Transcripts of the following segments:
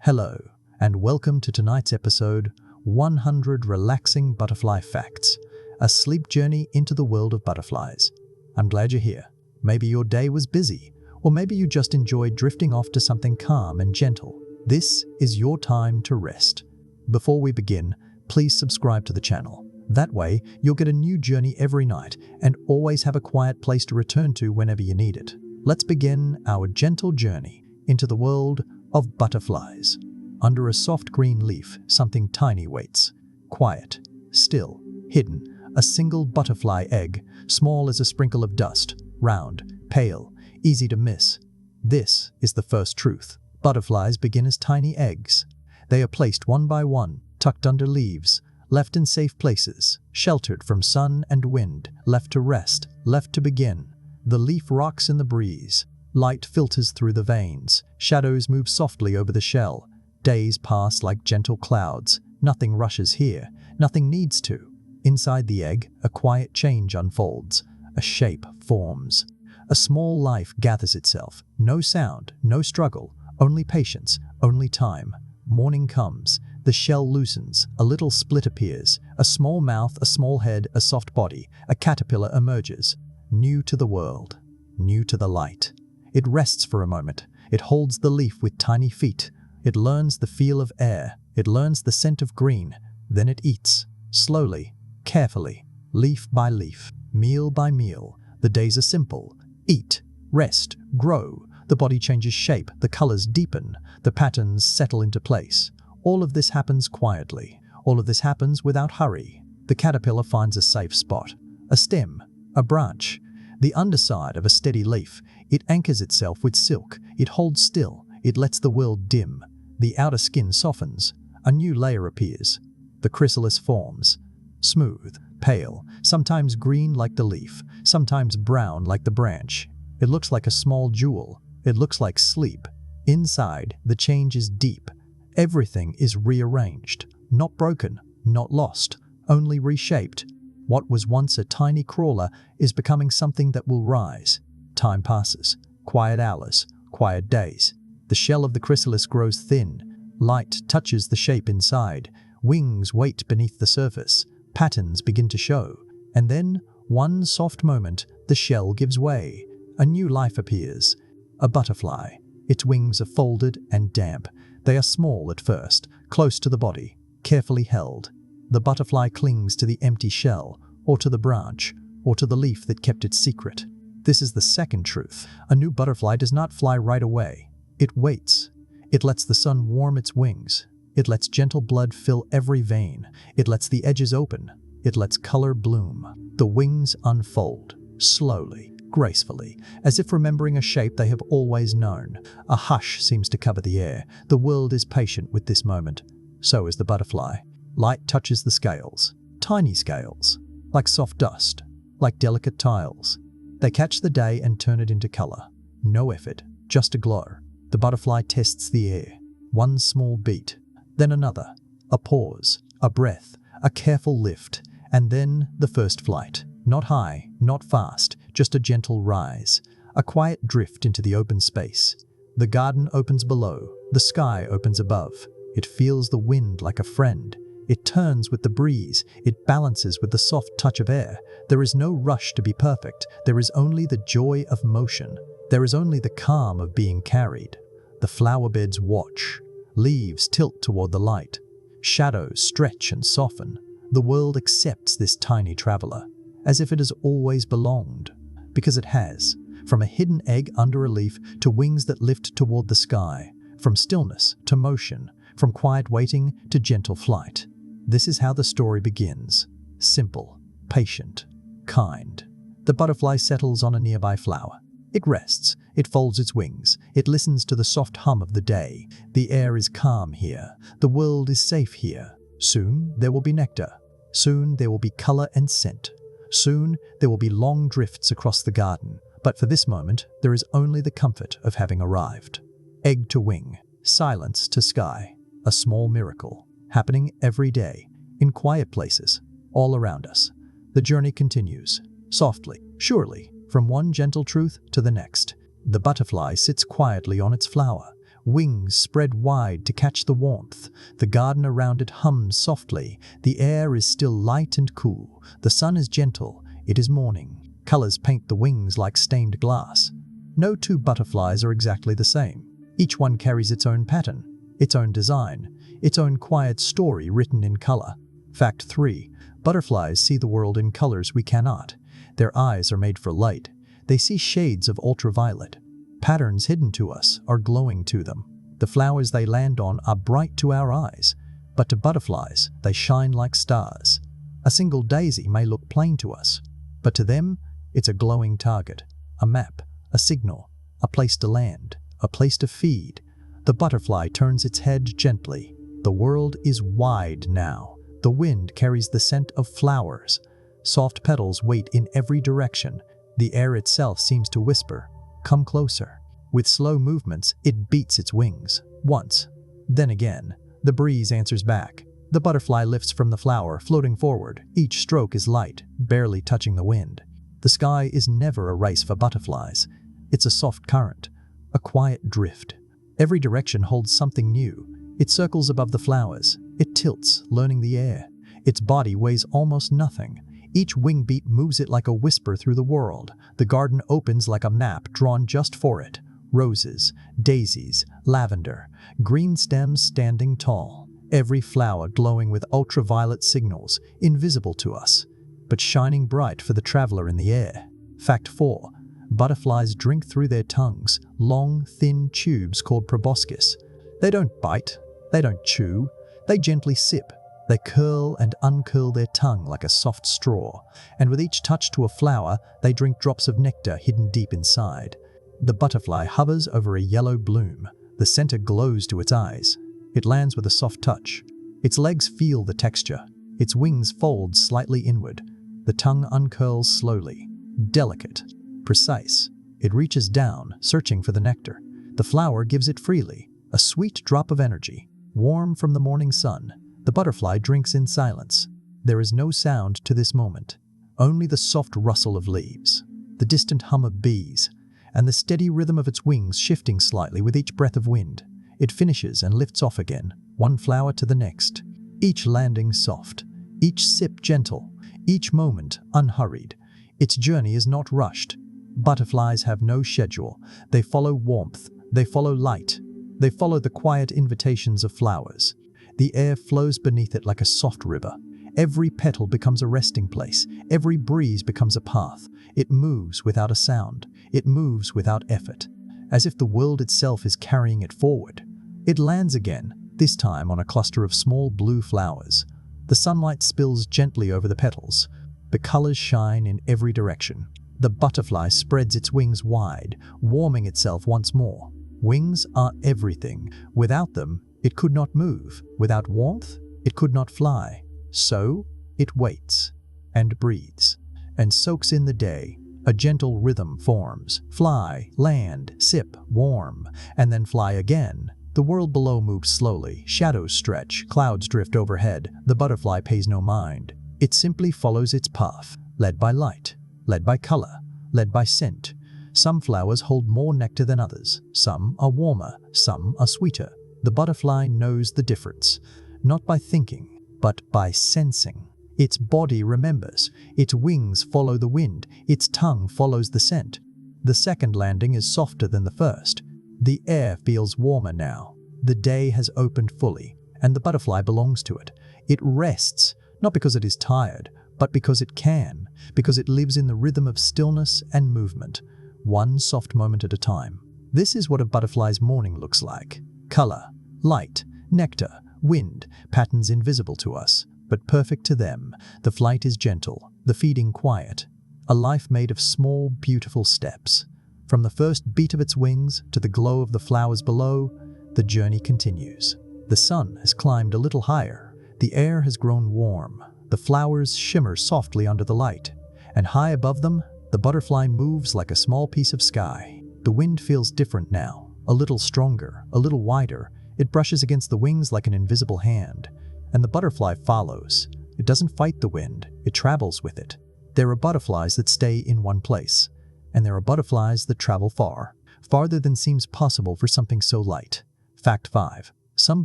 Hello, and welcome to tonight's episode, 100 Relaxing Butterfly Facts, a sleep journey into the world of butterflies. I'm glad you're here. Maybe your day was busy, or maybe you just enjoyed drifting off to something calm and gentle. This is your time to rest. Before we begin, please subscribe to the channel. That way, you'll get a new journey every night and always have a quiet place to return to whenever you need it. Let's begin our gentle journey into the world of butterflies. Under a soft green leaf, something tiny waits. Quiet, still, hidden, a single butterfly egg, small as a sprinkle of dust, round, pale, easy to miss. This is the first truth. Butterflies begin as tiny eggs. They are placed one by one, tucked under leaves, left in safe places, sheltered from sun and wind, left to rest, left to begin. The leaf rocks in the breeze. Light filters through the veins. Shadows move softly over the shell. Days pass like gentle clouds. Nothing rushes here. Nothing needs to. Inside the egg, a quiet change unfolds. A shape forms. A small life gathers itself. No sound, no struggle, only patience, only time. Morning comes. The shell loosens. A little split appears. A small mouth, a small head, a soft body. A caterpillar emerges. New to the world. New to the light. It rests for a moment. It holds the leaf with tiny feet. It learns the feel of air. It learns the scent of green. Then it eats. Slowly, carefully, leaf by leaf, meal by meal. The days are simple. Eat, rest, grow. The body changes shape. The colors deepen. The patterns settle into place. All of this happens quietly. All of this happens without hurry. The caterpillar finds a safe spot. A stem, a branch, the underside of a steady leaf. It anchors itself with silk. It holds still. It lets the world dim. The outer skin softens. A new layer appears. The chrysalis forms. Smooth, pale, sometimes green like the leaf, sometimes brown like the branch. It looks like a small jewel. It looks like sleep. Inside, the change is deep. Everything is rearranged. Not broken, not lost, only reshaped. What was once a tiny crawler is becoming something that will rise. Time passes. Quiet hours. Quiet days. The shell of the chrysalis grows thin. Light touches the shape inside. Wings wait beneath the surface. Patterns begin to show. And then, one soft moment, the shell gives way. A new life appears. A butterfly. Its wings are folded and damp. They are small at first, close to the body, carefully held. The butterfly clings to the empty shell, or to the branch, or to the leaf that kept it secret. This is the second truth. A new butterfly does not fly right away. It waits. It lets the sun warm its wings. It lets gentle blood fill every vein. It lets the edges open. It lets color bloom. The wings unfold, slowly, gracefully, as if remembering a shape they have always known. A hush seems to cover the air. The world is patient with this moment. So is the butterfly. Light touches the scales. Tiny scales, like soft dust, like delicate tiles. They catch the day and turn it into color. No effort, just a glow. The butterfly tests the air. One small beat, then another. A pause, a breath, a careful lift, and then the first flight. Not high, not fast, just a gentle rise. A quiet drift into the open space. The garden opens below. The sky opens above. It feels the wind like a friend. It turns with the breeze. It balances with the soft touch of air. There is no rush to be perfect. There is only the joy of motion. There is only the calm of being carried. The flower beds watch. Leaves tilt toward the light. Shadows stretch and soften. The world accepts this tiny traveler, as if it has always belonged. Because it has. From a hidden egg under a leaf to wings that lift toward the sky. From stillness to motion. From quiet waiting to gentle flight. This is how the story begins. Simple, patient, kind. The butterfly settles on a nearby flower. It rests. It folds its wings. It listens to the soft hum of the day. The air is calm here. The world is safe here. Soon there will be nectar. Soon there will be color and scent. Soon there will be long drifts across the garden. But for this moment, there is only the comfort of having arrived. Egg to wing. Silence to sky. A small miracle, happening every day, in quiet places, all around us. The journey continues, softly, surely, from one gentle truth to the next. The butterfly sits quietly on its flower, Wings spread wide to catch the warmth. The garden around it hums softly. The air is still light and cool. The sun is gentle. It is morning. Colors paint the wings like stained glass. No two butterflies are exactly the same. Each one carries its own pattern, its own design, its own quiet story written in color. Fact 3. Butterflies see the world in colors we cannot. Their eyes are made for light. They see shades of ultraviolet. Patterns hidden to us are glowing to them. The flowers they land on are bright to our eyes, but to butterflies, they shine like stars. A single daisy may look plain to us, but to them, it's a glowing target, a map, a signal, a place to land, a place to feed. The butterfly turns its head gently. The world is wide now. The wind carries the scent of flowers. Soft petals wait in every direction. The air itself seems to whisper, "Come closer." With slow movements, it beats its wings. Once, then again. The breeze answers back. The butterfly lifts from the flower, floating forward. Each stroke is light, barely touching the wind. The sky is never a race for butterflies. It's a soft current, a quiet drift. Every direction holds something new. It circles above the flowers. It tilts, learning the air. Its body weighs almost nothing. Each wing beat moves it like a whisper through the world. The garden opens like a map drawn just for it. Roses, daisies, lavender, green stems standing tall. Every flower glowing with ultraviolet signals, invisible to us, but shining bright for the traveler in the air. Fact 4. Butterflies drink through their tongues, long, thin tubes called proboscis. They don't bite. They don't chew. They gently sip. They curl and uncurl their tongue like a soft straw, and with each touch to a flower, they drink drops of nectar hidden deep inside. The butterfly hovers over a yellow bloom. The center glows to its eyes. It lands with a soft touch. Its legs feel the texture. Its wings fold slightly inward. The tongue uncurls slowly. Delicate. Precise. It reaches down, searching for the nectar. The flower gives it freely. A sweet drop of energy. Warm from the morning sun. The butterfly drinks in silence. There is no sound to this moment. Only the soft rustle of leaves, the distant hum of bees, and the steady rhythm of its wings shifting slightly with each breath of wind. It finishes and lifts off again, one flower to the next. Each landing soft, each sip gentle, each moment unhurried. Its journey is not rushed. Butterflies have no schedule. They follow warmth. They follow light. They follow the quiet invitations of flowers. The air flows beneath it like a soft river. Every petal becomes a resting place. Every breeze becomes a path. It moves without a sound. It moves without effort, as if the world itself is carrying it forward. It lands again, this time on a cluster of small blue flowers. The sunlight spills gently over the petals. The colors shine in every direction. The butterfly spreads its wings wide, warming itself once more. Wings are everything. Without them, it could not move. Without warmth, it could not fly. So, it waits, and breathes, and soaks in the day. A gentle rhythm forms. Fly, land, sip, warm, and then fly again. The world below moves slowly. Shadows stretch, clouds drift overhead. The butterfly pays no mind. It simply follows its path, led by light, led by color, led by scent. Some flowers hold more nectar than others. Some are warmer, some are sweeter. The butterfly knows the difference, not by thinking, but by sensing. Its body remembers. Its wings follow the wind. Its tongue follows the scent. The second landing is softer than the first. The air feels warmer now. The day has opened fully, and the butterfly belongs to it. It rests, not because it is tired, but because it can, because it lives in the rhythm of stillness and movement, one soft moment at a time. This is what a butterfly's morning looks like. Color, light, nectar, wind, patterns invisible to us, but perfect to them. The flight is gentle, the feeding quiet. A life made of small, beautiful steps. From the first beat of its wings to the glow of the flowers below, the journey continues. The sun has climbed a little higher. The air has grown warm. The flowers shimmer softly under the light, and high above them, the butterfly moves like a small piece of sky. The wind feels different now, a little stronger, a little wider. It brushes against the wings like an invisible hand, and the butterfly follows. It doesn't fight the wind, it travels with it. There are butterflies that stay in one place, and there are butterflies that travel far, farther than seems possible for something so light. Fact 5. Some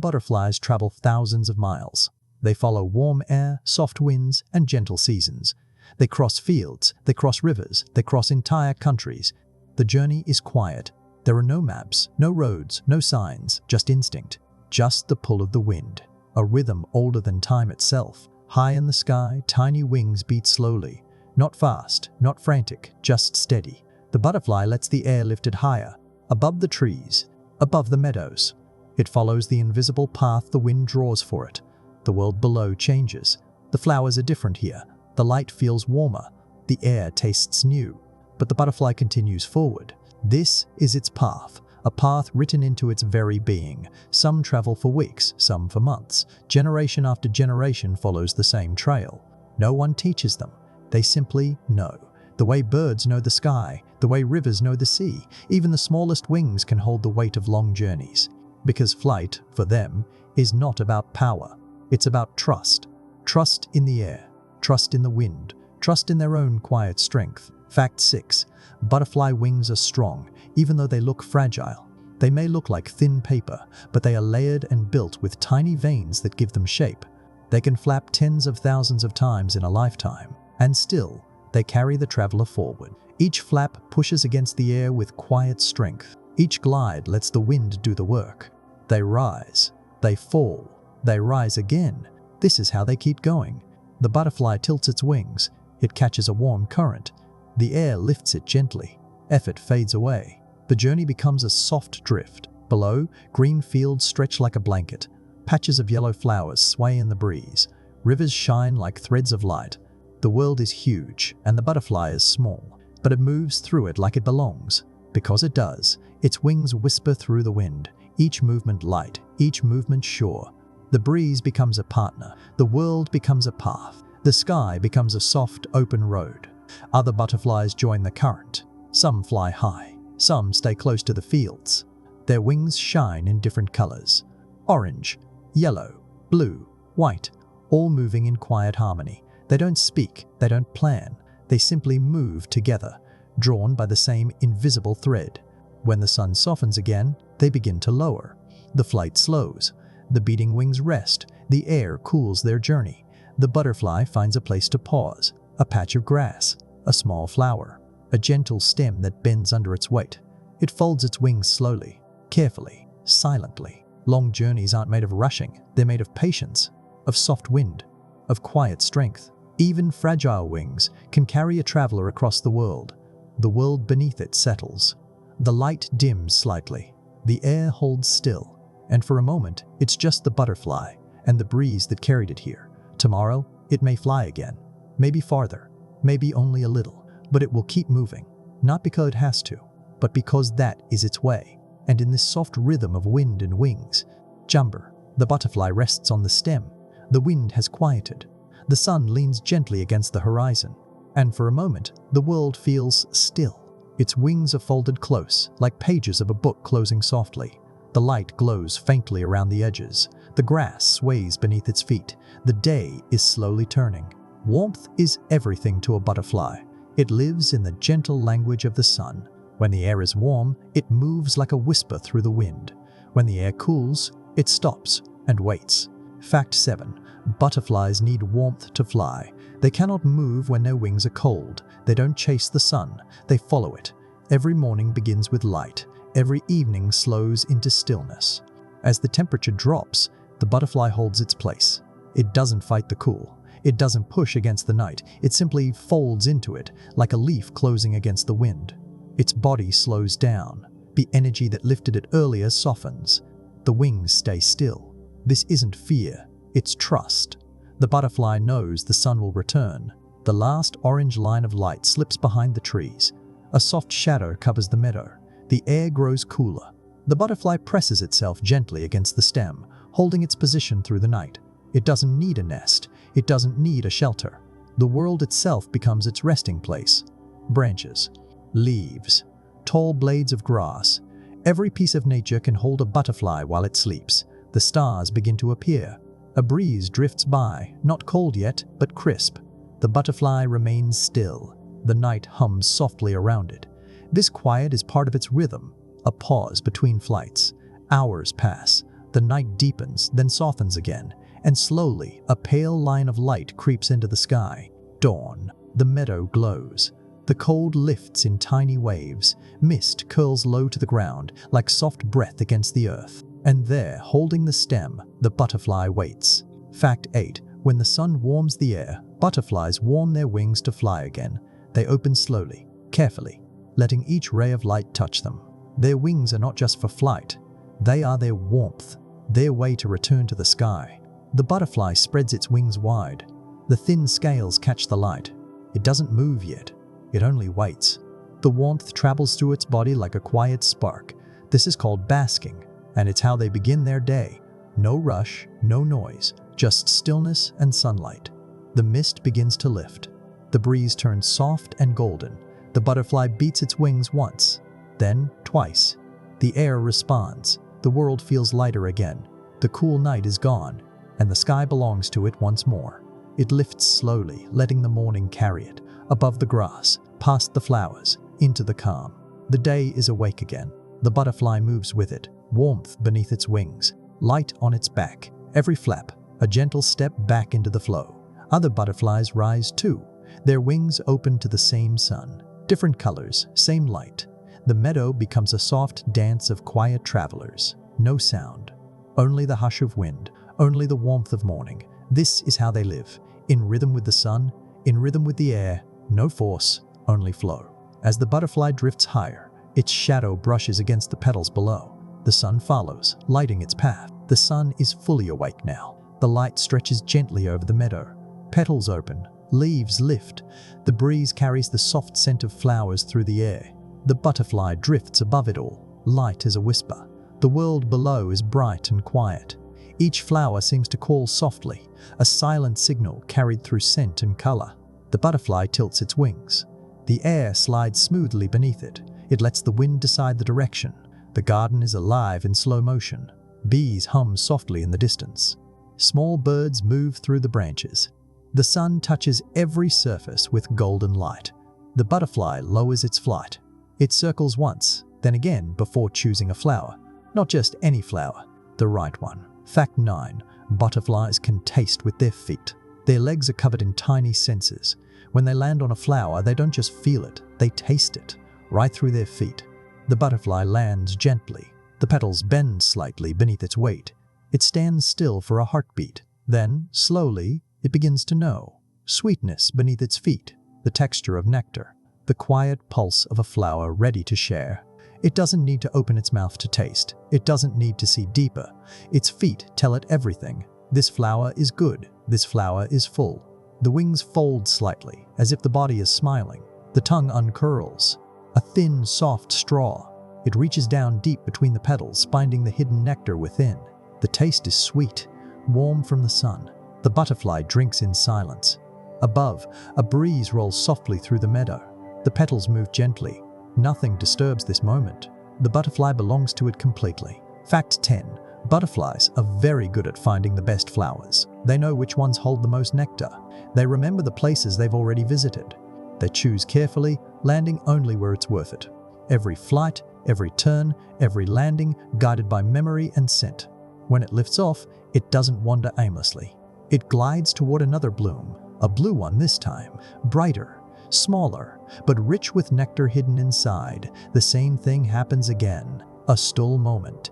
butterflies travel thousands of miles. They follow warm air, soft winds, and gentle seasons. They cross fields, they cross rivers, they cross entire countries. The journey is quiet. There are no maps, no roads, no signs, just instinct. Just the pull of the wind. A rhythm older than time itself. High in the sky, tiny wings beat slowly. Not fast, not frantic, just steady. The butterfly lets the air lift it higher, above the trees, above the meadows. It follows the invisible path the wind draws for it. The world below changes. The flowers are different here. The light feels warmer. The air tastes new. But the butterfly continues forward. This is its path, a path written into its very being. Some travel for weeks, some for months. Generation after generation follows the same trail. No one teaches them. They simply know. The way birds know the sky, the way rivers know the sea, even the smallest wings can hold the weight of long journeys. Because flight, for them, is not about power. It's about trust. Trust in the air, trust in the wind, trust in their own quiet strength. Fact 6. Butterfly wings are strong, even though they look fragile. They may look like thin paper, but they are layered and built with tiny veins that give them shape. They can flap tens of thousands of times in a lifetime, and still, they carry the traveler forward. Each flap pushes against the air with quiet strength. Each glide lets the wind do the work. They rise, they fall, they rise again. This is how they keep going. The butterfly tilts its wings. It catches a warm current. The air lifts it gently. Effort fades away. The journey becomes a soft drift. Below, green fields stretch like a blanket. Patches of yellow flowers sway in the breeze. Rivers shine like threads of light. The world is huge, and the butterfly is small, but it moves through it like it belongs. Because it does, its wings whisper through the wind, each movement light, each movement sure. The breeze becomes a partner. The world becomes a path. The sky becomes a soft, open road. Other butterflies join the current. Some fly high. Some stay close to the fields. Their wings shine in different colors. Orange, yellow, blue, white, all moving in quiet harmony. They don't speak, they don't plan. They simply move together, drawn by the same invisible thread. When the sun softens again, they begin to lower. The flight slows. The beating wings rest. The air cools their journey. The butterfly finds a place to pause. A patch of grass, a small flower, a gentle stem that bends under its weight. It folds its wings slowly, carefully, silently. Long journeys aren't made of rushing. They're made of patience, of soft wind, of quiet strength. Even fragile wings can carry a traveler across the world. The world beneath it settles. The light dims slightly. The air holds still. And for a moment, it's just the butterfly and the breeze that carried it here. Tomorrow, it may fly again. Maybe farther. Maybe only a little. But it will keep moving. Not because it has to, but because that is its way. And in this soft rhythm of wind and wings, Jumper, the butterfly, rests on the stem. The wind has quieted. The sun leans gently against the horizon. And for a moment, the world feels still. Its wings are folded close, like pages of a book closing softly. The light glows faintly around the edges. The grass sways beneath its feet. The day is slowly turning. Warmth is everything to a butterfly. It lives in the gentle language of the sun. When the air is warm, it moves like a whisper through the wind. When the air cools, it stops and waits. Fact 7. Butterflies need warmth to fly. They cannot move when their wings are cold. They don't chase the sun. They follow it. Every morning begins with light. Every evening slows into stillness. As the temperature drops, the butterfly holds its place. It doesn't fight the cool. It doesn't push against the night. It simply folds into it, like a leaf closing against the wind. Its body slows down. The energy that lifted it earlier softens. The wings stay still. This isn't fear, it's trust. The butterfly knows the sun will return. The last orange line of light slips behind the trees. A soft shadow covers the meadow. The air grows cooler. The butterfly presses itself gently against the stem, holding its position through the night. It doesn't need a nest. It doesn't need a shelter. The world itself becomes its resting place. Branches, leaves, tall blades of grass. Every piece of nature can hold a butterfly while it sleeps. The stars begin to appear. A breeze drifts by, not cold yet, but crisp. The butterfly remains still. The night hums softly around it. This quiet is part of its rhythm, a pause between flights. Hours pass. The night deepens, then softens again, and slowly a pale line of light creeps into the sky. Dawn. The meadow glows. The cold lifts in tiny waves. Mist curls low to the ground, like soft breath against the earth. And there, holding the stem, the butterfly waits. Fact 8. When the sun warms the air, butterflies warm their wings to fly again. They open slowly, carefully, letting each ray of light touch them. Their wings are not just for flight. They are their warmth, their way to return to the sky. The butterfly spreads its wings wide. The thin scales catch the light. It doesn't move yet. It only waits. The warmth travels through its body like a quiet spark. This is called basking, and it's how they begin their day. No rush, no noise, just stillness and sunlight. The mist begins to lift. The breeze turns soft and golden. The butterfly beats its wings once, then twice. The air responds. The world feels lighter again. The cool night is gone, and the sky belongs to it once more. It lifts slowly, letting the morning carry it, above the grass, past the flowers, into the calm. The day is awake again. The butterfly moves with it, warmth beneath its wings, light on its back. Every flap, a gentle step back into the flow. Other butterflies rise too, their wings open to the same sun. Different colors, same light. The meadow becomes a soft dance of quiet travelers. No sound. Only the hush of wind, only the warmth of morning. This is how they live, in rhythm with the sun, in rhythm with the air. No force, only flow. As the butterfly drifts higher, its shadow brushes against the petals below. The sun follows, lighting its path. The sun is fully awake now. The light stretches gently over the meadow. Petals open, leaves lift. The breeze carries the soft scent of flowers through the air. The butterfly drifts above it all, light as a whisper. The world below is bright and quiet. Each flower seems to call softly, a silent signal carried through scent and color. The butterfly tilts its wings. The air slides smoothly beneath it. It lets the wind decide the direction. The garden is alive in slow motion. Bees hum softly in the distance. Small birds move through the branches. The sun touches every surface with golden light. The butterfly lowers its flight. It circles once, then again before choosing a flower. Not just any flower, the right one. Fact 9. Butterflies can taste with their feet. Their legs are covered in tiny sensors. When they land on a flower, they don't just feel it, they taste it, right through their feet. The butterfly lands gently. The petals bend slightly beneath its weight. It stands still for a heartbeat. Then, slowly, it begins to know. Sweetness beneath its feet, the texture of nectar, the quiet pulse of a flower ready to share. It doesn't need to open its mouth to taste. It doesn't need to see deeper. Its feet tell it everything. This flower is good. This flower is full. The wings fold slightly, as if the body is smiling. The tongue uncurls. A thin, soft straw. It reaches down deep between the petals, finding the hidden nectar within. The taste is sweet, warm from the sun. The butterfly drinks in silence. Above, a breeze rolls softly through the meadow. The petals move gently. Nothing disturbs this moment. The butterfly belongs to it completely. Fact 10. Butterflies are very good at finding the best flowers. They know which ones hold the most nectar. They remember the places they've already visited. They choose carefully, landing only where it's worth it. Every flight, every turn, every landing, guided by memory and scent. When it lifts off, it doesn't wander aimlessly. It glides toward another bloom, a blue one this time, brighter, smaller, but rich with nectar hidden inside. The same thing happens again. A still moment,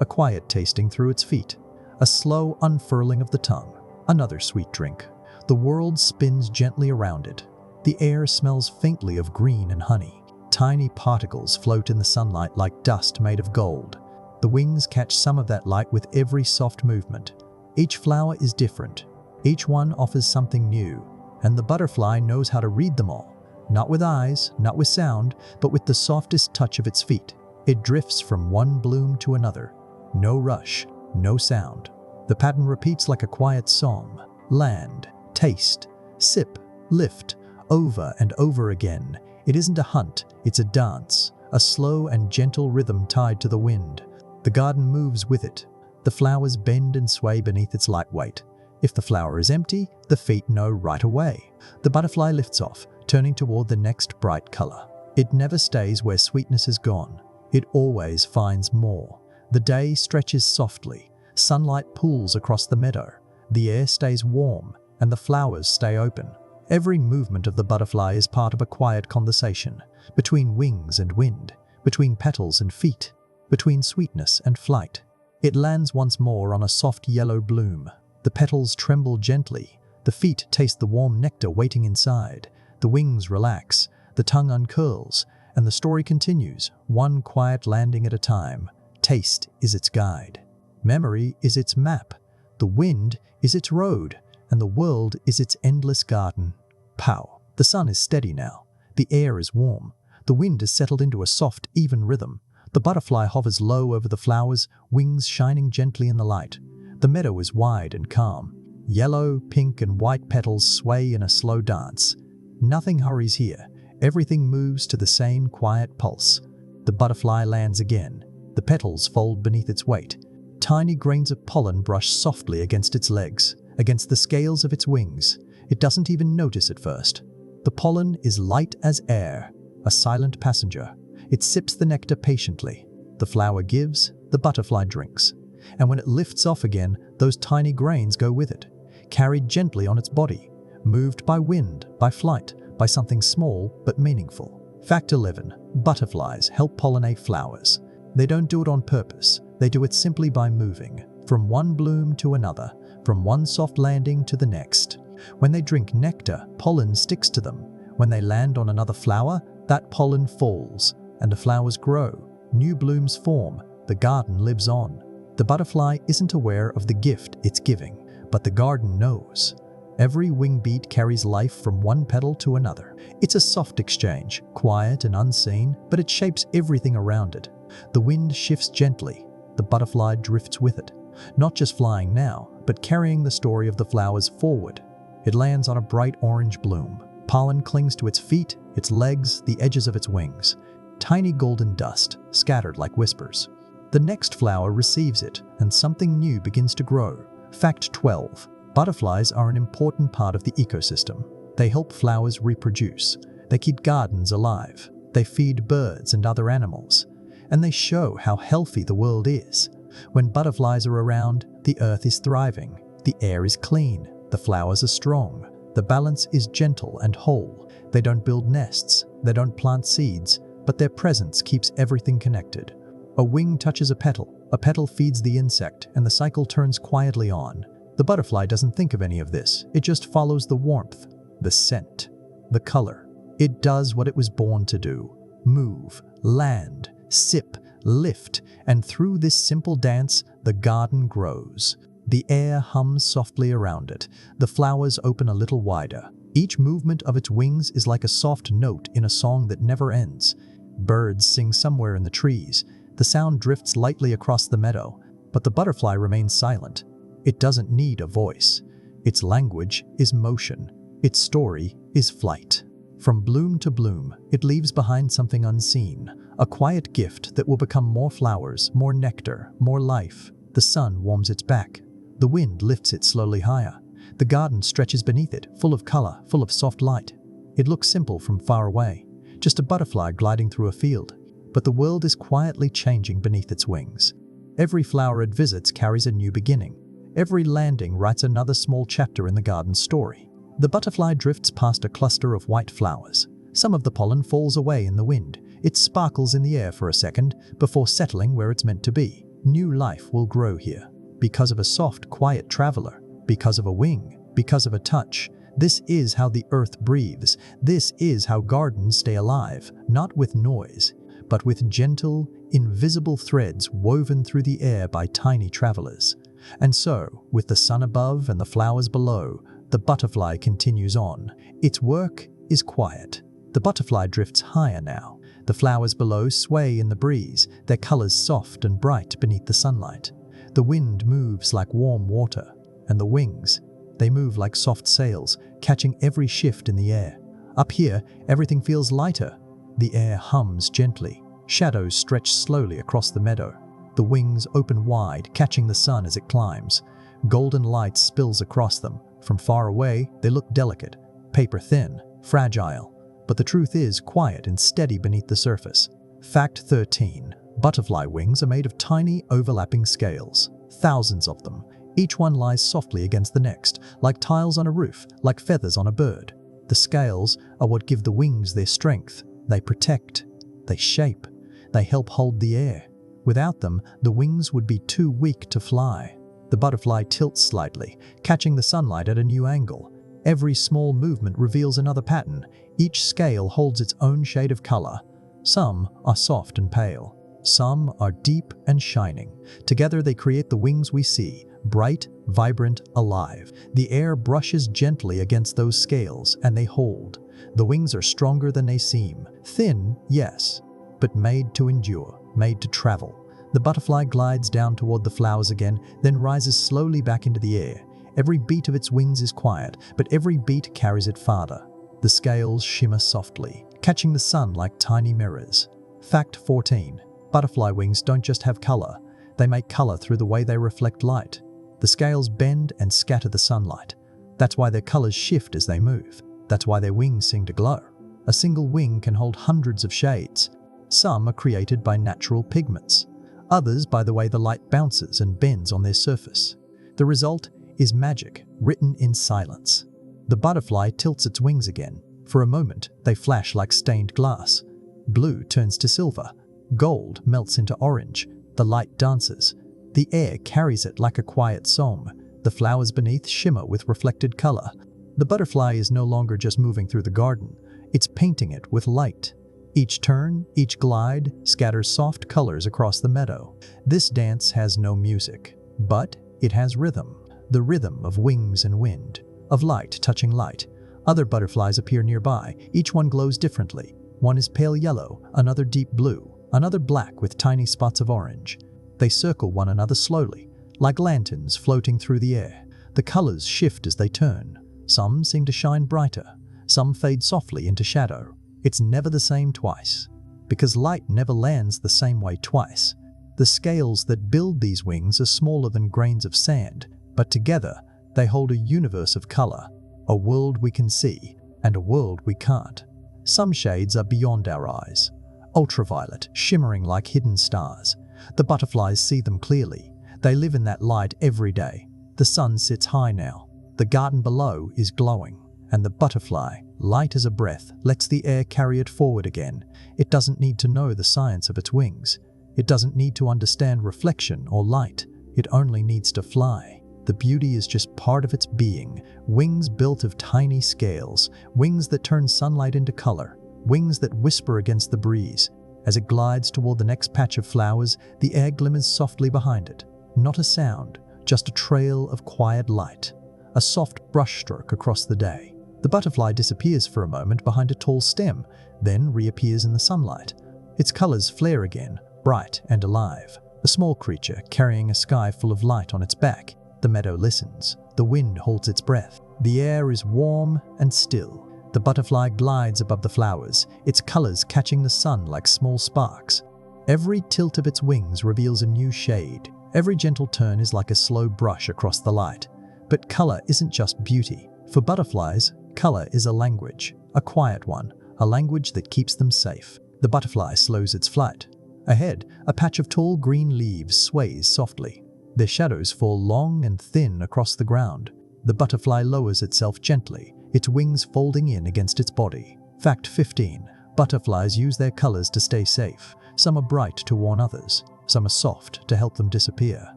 a quiet tasting through its feet, a slow unfurling of the tongue, another sweet drink. The world spins gently around it. The air smells faintly of green and honey. Tiny particles float in the sunlight like dust made of gold. The wings catch some of that light with every soft movement. Each flower is different. Each one offers something new, and the butterfly knows how to read them all. Not with eyes, not with sound, but with the softest touch of its feet. It drifts from one bloom to another. No rush, no sound. The pattern repeats like a quiet song. Land, taste, sip, lift, over and over again. It isn't a hunt, it's a dance, a slow and gentle rhythm tied to the wind. The garden moves with it. The flowers bend and sway beneath its light weight. If the flower is empty, the feet know right away. The butterfly lifts off, turning toward the next bright color. It never stays where sweetness is gone. it always finds more. The day stretches softly, sunlight pools across the meadow, the air stays warm, and the flowers stay open. Every movement of the butterfly is part of a quiet conversation, between wings and wind, between petals and feet, between sweetness and flight. It lands once more on a soft yellow bloom. The petals tremble gently, the feet taste the warm nectar waiting inside, the wings relax, the tongue uncurls, and the story continues, one quiet landing at a time. Taste is its guide. Memory is its map. The wind is its road, and the world is its endless garden. Pow! The sun is steady now. The air is warm. The wind has settled into a soft, even rhythm. The butterfly hovers low over the flowers, wings shining gently in the light. The meadow is wide and calm. Yellow, pink, and white petals sway in a slow dance. Nothing hurries here. Everything moves to the same quiet pulse. The butterfly lands again. The petals fold beneath its weight. Tiny grains of pollen brush softly against its legs, against the scales of its wings. It doesn't even notice at first. The pollen is light as air, a silent passenger. It sips the nectar patiently. The flower gives, the butterfly drinks. And when it lifts off again, those tiny grains go with it, carried gently on its body, moved by wind, by flight, by something small but meaningful. Fact 11. Butterflies help pollinate flowers. They don't do it on purpose. They do it simply by moving, from one bloom to another, from one soft landing to the next. When they drink nectar, pollen sticks to them. When they land on another flower, that pollen falls, and the flowers grow. New blooms form. The garden lives on. The butterfly isn't aware of the gift it's giving, but the garden knows. Every wing beat carries life from one petal to another. It's a soft exchange, quiet and unseen, but it shapes everything around it. The wind shifts gently. The butterfly drifts with it, not just flying now, but carrying the story of the flowers forward. It lands on a bright orange bloom. Pollen clings to its feet, its legs, the edges of its wings. Tiny golden dust, scattered like whispers. The next flower receives it, and something new begins to grow. Fact 12. Butterflies are an important part of the ecosystem. They help flowers reproduce. They keep gardens alive. They feed birds and other animals. And they show how healthy the world is. When butterflies are around, the earth is thriving. The air is clean. The flowers are strong. The balance is gentle and whole. They don't build nests. They don't plant seeds. But their presence keeps everything connected. A wing touches a petal feeds the insect, and the cycle turns quietly on. The butterfly doesn't think of any of this. It just follows the warmth, the scent, the color. It does what it was born to do. Move, land, sip, lift, and through this simple dance, the garden grows. The air hums softly around it. The flowers open a little wider. Each movement of its wings is like a soft note in a song that never ends. Birds sing somewhere in the trees. The sound drifts lightly across the meadow, but the butterfly remains silent. It doesn't need a voice. Its language is motion. Its story is flight. From bloom to bloom, it leaves behind something unseen, a quiet gift that will become more flowers, more nectar, more life. The sun warms its back. The wind lifts it slowly higher. The garden stretches beneath it, full of color, full of soft light. It looks simple from far away, just a butterfly gliding through a field. But the world is quietly changing beneath its wings. Every flower it visits carries a new beginning. Every landing writes another small chapter in the garden's story. The butterfly drifts past a cluster of white flowers. Some of the pollen falls away in the wind. It sparkles in the air for a second before settling where it's meant to be. New life will grow here. Because of a soft, quiet traveler. Because of a wing. Because of a touch. This is how the earth breathes. This is how gardens stay alive, not with noise, but with gentle, invisible threads woven through the air by tiny travelers. And so, with the sun above and the flowers below, the butterfly continues on. Its work is quiet. The butterfly drifts higher now. The flowers below sway in the breeze, their colors soft and bright beneath the sunlight. The wind moves like warm water, and the wings, they move like soft sails, catching every shift in the air. Up here, everything feels lighter. The air hums gently. Shadows stretch slowly across the meadow. The wings open wide, catching the sun as it climbs. Golden light spills across them. From far away, they look delicate, paper-thin, fragile. But the truth is quiet and steady beneath the surface. Fact 13. Butterfly wings are made of tiny, overlapping scales, thousands of them. Each one lies softly against the next, like tiles on a roof, like feathers on a bird. The scales are what give the wings their strength. They protect, they shape, they help hold the air. Without them, the wings would be too weak to fly. The butterfly tilts slightly, catching the sunlight at a new angle. Every small movement reveals another pattern. Each scale holds its own shade of color. Some are soft and pale. Some are deep and shining. Together they create the wings we see, bright, vibrant, alive. The air brushes gently against those scales and they hold. The wings are stronger than they seem. Thin, yes, but made to endure, made to travel. The butterfly glides down toward the flowers again, then rises slowly back into the air. Every beat of its wings is quiet, but every beat carries it farther. The scales shimmer softly, catching the sun like tiny mirrors. Fact 14. Butterfly wings don't just have color. They make color through the way they reflect light. The scales bend and scatter the sunlight. That's why their colors shift as they move. That's why their wings seem to glow. A single wing can hold hundreds of shades. Some are created by natural pigments, others by the way the light bounces and bends on their surface. The result is magic, written in silence. The butterfly tilts its wings again. For a moment, they flash like stained glass. Blue turns to silver. Gold melts into orange. The light dances. The air carries it like a quiet song. The flowers beneath shimmer with reflected color. The butterfly is no longer just moving through the garden. It's painting it with light. Each turn, each glide, scatters soft colors across the meadow. This dance has no music, but it has rhythm. The rhythm of wings and wind, of light touching light. Other butterflies appear nearby. Each one glows differently. One is pale yellow, another deep blue, another black with tiny spots of orange. They circle one another slowly, like lanterns floating through the air. The colors shift as they turn. Some seem to shine brighter. Some fade softly into shadow. It's never the same twice, because light never lands the same way twice. The scales that build these wings are smaller than grains of sand, but together they hold a universe of color, a world we can see and a world we can't. Some shades are beyond our eyes, ultraviolet, shimmering like hidden stars. The butterflies see them clearly. They live in that light every day. The sun sits high now. The garden below is glowing, and the butterfly, light as a breath, lets the air carry it forward again. It doesn't need to know the science of its wings. It doesn't need to understand reflection or light. It only needs to fly. The beauty is just part of its being. Wings built of tiny scales, wings that turn sunlight into color, wings that whisper against the breeze. As it glides toward the next patch of flowers, the air glimmers softly behind it. Not a sound, just a trail of quiet light, a soft brushstroke across the day. The butterfly disappears for a moment behind a tall stem, then reappears in the sunlight. Its colors flare again, bright and alive. A small creature carrying a sky full of light on its back. The meadow listens. The wind holds its breath. The air is warm and still. The butterfly glides above the flowers, its colors catching the sun like small sparks. Every tilt of its wings reveals a new shade. Every gentle turn is like a slow brush across the light. But color isn't just beauty. For butterflies, color is a language, a quiet one, a language that keeps them safe. The butterfly slows its flight. Ahead, a patch of tall green leaves sways softly. Their shadows fall long and thin across the ground. The butterfly lowers itself gently, its wings folding in against its body. Fact 15. Butterflies use their colors to stay safe. Some are bright to warn others. Some are soft to help them disappear.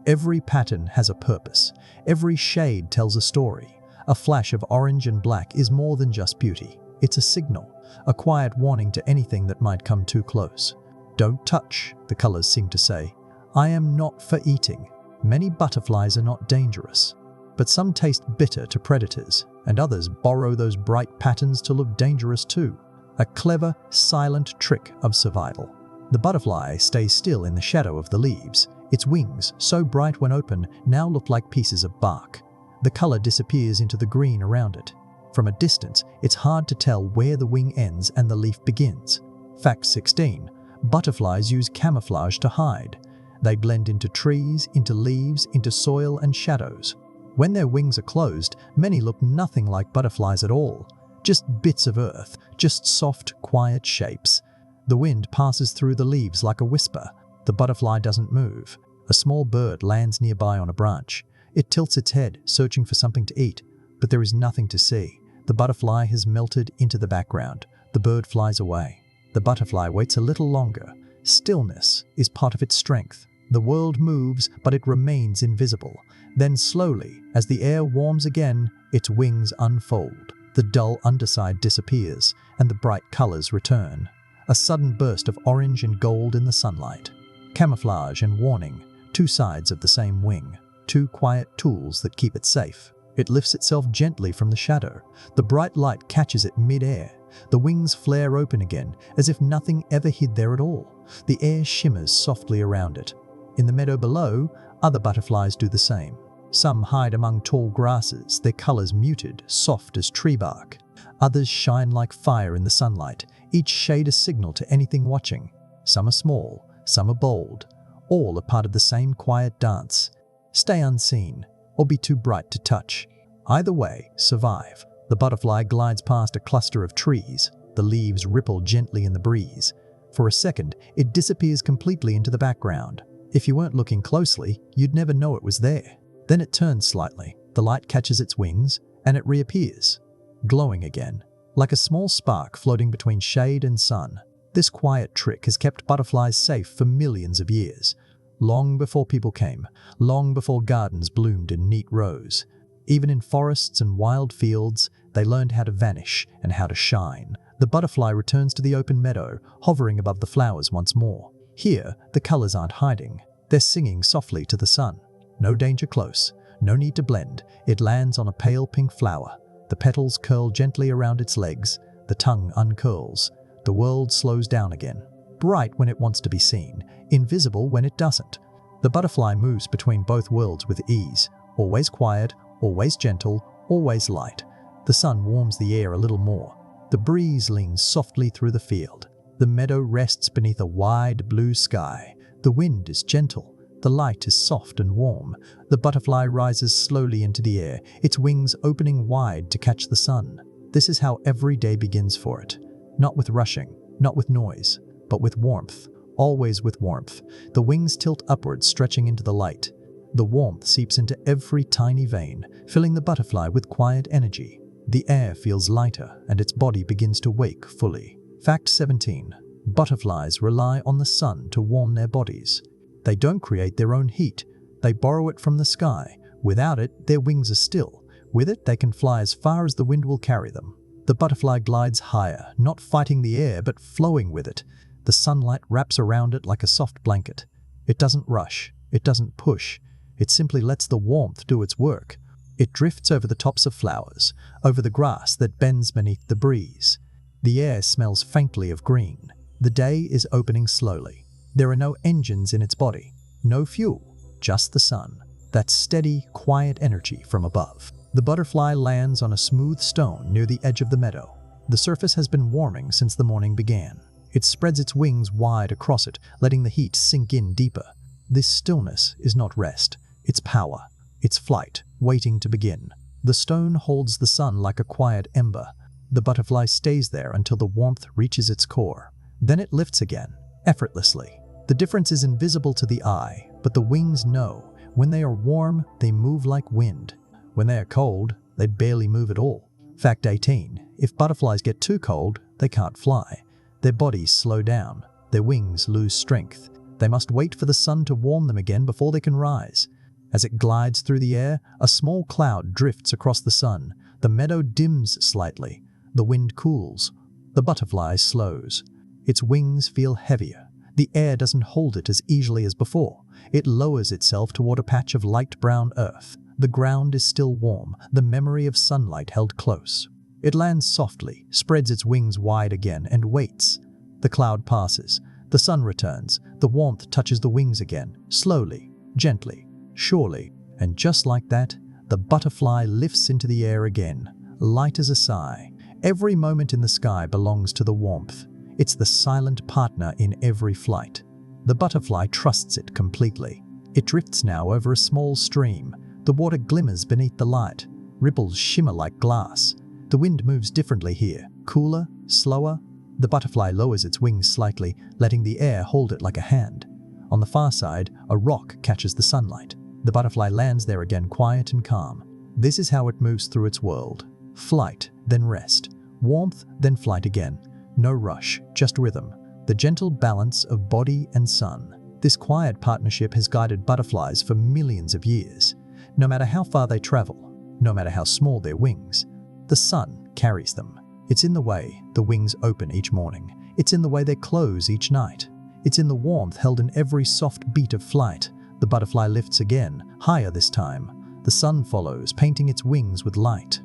Every pattern has a purpose. Every shade tells a story. A flash of orange and black is more than just beauty. It's a signal, a quiet warning to anything that might come too close. Don't touch, the colors seem to say. I am not for eating. Many butterflies are not dangerous, but some taste bitter to predators, and others borrow those bright patterns to look dangerous too. A clever, silent trick of survival. The butterfly stays still in the shadow of the leaves. Its wings, so bright when open, now look like pieces of bark. The color disappears into the green around it. From a distance, it's hard to tell where the wing ends and the leaf begins. Fact 16. Butterflies use camouflage to hide. They blend into trees, into leaves, into soil and shadows. When their wings are closed, many look nothing like butterflies at all. Just bits of earth, just soft, quiet shapes. The wind passes through the leaves like a whisper. The butterfly doesn't move. A small bird lands nearby on a branch. It tilts its head, searching for something to eat, but there is nothing to see. The butterfly has melted into the background. The bird flies away. The butterfly waits a little longer. Stillness is part of its strength. The world moves, but it remains invisible. Then slowly, as the air warms again, its wings unfold. The dull underside disappears, and the bright colors return. A sudden burst of orange and gold in the sunlight. Camouflage and warning, two sides of the same wing. Two quiet tools that keep it safe. It lifts itself gently from the shadow. The bright light catches it mid-air. The wings flare open again, as if nothing ever hid there at all. The air shimmers softly around it. In the meadow below, other butterflies do the same. Some hide among tall grasses, their colors muted, soft as tree bark. Others shine like fire in the sunlight, each shade a signal to anything watching. Some are small, some are bold. All are part of the same quiet dance. Stay unseen, or be too bright to touch. Either way, survive. The butterfly glides past a cluster of trees. The leaves ripple gently in the breeze. For a second, it disappears completely into the background. If you weren't looking closely, you'd never know it was there. Then it turns slightly. The light catches its wings, and it reappears, glowing again, like a small spark floating between shade and sun. This quiet trick has kept butterflies safe for millions of years. Long before people came, long before gardens bloomed in neat rows. Even in forests and wild fields, they learned how to vanish and how to shine. The butterfly returns to the open meadow, hovering above the flowers once more. Here, the colors aren't hiding. They're singing softly to the sun. No danger close, no need to blend. It lands on a pale pink flower. The petals curl gently around its legs. The tongue uncurls. The world slows down again. Bright when it wants to be seen, invisible when it doesn't. The butterfly moves between both worlds with ease, always quiet, always gentle, always light. The sun warms the air a little more. The breeze leans softly through the field. The meadow rests beneath a wide blue sky. The wind is gentle. The light is soft and warm. The butterfly rises slowly into the air, its wings opening wide to catch the sun. This is how every day begins for it. Not with rushing, not with noise, but with warmth. Always with warmth. The wings tilt upwards, stretching into the light. The warmth seeps into every tiny vein, filling the butterfly with quiet energy. The air feels lighter, and its body begins to wake fully. Fact 17. Butterflies rely on the sun to warm their bodies. They don't create their own heat. They borrow it from the sky. Without it, their wings are still. With it, they can fly as far as the wind will carry them. The butterfly glides higher, not fighting the air, but flowing with it. The sunlight wraps around it like a soft blanket. It doesn't rush. It doesn't push. It simply lets the warmth do its work. It drifts over the tops of flowers, over the grass that bends beneath the breeze. The air smells faintly of green. The day is opening slowly. There are no engines in its body, no fuel, just the sun. That steady, quiet energy from above. The butterfly lands on a smooth stone near the edge of the meadow. The surface has been warming since the morning began. It spreads its wings wide across it, letting the heat sink in deeper. This stillness is not rest. It's power. It's flight, waiting to begin. The stone holds the sun like a quiet ember. The butterfly stays there until the warmth reaches its core. Then it lifts again, effortlessly. The difference is invisible to the eye, but the wings know. When they are warm, they move like wind. When they are cold, they barely move at all. Fact 18. If butterflies get too cold, they can't fly. Their bodies slow down. Their wings lose strength. They must wait for the sun to warm them again before they can rise. As it glides through the air, a small cloud drifts across the sun. The meadow dims slightly. The wind cools. The butterfly slows. Its wings feel heavier. The air doesn't hold it as easily as before. It lowers itself toward a patch of light brown earth. The ground is still warm, the memory of sunlight held close. It lands softly, spreads its wings wide again, and waits. The cloud passes. The sun returns. The warmth touches the wings again, slowly, gently, surely. And just like that, the butterfly lifts into the air again, light as a sigh. Every moment in the sky belongs to the warmth. It's the silent partner in every flight. The butterfly trusts it completely. It drifts now over a small stream. The water glimmers beneath the light. Ripples shimmer like glass. The wind moves differently here, cooler, slower. The butterfly lowers its wings slightly, letting the air hold it like a hand. On the far side, a rock catches the sunlight. The butterfly lands there again, quiet and calm. This is how it moves through its world. Flight, then rest. Warmth, then flight again. No rush, just rhythm. The gentle balance of body and sun. This quiet partnership has guided butterflies for millions of years. No matter how far they travel, no matter how small their wings, the sun carries them. It's in the way the wings open each morning. It's in the way they close each night. It's in the warmth held in every soft beat of flight. The butterfly lifts again, higher this time. The sun follows, painting its wings with light.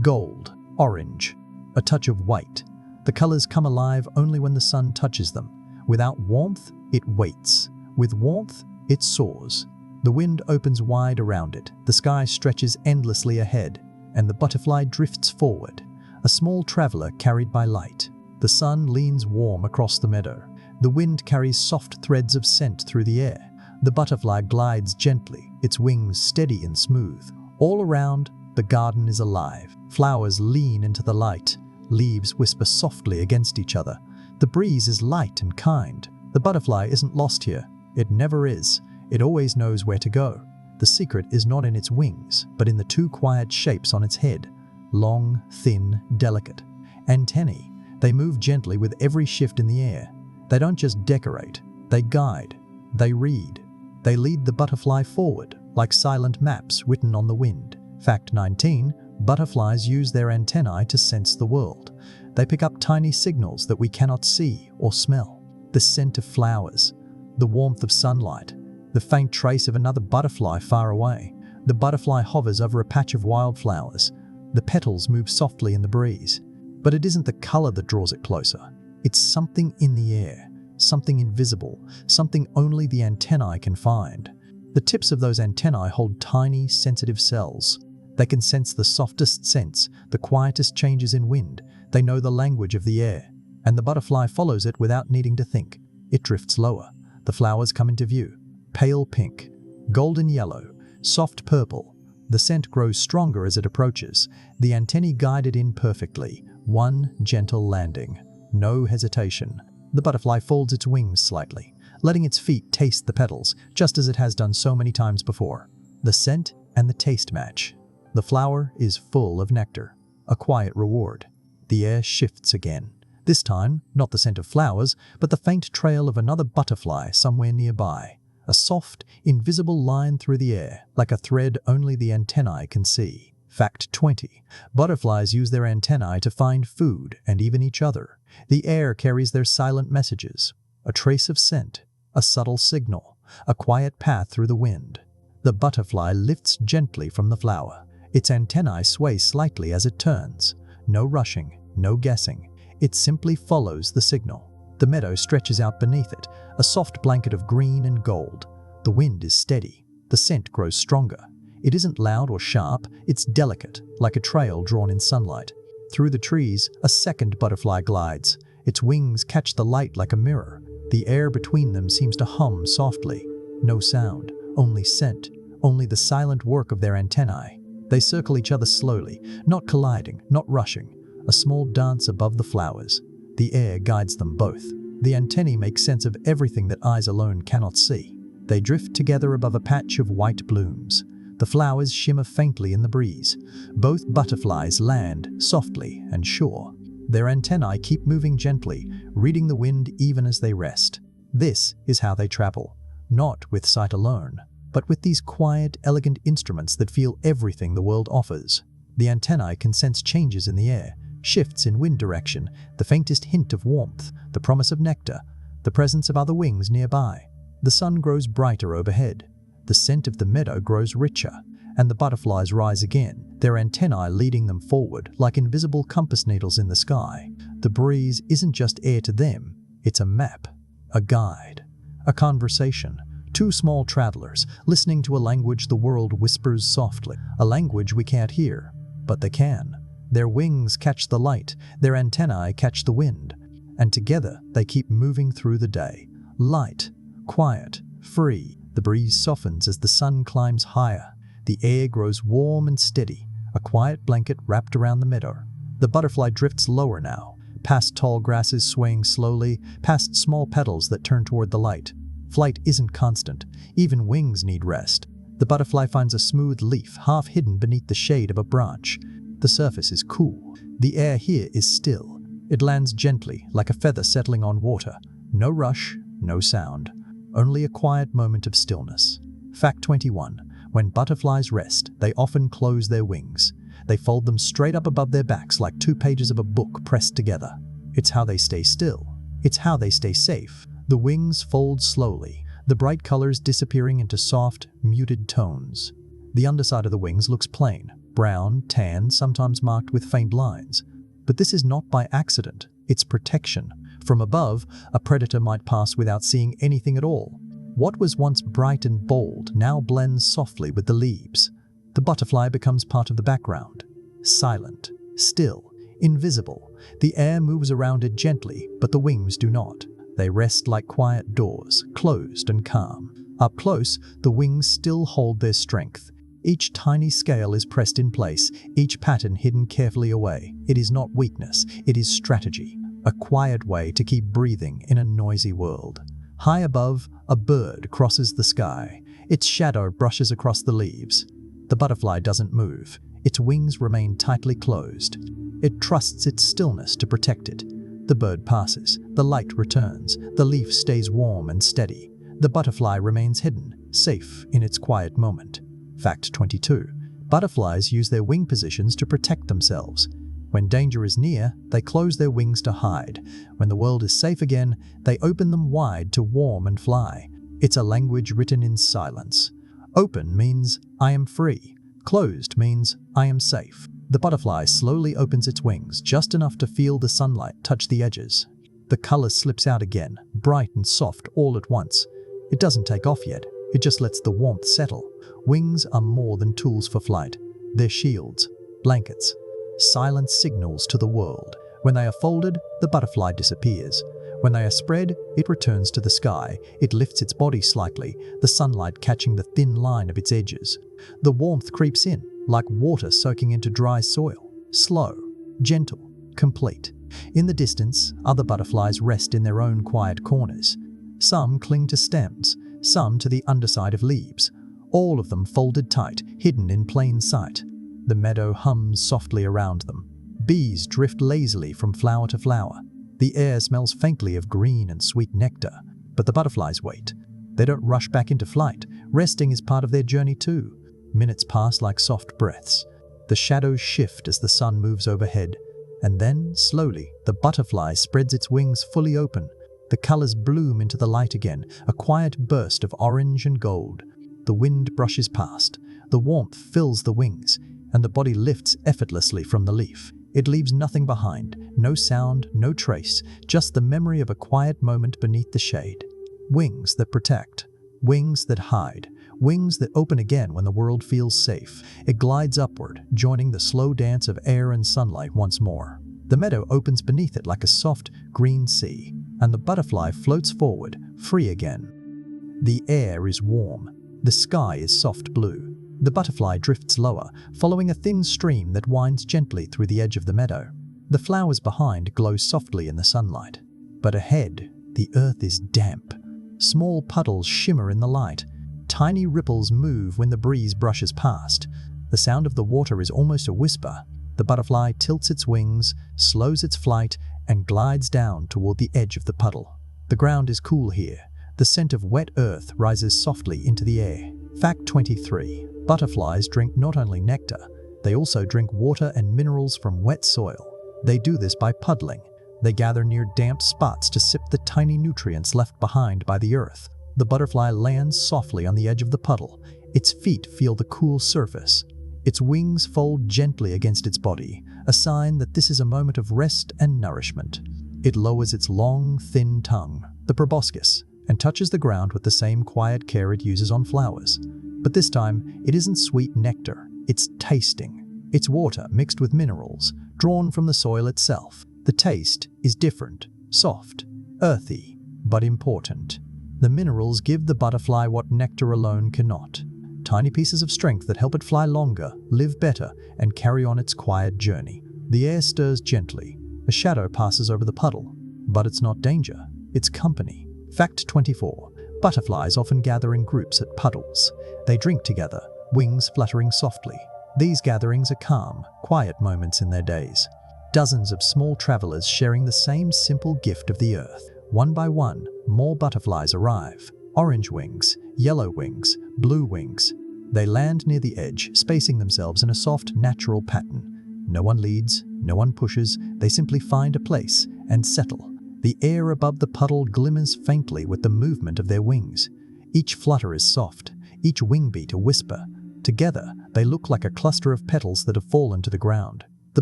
Gold, orange, a touch of white. The colors come alive only when the sun touches them. Without warmth, it waits. With warmth, it soars. The wind opens wide around it. The sky stretches endlessly ahead, and the butterfly drifts forward, a small traveler carried by light. The sun leans warm across the meadow. The wind carries soft threads of scent through the air. The butterfly glides gently, its wings steady and smooth. All around, the garden is alive. Flowers lean into the light. Leaves whisper softly against each other. The breeze is light and kind. The butterfly isn't lost here. It never is. It always knows where to go. The secret is not in its wings, but in the two quiet shapes on its head. Long, thin, delicate. Antennae. They move gently with every shift in the air. They don't just decorate. They guide. They read. They lead the butterfly forward, like silent maps written on the wind. Fact 19. Butterflies use their antennae to sense the world. They pick up tiny signals that we cannot see or smell. The scent of flowers, the warmth of sunlight, the faint trace of another butterfly far away. The butterfly hovers over a patch of wildflowers. The petals move softly in the breeze. But it isn't the color that draws it closer. It's something in the air, something invisible, something only the antennae can find. The tips of those antennae hold tiny, sensitive cells. They can sense the softest scents, the quietest changes in wind. They know the language of the air, and the butterfly follows it without needing to think. It drifts lower. The flowers come into view. Pale pink, golden yellow, soft purple. The scent grows stronger as it approaches. The antennae guide it in perfectly. One gentle landing. No hesitation. The butterfly folds its wings slightly, letting its feet taste the petals, just as it has done so many times before. The scent and the taste match. The flower is full of nectar, a quiet reward. The air shifts again. This time, not the scent of flowers, but the faint trail of another butterfly somewhere nearby. A soft, invisible line through the air, like a thread only the antennae can see. Fact 20. Butterflies use their antennae to find food and even each other. The air carries their silent messages. A trace of scent, a subtle signal, a quiet path through the wind. The butterfly lifts gently from the flower. Its antennae sway slightly as it turns. No rushing, no guessing. It simply follows the signal. The meadow stretches out beneath it, a soft blanket of green and gold. The wind is steady. The scent grows stronger. It isn't loud or sharp, it's delicate, like a trail drawn in sunlight. Through the trees, a second butterfly glides. Its wings catch the light like a mirror. The air between them seems to hum softly. No sound, only scent, only the silent work of their antennae. They circle each other slowly, not colliding, not rushing. A small dance above the flowers. The air guides them both. The antennae make sense of everything that eyes alone cannot see. They drift together above a patch of white blooms. The flowers shimmer faintly in the breeze. Both butterflies land softly and sure. Their antennae keep moving gently, reading the wind even as they rest. This is how they travel, not with sight alone, but with these quiet, elegant instruments that feel everything the world offers. The antennae can sense changes in the air, shifts in wind direction, the faintest hint of warmth, the promise of nectar, the presence of other wings nearby. The sun grows brighter overhead. The scent of the meadow grows richer, and the butterflies rise again, their antennae leading them forward like invisible compass needles in the sky. The breeze isn't just air to them, it's a map, a guide, a conversation. Two small travelers listening to a language the world whispers softly, a language we can't hear, but they can. Their wings catch the light, their antennae catch the wind, and together they keep moving through the day. Light, quiet, free. The breeze softens as the sun climbs higher. The air grows warm and steady, a quiet blanket wrapped around the meadow. The butterfly drifts lower now, past tall grasses swaying slowly, past small petals that turn toward the light. Flight isn't constant. Even wings need rest. The butterfly finds a smooth leaf half hidden beneath the shade of a branch. The surface is cool. The air here is still. It lands gently, like a feather settling on water. No rush, no sound. Only a quiet moment of stillness. Fact 21. When butterflies rest, they often close their wings. They fold them straight up above their backs like 2 pages of a book pressed together. It's how they stay still. It's how they stay safe. The wings fold slowly, the bright colors disappearing into soft, muted tones. The underside of the wings looks plain, brown, tan, sometimes marked with faint lines. But this is not by accident. It's protection. From above, a predator might pass without seeing anything at all. What was once bright and bold now blends softly with the leaves. The butterfly becomes part of the background. Silent, still, invisible. The air moves around it gently, but the wings do not. They rest like quiet doors, closed and calm. Up close, the wings still hold their strength. Each tiny scale is pressed in place, each pattern hidden carefully away. It is not weakness, it is strategy. A quiet way to keep breathing in a noisy world. High above, a bird crosses the sky. Its shadow brushes across the leaves. The butterfly doesn't move. Its wings remain tightly closed. It trusts its stillness to protect it. The bird passes. The light returns. The leaf stays warm and steady. The butterfly remains hidden, safe in its quiet moment. Fact 22. Butterflies use their wing positions to protect themselves. When danger is near, they close their wings to hide. When the world is safe again, they open them wide to warm and fly. It's a language written in silence. Open means, I am free. Closed means, I am safe. The butterfly slowly opens its wings, just enough to feel the sunlight touch the edges. The color slips out again, bright and soft all at once. It doesn't take off yet. It just lets the warmth settle. Wings are more than tools for flight. They're shields, blankets, silent signals to the world. When they are folded, the butterfly disappears. When they are spread, it returns to the sky. It lifts its body slightly, the sunlight catching the thin line of its edges. The warmth creeps in, like water soaking into dry soil. Slow, gentle, complete. In the distance, other butterflies rest in their own quiet corners. Some cling to stems, some to the underside of leaves. All of them folded tight, hidden in plain sight. The meadow hums softly around them. Bees drift lazily from flower to flower. The air smells faintly of green and sweet nectar. But the butterflies wait. They don't rush back into flight. Resting is part of their journey too. Minutes pass like soft breaths. The shadows shift as the sun moves overhead. And then, slowly, the butterfly spreads its wings fully open. The colors bloom into the light again, a quiet burst of orange and gold. The wind brushes past. The warmth fills the wings, and the body lifts effortlessly from the leaf. It leaves nothing behind, no sound, no trace, just the memory of a quiet moment beneath the shade. Wings that protect, wings that hide, wings that open again when the world feels safe. It glides upward, joining the slow dance of air and sunlight once more. The meadow opens beneath it like a soft, green sea, and the butterfly floats forward, free again. The air is warm. The sky is soft blue. The butterfly drifts lower, following a thin stream that winds gently through the edge of the meadow. The flowers behind glow softly in the sunlight. But ahead, the earth is damp. Small puddles shimmer in the light. Tiny ripples move when the breeze brushes past. The sound of the water is almost a whisper. The butterfly tilts its wings, slows its flight, and glides down toward the edge of the puddle. The ground is cool here. The scent of wet earth rises softly into the air. Fact 23. Butterflies drink not only nectar, they also drink water and minerals from wet soil. They do this by puddling. They gather near damp spots to sip the tiny nutrients left behind by the earth. The butterfly lands softly on the edge of the puddle. Its feet feel the cool surface. Its wings fold gently against its body, a sign that this is a moment of rest and nourishment. It lowers its long, thin tongue, the proboscis, and touches the ground with the same quiet care it uses on flowers. But this time, it isn't sweet nectar, it's tasting. It's water mixed with minerals, drawn from the soil itself. The taste is different, soft, earthy, but important. The minerals give the butterfly what nectar alone cannot. Tiny pieces of strength that help it fly longer, live better, and carry on its quiet journey. The air stirs gently. A shadow passes over the puddle. But it's not danger, it's company. Fact 24. Butterflies often gather in groups at puddles. They drink together, wings fluttering softly. These gatherings are calm, quiet moments in their days. Dozens of small travelers sharing the same simple gift of the earth. One by one, more butterflies arrive. Orange wings, yellow wings, blue wings. They land near the edge, spacing themselves in a soft, natural pattern. No one leads, no one pushes, they simply find a place and settle. The air above the puddle glimmers faintly with the movement of their wings. Each flutter is soft, each wing beat a whisper. Together, they look like a cluster of petals that have fallen to the ground. The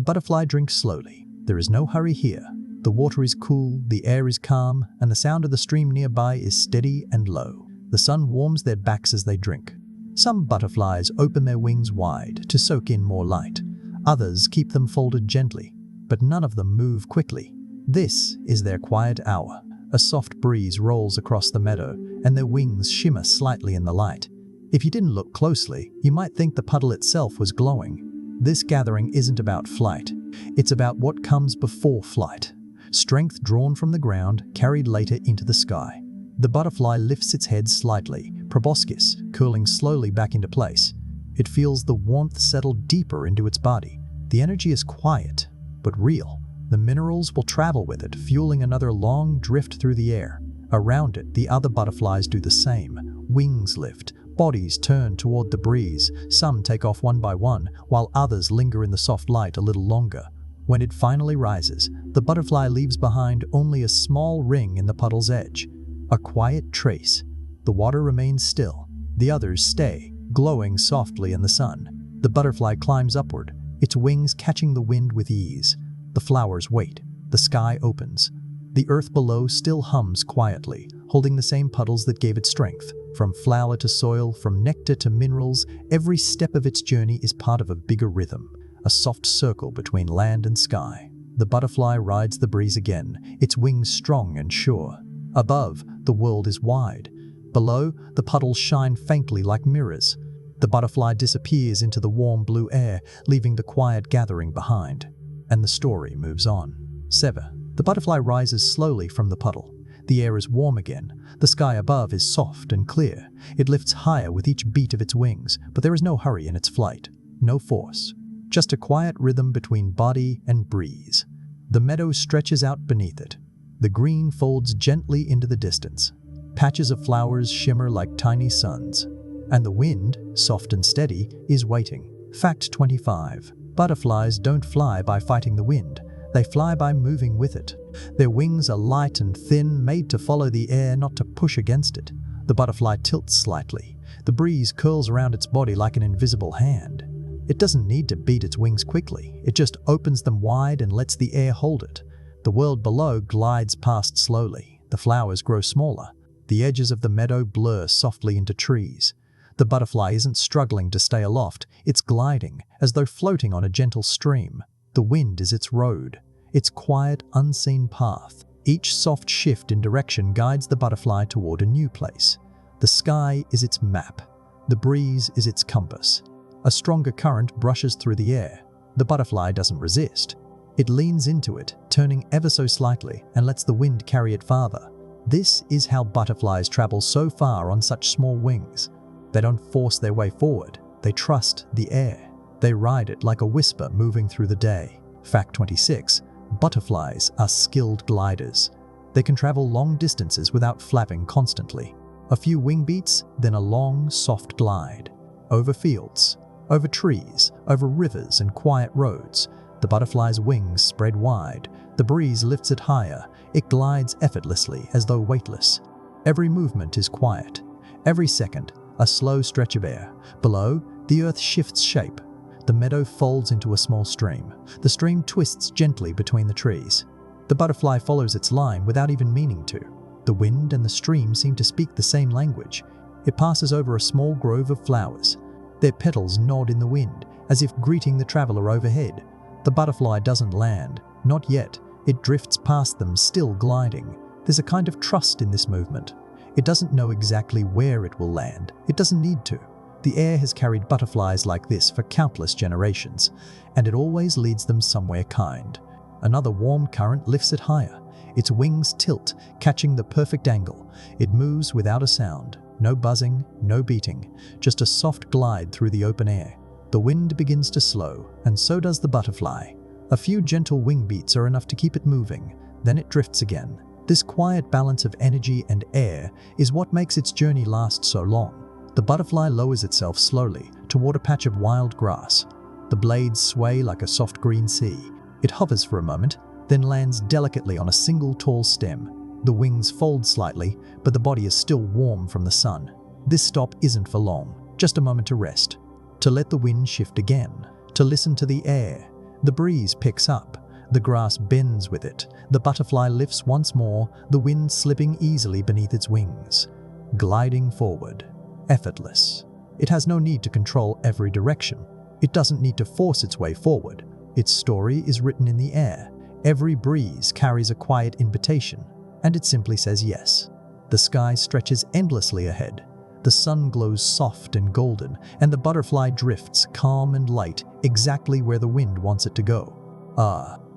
butterfly drinks slowly. There is no hurry here. The water is cool, the air is calm, and the sound of the stream nearby is steady and low. The sun warms their backs as they drink. Some butterflies open their wings wide to soak in more light. Others keep them folded gently, but none of them move quickly. This is their quiet hour. A soft breeze rolls across the meadow, and their wings shimmer slightly in the light. If you didn't look closely, you might think the puddle itself was glowing. This gathering isn't about flight. It's about what comes before flight. Strength drawn from the ground, carried later into the sky. The butterfly lifts its head slightly, proboscis curling slowly back into place. It feels the warmth settle deeper into its body. The energy is quiet, but real. The minerals will travel with it, fueling another long drift through the air. Around it, the other butterflies do the same. Wings lift, bodies turn toward the breeze. Some take off one by one, while others linger in the soft light a little longer. When it finally rises, the butterfly leaves behind only a small ring in the puddle's edge. A quiet trace. The water remains still. The others stay, glowing softly in the sun. The butterfly climbs upward, its wings catching the wind with ease. The flowers wait. The sky opens. The earth below still hums quietly, holding the same puddles that gave it strength. From flower to soil, from nectar to minerals, every step of its journey is part of a bigger rhythm, a soft circle between land and sky. The butterfly rides the breeze again, its wings strong and sure. Above, the world is wide. Below, the puddles shine faintly like mirrors. The butterfly disappears into the warm blue air, leaving the quiet gathering behind. And the story moves on. 7. The butterfly rises slowly from the puddle. The air is warm again. The sky above is soft and clear. It lifts higher with each beat of its wings, but there is no hurry in its flight. No force. Just a quiet rhythm between body and breeze. The meadow stretches out beneath it. The green folds gently into the distance. Patches of flowers shimmer like tiny suns. And the wind, soft and steady, is waiting. Fact 25. Butterflies don't fly by fighting the wind. They fly by moving with it. Their wings are light and thin, made to follow the air, not to push against it. The butterfly tilts slightly. The breeze curls around its body like an invisible hand. It doesn't need to beat its wings quickly. It just opens them wide and lets the air hold it. The world below glides past slowly. The flowers grow smaller. The edges of the meadow blur softly into trees. The butterfly isn't struggling to stay aloft. It's gliding, as though floating on a gentle stream. The wind is its road, its quiet, unseen path. Each soft shift in direction guides the butterfly toward a new place. The sky is its map. The breeze is its compass. A stronger current brushes through the air. The butterfly doesn't resist. It leans into it, turning ever so slightly, and lets the wind carry it farther. This is how butterflies travel so far on such small wings. They don't force their way forward. They trust the air. They ride it like a whisper moving through the day. Fact 26. Butterflies are skilled gliders. They can travel long distances without flapping constantly. A few wing beats, then a long, soft glide. Over fields, over trees, over rivers and quiet roads. The butterfly's wings spread wide. The breeze lifts it higher. It glides effortlessly as though weightless. Every movement is quiet. Every second, a slow stretch of air. Below, the earth shifts shape. The meadow folds into a small stream. The stream twists gently between the trees. The butterfly follows its line without even meaning to. The wind and the stream seem to speak the same language. It passes over a small grove of flowers. Their petals nod in the wind, as if greeting the traveler overhead. The butterfly doesn't land. Not yet. It drifts past them, still gliding. There's a kind of trust in this movement. It doesn't know exactly where it will land. It doesn't need to. The air has carried butterflies like this for countless generations, and it always leads them somewhere kind. Another warm current lifts it higher. Its wings tilt, catching the perfect angle. It moves without a sound. No buzzing, no beating, just a soft glide through the open air. The wind begins to slow, and so does the butterfly. A few gentle wing beats are enough to keep it moving, then it drifts again. This quiet balance of energy and air is what makes its journey last so long. The butterfly lowers itself slowly toward a patch of wild grass. The blades sway like a soft green sea. It hovers for a moment, then lands delicately on a single tall stem. The wings fold slightly, but the body is still warm from the sun. This stop isn't for long, just a moment to rest, to let the wind shift again, to listen to the air. The breeze picks up. The grass bends with it. The butterfly lifts once more, the wind slipping easily beneath its wings. Gliding forward. Effortless. It has no need to control every direction. It doesn't need to force its way forward. Its story is written in the air. Every breeze carries a quiet invitation, and it simply says yes. The sky stretches endlessly ahead. The sun glows soft and golden, and the butterfly drifts, calm and light, exactly where the wind wants it to go.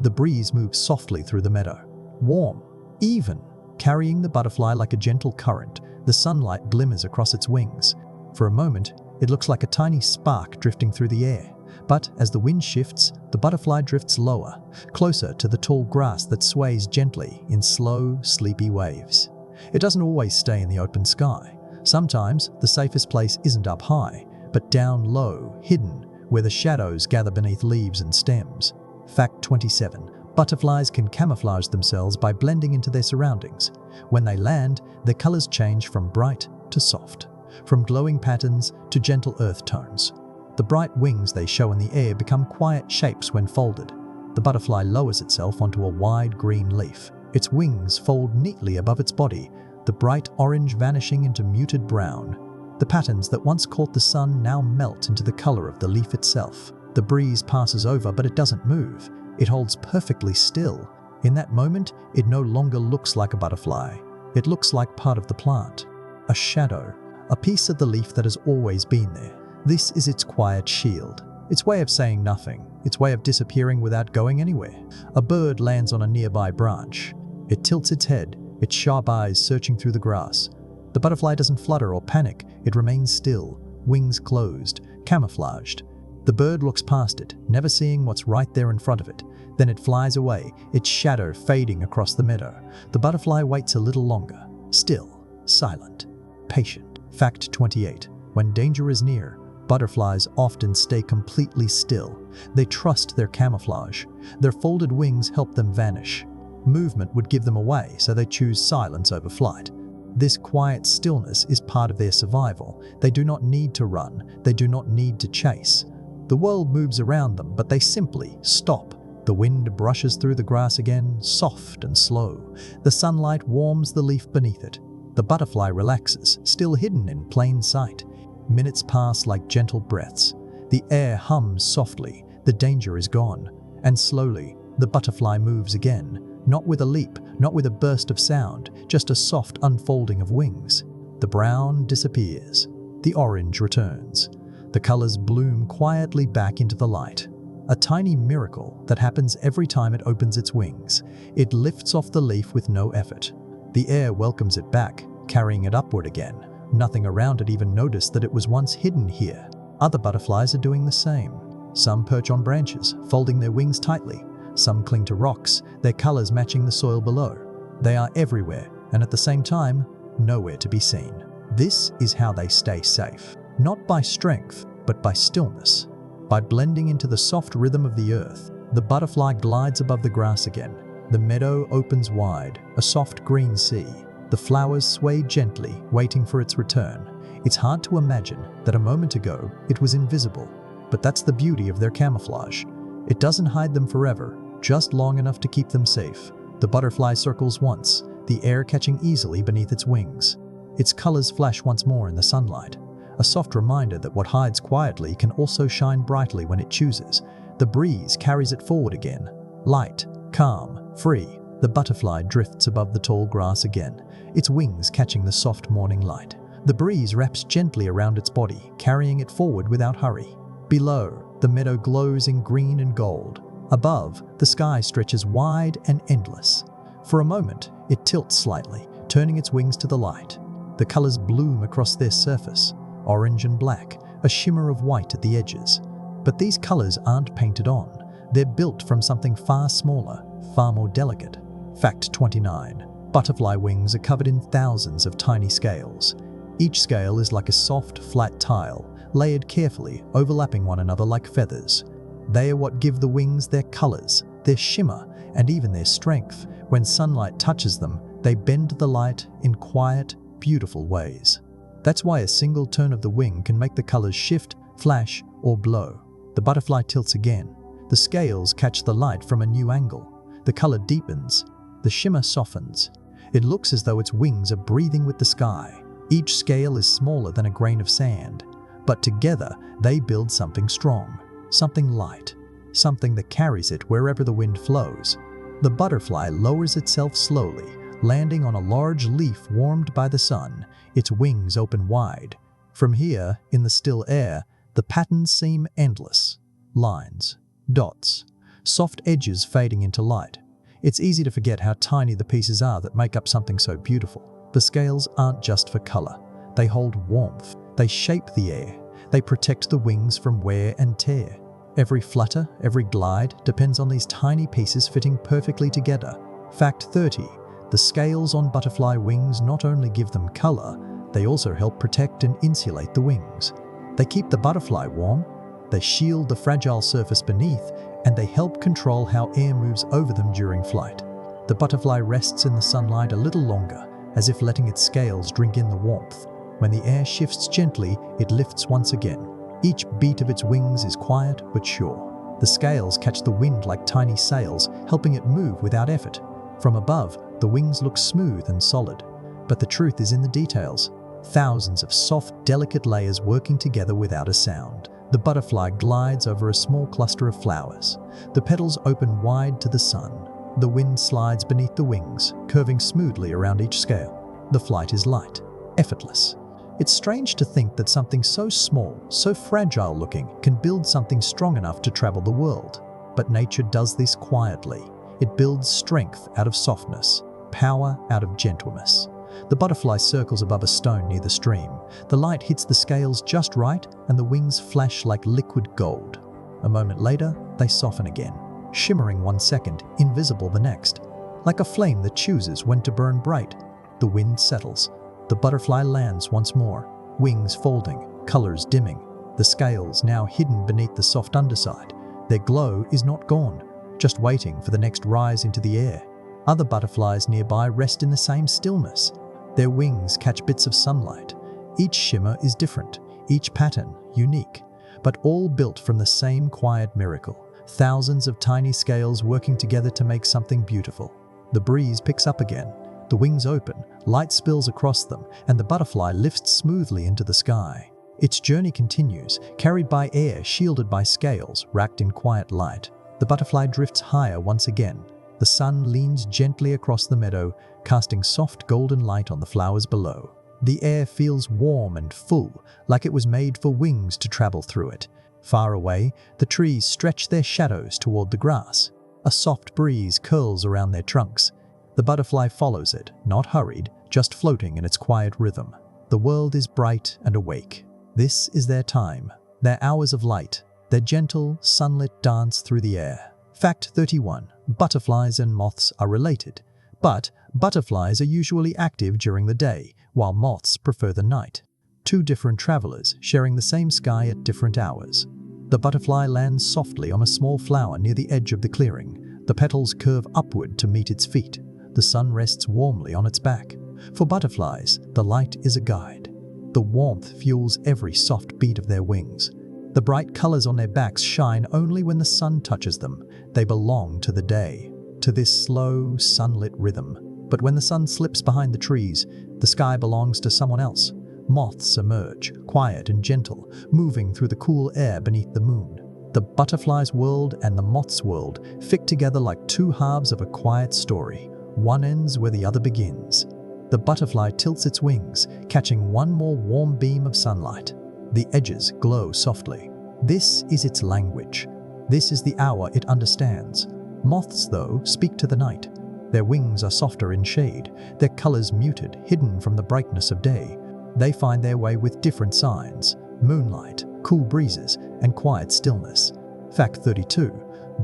The breeze moves softly through the meadow. Warm, even, carrying the butterfly like a gentle current. The sunlight glimmers across its wings. For a moment, it looks like a tiny spark drifting through the air. But as the wind shifts, the butterfly drifts lower, closer to the tall grass that sways gently in slow, sleepy waves. It doesn't always stay in the open sky. Sometimes the safest place isn't up high, but down low, hidden, where the shadows gather beneath leaves and stems. Fact 27. Butterflies can camouflage themselves by blending into their surroundings. When they land, their colors change from bright to soft, from glowing patterns to gentle earth tones. The bright wings they show in the air become quiet shapes when folded. The butterfly lowers itself onto a wide green leaf. Its wings fold neatly above its body, the bright orange vanishing into muted brown. The patterns that once caught the sun now melt into the color of the leaf itself. The breeze passes over, but it doesn't move. It holds perfectly still. In that moment, it no longer looks like a butterfly. It looks like part of the plant. A shadow, a piece of the leaf that has always been there. This is its quiet shield. Its way of saying nothing. Its way of disappearing without going anywhere. A bird lands on a nearby branch. It tilts its head, its sharp eyes searching through the grass. The butterfly doesn't flutter or panic. It remains still, wings closed, camouflaged. The bird looks past it, never seeing what's right there in front of it. Then it flies away, its shadow fading across the meadow. The butterfly waits a little longer, still, silent, patient. Fact 28. When danger is near, butterflies often stay completely still. They trust their camouflage. Their folded wings help them vanish. Movement would give them away, so they choose silence over flight. This quiet stillness is part of their survival. They do not need to run. They do not need to chase. The world moves around them, but they simply stop. The wind brushes through the grass again, soft and slow. The sunlight warms the leaf beneath it. The butterfly relaxes, still hidden in plain sight. Minutes pass like gentle breaths. The air hums softly. The danger is gone. And slowly, the butterfly moves again. Not with a leap, not with a burst of sound, just a soft unfolding of wings. The brown disappears. The orange returns. The colors bloom quietly back into the light. A tiny miracle that happens every time it opens its wings. It lifts off the leaf with no effort. The air welcomes it back, carrying it upward again. Nothing around it even noticed that it was once hidden here. Other butterflies are doing the same. Some perch on branches, folding their wings tightly. Some cling to rocks, their colors matching the soil below. They are everywhere, and at the same time, nowhere to be seen. This is how they stay safe. Not by strength, but by stillness. By blending into the soft rhythm of the earth, the butterfly glides above the grass again. The meadow opens wide, a soft green sea. The flowers sway gently, waiting for its return. It's hard to imagine that a moment ago it was invisible, but that's the beauty of their camouflage. It doesn't hide them forever, just long enough to keep them safe. The butterfly circles once, the air catching easily beneath its wings. Its colors flash once more in the sunlight. A soft reminder that what hides quietly can also shine brightly when it chooses. The breeze carries it forward again. Light, calm, free. The butterfly drifts above the tall grass again, its wings catching the soft morning light. The breeze wraps gently around its body, carrying it forward without hurry. Below, the meadow glows in green and gold. Above, the sky stretches wide and endless. For a moment, it tilts slightly, turning its wings to the light. The colors bloom across their surface, orange and black, a shimmer of white at the edges. But these colors aren't painted on. They're built from something far smaller, far more delicate. Fact 29. Butterfly wings are covered in thousands of tiny scales. Each scale is like a soft, flat tile, layered carefully, overlapping one another like feathers. They are what give the wings their colors, their shimmer, and even their strength. When sunlight touches them, they bend the light in quiet, beautiful ways. That's why a single turn of the wing can make the colors shift, flash, or blow. The butterfly tilts again. The scales catch the light from a new angle. The color deepens. The shimmer softens. It looks as though its wings are breathing with the sky. Each scale is smaller than a grain of sand, but together they build something strong, something light, something that carries it wherever the wind flows. The butterfly lowers itself slowly, landing on a large leaf warmed by the sun, its wings open wide. From here, in the still air, the patterns seem endless. Lines, dots, soft edges fading into light. It's easy to forget how tiny the pieces are that make up something so beautiful. The scales aren't just for color. They hold warmth. They shape the air. They protect the wings from wear and tear. Every flutter, every glide depends on these tiny pieces fitting perfectly together. Fact 30. The scales on butterfly wings not only give them color, they also help protect and insulate the wings. They keep the butterfly warm, they shield the fragile surface beneath, and they help control how air moves over them during flight. The butterfly rests in the sunlight a little longer, as if letting its scales drink in the warmth. When the air shifts gently, it lifts once again. Each beat of its wings is quiet but sure. The scales catch the wind like tiny sails, helping it move without effort. From above, the wings look smooth and solid. But the truth is in the details. Thousands of soft, delicate layers working together without a sound. The butterfly glides over a small cluster of flowers. The petals open wide to the sun. The wind slides beneath the wings, curving smoothly around each scale. The flight is light, effortless. It's strange to think that something so small, so fragile looking, can build something strong enough to travel the world. But nature does this quietly. It builds strength out of softness, power out of gentleness. The butterfly circles above a stone near the stream. The light hits the scales just right, and the wings flash like liquid gold. A moment later, they soften again, shimmering one second, invisible the next. Like a flame that chooses when to burn bright. The wind settles. The butterfly lands once more, wings folding, colors dimming. The scales now hidden beneath the soft underside. Their glow is not gone, just waiting for the next rise into the air. Other butterflies nearby rest in the same stillness. Their wings catch bits of sunlight. Each shimmer is different, each pattern unique, but all built from the same quiet miracle. Thousands of tiny scales working together to make something beautiful. The breeze picks up again. The wings open, light spills across them, and the butterfly lifts smoothly into the sky. Its journey continues, carried by air, shielded by scales, wrapped in quiet light. The butterfly drifts higher once again. The sun leans gently across the meadow, casting soft golden light on the flowers below. The air feels warm and full, like it was made for wings to travel through it. Far away, the trees stretch their shadows toward the grass. A soft breeze curls around their trunks. The butterfly follows it, not hurried, just floating in its quiet rhythm. The world is bright and awake. This is their time, their hours of light, their gentle, sunlit dance through the air. Fact 31. Butterflies and moths are related, but butterflies are usually active during the day, while moths prefer the night. Two different travelers sharing the same sky at different hours. The butterfly lands softly on a small flower near the edge of the clearing. The petals curve upward to meet its feet. The sun rests warmly on its back. For butterflies, the light is a guide. The warmth fuels every soft beat of their wings. The bright colors on their backs shine only when the sun touches them. They belong to the day, to this slow, sunlit rhythm. But when the sun slips behind the trees, the sky belongs to someone else. Moths emerge, quiet and gentle, moving through the cool air beneath the moon. The butterfly's world and the moth's world fit together like two halves of a quiet story. One ends where the other begins. The butterfly tilts its wings, catching one more warm beam of sunlight. The edges glow softly. This is its language. This is the hour it understands. Moths, though, speak to the night. Their wings are softer in shade, their colors muted, hidden from the brightness of day. They find their way with different signs: moonlight, cool breezes, and quiet stillness. Fact 32.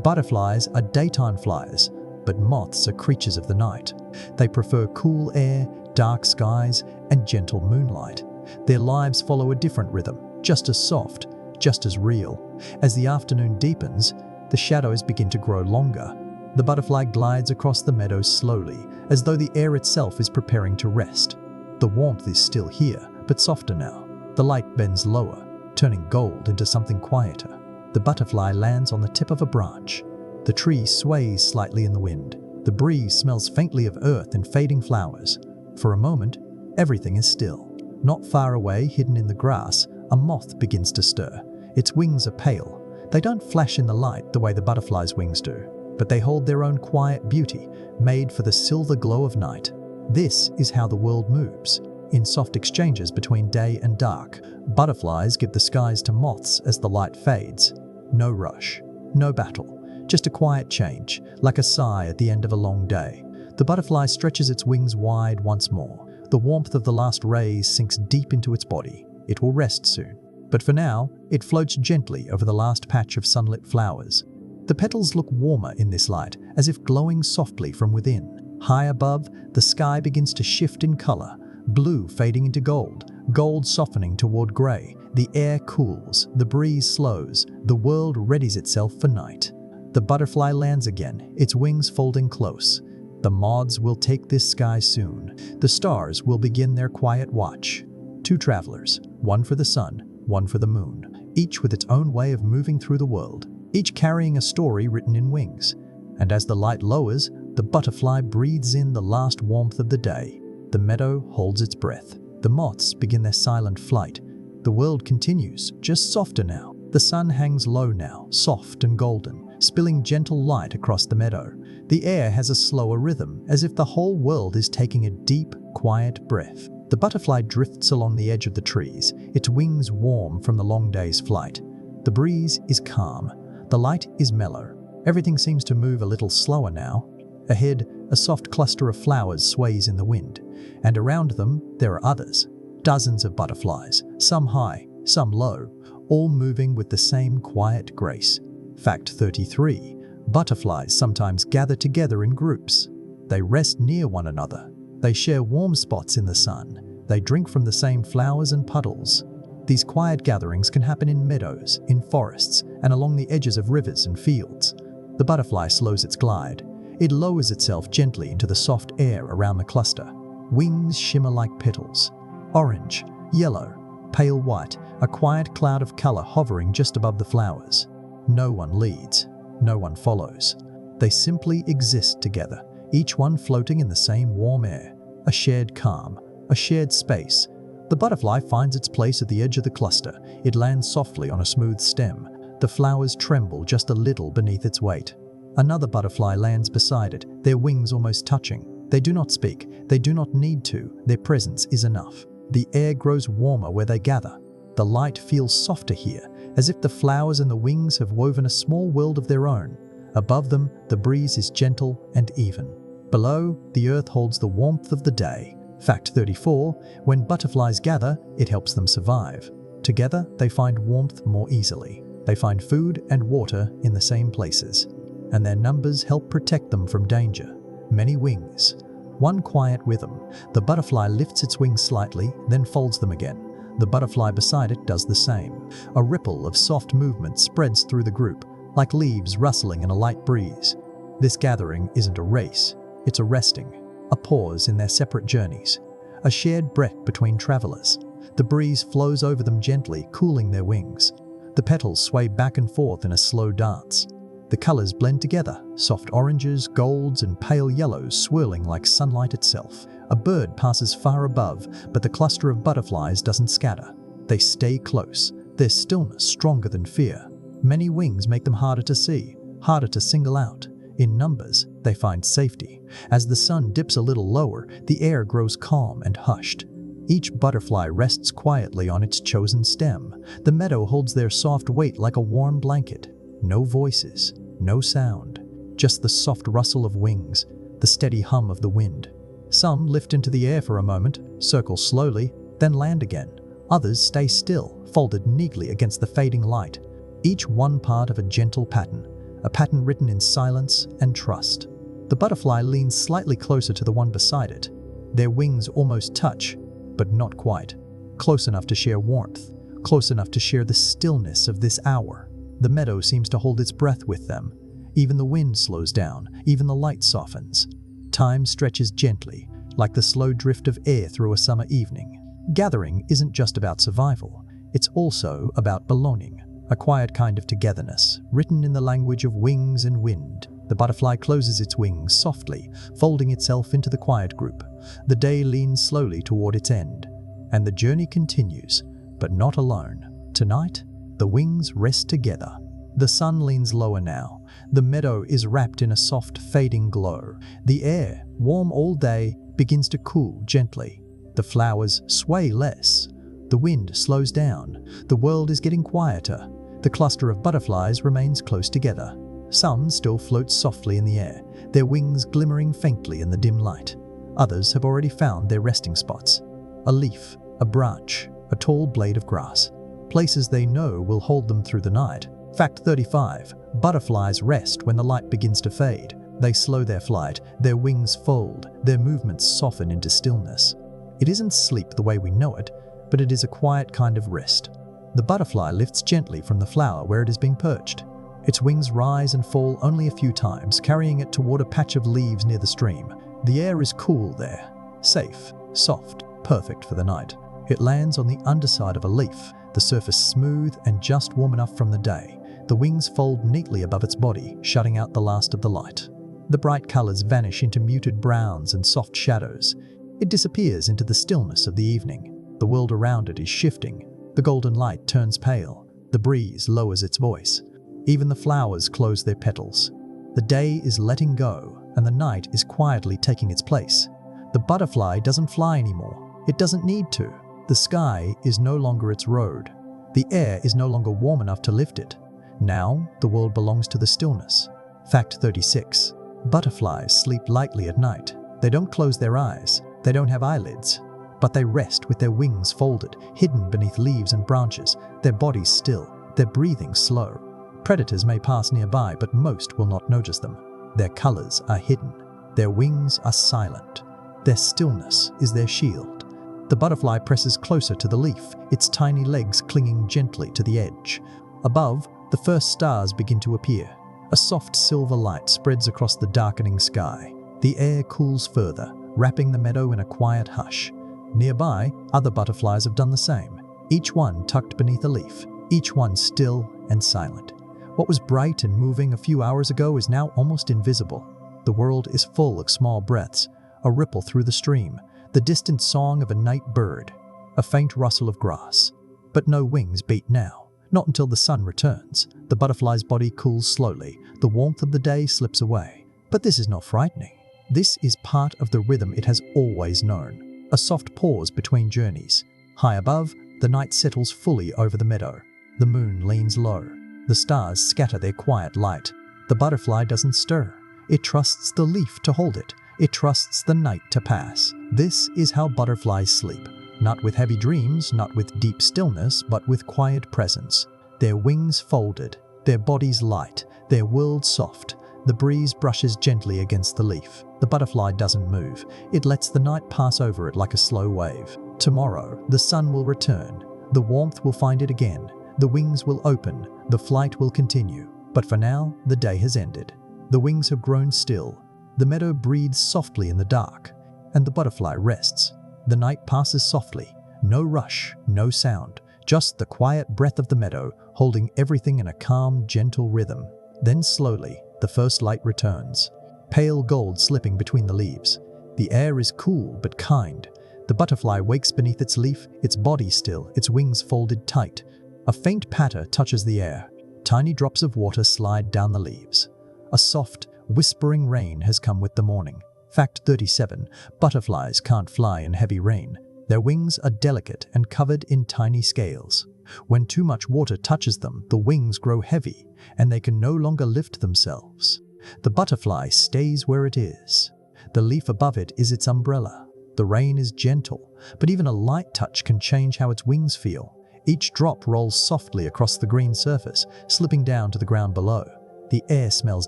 Butterflies are daytime flyers, but moths are creatures of the night. They prefer cool air, dark skies, and gentle moonlight. Their lives follow a different rhythm, just as soft, just as real. As the afternoon deepens, the shadows begin to grow longer. The butterfly glides across the meadows slowly, as though the air itself is preparing to rest. The warmth is still here, but softer now. The light bends lower, turning gold into something quieter. The butterfly lands on the tip of a branch. The tree sways slightly in the wind. The breeze smells faintly of earth and fading flowers. For a moment, everything is still. Not far away, hidden in the grass, a moth begins to stir. Its wings are pale. They don't flash in the light the way the butterfly's wings do, but they hold their own quiet beauty, made for the silver glow of night. This is how the world moves, in soft exchanges between day and dark. Butterflies give the skies to moths as the light fades. No rush, no battle, just a quiet change, like a sigh at the end of a long day. The butterfly stretches its wings wide once more. The warmth of the last rays sinks deep into its body. It will rest soon. But for now, it floats gently over the last patch of sunlit flowers. The petals look warmer in this light, as if glowing softly from within. High above, the sky begins to shift in color, blue fading into gold, gold softening toward gray. The air cools, the breeze slows, the world readies itself for night. The butterfly lands again, its wings folding close. The moths will take this sky soon. The stars will begin their quiet watch. Two travelers, one for the sun, one for the moon, each with its own way of moving through the world, each carrying a story written in wings. And as the light lowers, the butterfly breathes in the last warmth of the day. The meadow holds its breath. The moths begin their silent flight. The world continues, just softer now. The sun hangs low now, soft and golden, spilling gentle light across the meadow. The air has a slower rhythm, as if the whole world is taking a deep, quiet breath. The butterfly drifts along the edge of the trees, its wings warm from the long day's flight. The breeze is calm. The light is mellow. Everything seems to move a little slower now. Ahead, a soft cluster of flowers sways in the wind, and around them there are others. Dozens of butterflies, some high, some low, all moving with the same quiet grace. Fact 33. Butterflies sometimes gather together in groups. They rest near one another. They share warm spots in the sun. They drink from the same flowers and puddles. These quiet gatherings can happen in meadows, in forests, and along the edges of rivers and fields. The butterfly slows its glide. It lowers itself gently into the soft air around the cluster. Wings shimmer like petals. Orange, yellow, pale white, a quiet cloud of color hovering just above the flowers. No one leads. No one follows. They simply exist together, each one floating in the same warm air. A shared calm, a shared space. The butterfly finds its place at the edge of the cluster. It lands softly on a smooth stem. The flowers tremble just a little beneath its weight. Another butterfly lands beside it, their wings almost touching. They do not speak. They do not need to. Their presence is enough. The air grows warmer where they gather. The light feels softer here, as if the flowers and the wings have woven a small world of their own. Above them, the breeze is gentle and even. Below, the earth holds the warmth of the day. Fact 34. When butterflies gather, it helps them survive. Together, they find warmth more easily. They find food and water in the same places. And their numbers help protect them from danger. Many wings. One quiet rhythm. The butterfly lifts its wings slightly, then folds them again. The butterfly beside it does the same. A ripple of soft movement spreads through the group, like leaves rustling in a light breeze. This gathering isn't a race. It's a resting, a pause in their separate journeys, a shared breath between travelers. The breeze flows over them gently, cooling their wings. The petals sway back and forth in a slow dance. The colors blend together, soft oranges, golds, and pale yellows swirling like sunlight itself. A bird passes far above, but the cluster of butterflies doesn't scatter. They stay close, their stillness stronger than fear. Many wings make them harder to see, harder to single out. In numbers, they find safety. As the sun dips a little lower, the air grows calm and hushed. Each butterfly rests quietly on its chosen stem. The meadow holds their soft weight like a warm blanket. No voices, no sound, just the soft rustle of wings, the steady hum of the wind. Some lift into the air for a moment, circle slowly, then land again. Others stay still, folded neatly against the fading light, each one part of a gentle pattern, a pattern written in silence and trust. The butterfly leans slightly closer to the one beside it. Their wings almost touch, but not quite. Close enough to share warmth, close enough to share the stillness of this hour. The meadow seems to hold its breath with them. Even the wind slows down, even the light softens. Time stretches gently, like the slow drift of air through a summer evening. Gathering isn't just about survival, it's also about belonging, a quiet kind of togetherness, written in the language of wings and wind. The butterfly closes its wings softly, folding itself into the quiet group. The day leans slowly toward its end, and the journey continues, but not alone. Tonight, the wings rest together. The sun leans lower now. The meadow is wrapped in a soft, fading glow. The air, warm all day, begins to cool gently. The flowers sway less. The wind slows down. The world is getting quieter. The cluster of butterflies remains close together. Some still float softly in the air, their wings glimmering faintly in the dim light. Others have already found their resting spots. A leaf, a branch, a tall blade of grass. Places they know will hold them through the night. Fact 35. Butterflies rest when the light begins to fade. They slow their flight, their wings fold, their movements soften into stillness. It isn't sleep the way we know it, but it is a quiet kind of rest. The butterfly lifts gently from the flower where it is being perched. Its wings rise and fall only a few times, carrying it toward a patch of leaves near the stream. The air is cool there, safe, soft, perfect for the night. It lands on the underside of a leaf, the surface smooth and just warm enough from the day. The wings fold neatly above its body, shutting out the last of the light. The bright colors vanish into muted browns and soft shadows. It disappears into the stillness of the evening. The world around it is shifting. The golden light turns pale. The breeze lowers its voice. Even the flowers close their petals. The day is letting go, and the night is quietly taking its place. The butterfly doesn't fly anymore. It doesn't need to. The sky is no longer its road. The air is no longer warm enough to lift it. Now, the world belongs to the stillness. Fact 36. Butterflies sleep lightly at night. They don't close their eyes. They don't have eyelids. But they rest with their wings folded, hidden beneath leaves and branches, their bodies still, their breathing slow. Predators may pass nearby, but most will not notice them. Their colors are hidden. Their wings are silent. Their stillness is their shield. The butterfly presses closer to the leaf, its tiny legs clinging gently to the edge. Above, the first stars begin to appear. A soft silver light spreads across the darkening sky. The air cools further, wrapping the meadow in a quiet hush. Nearby, other butterflies have done the same, each one tucked beneath a leaf, each one still and silent. What was bright and moving a few hours ago is now almost invisible. The world is full of small breaths, a ripple through the stream, the distant song of a night bird, a faint rustle of grass. But no wings beat now, not until the sun returns. The butterfly's body cools slowly, the warmth of the day slips away. But this is not frightening. This is part of the rhythm it has always known, a soft pause between journeys. High above, the night settles fully over the meadow. The moon leans low. The stars scatter their quiet light. The butterfly doesn't stir. It trusts the leaf to hold it. It trusts the night to pass. This is how butterflies sleep. Not with heavy dreams, not with deep stillness, but with quiet presence. Their wings folded, their bodies light, their world soft. The breeze brushes gently against the leaf. The butterfly doesn't move. It lets the night pass over it like a slow wave. Tomorrow, the sun will return. The warmth will find it again. The wings will open. The flight will continue. But for now, the day has ended. The wings have grown still. The meadow breathes softly in the dark, and the butterfly rests. The night passes softly. No rush, no sound. Just the quiet breath of the meadow, holding everything in a calm, gentle rhythm. Then slowly, the first light returns. Pale gold slipping between the leaves. The air is cool but kind. The butterfly wakes beneath its leaf, its body still, its wings folded tight. A faint patter touches the air. Tiny drops of water slide down the leaves. A soft, whispering rain has come with the morning. Fact 37. Butterflies can't fly in heavy rain. Their wings are delicate and covered in tiny scales. When too much water touches them, the wings grow heavy, and they can no longer lift themselves. The butterfly stays where it is. The leaf above it is its umbrella. The rain is gentle, but even a light touch can change how its wings feel. Each drop rolls softly across the green surface, slipping down to the ground below. The air smells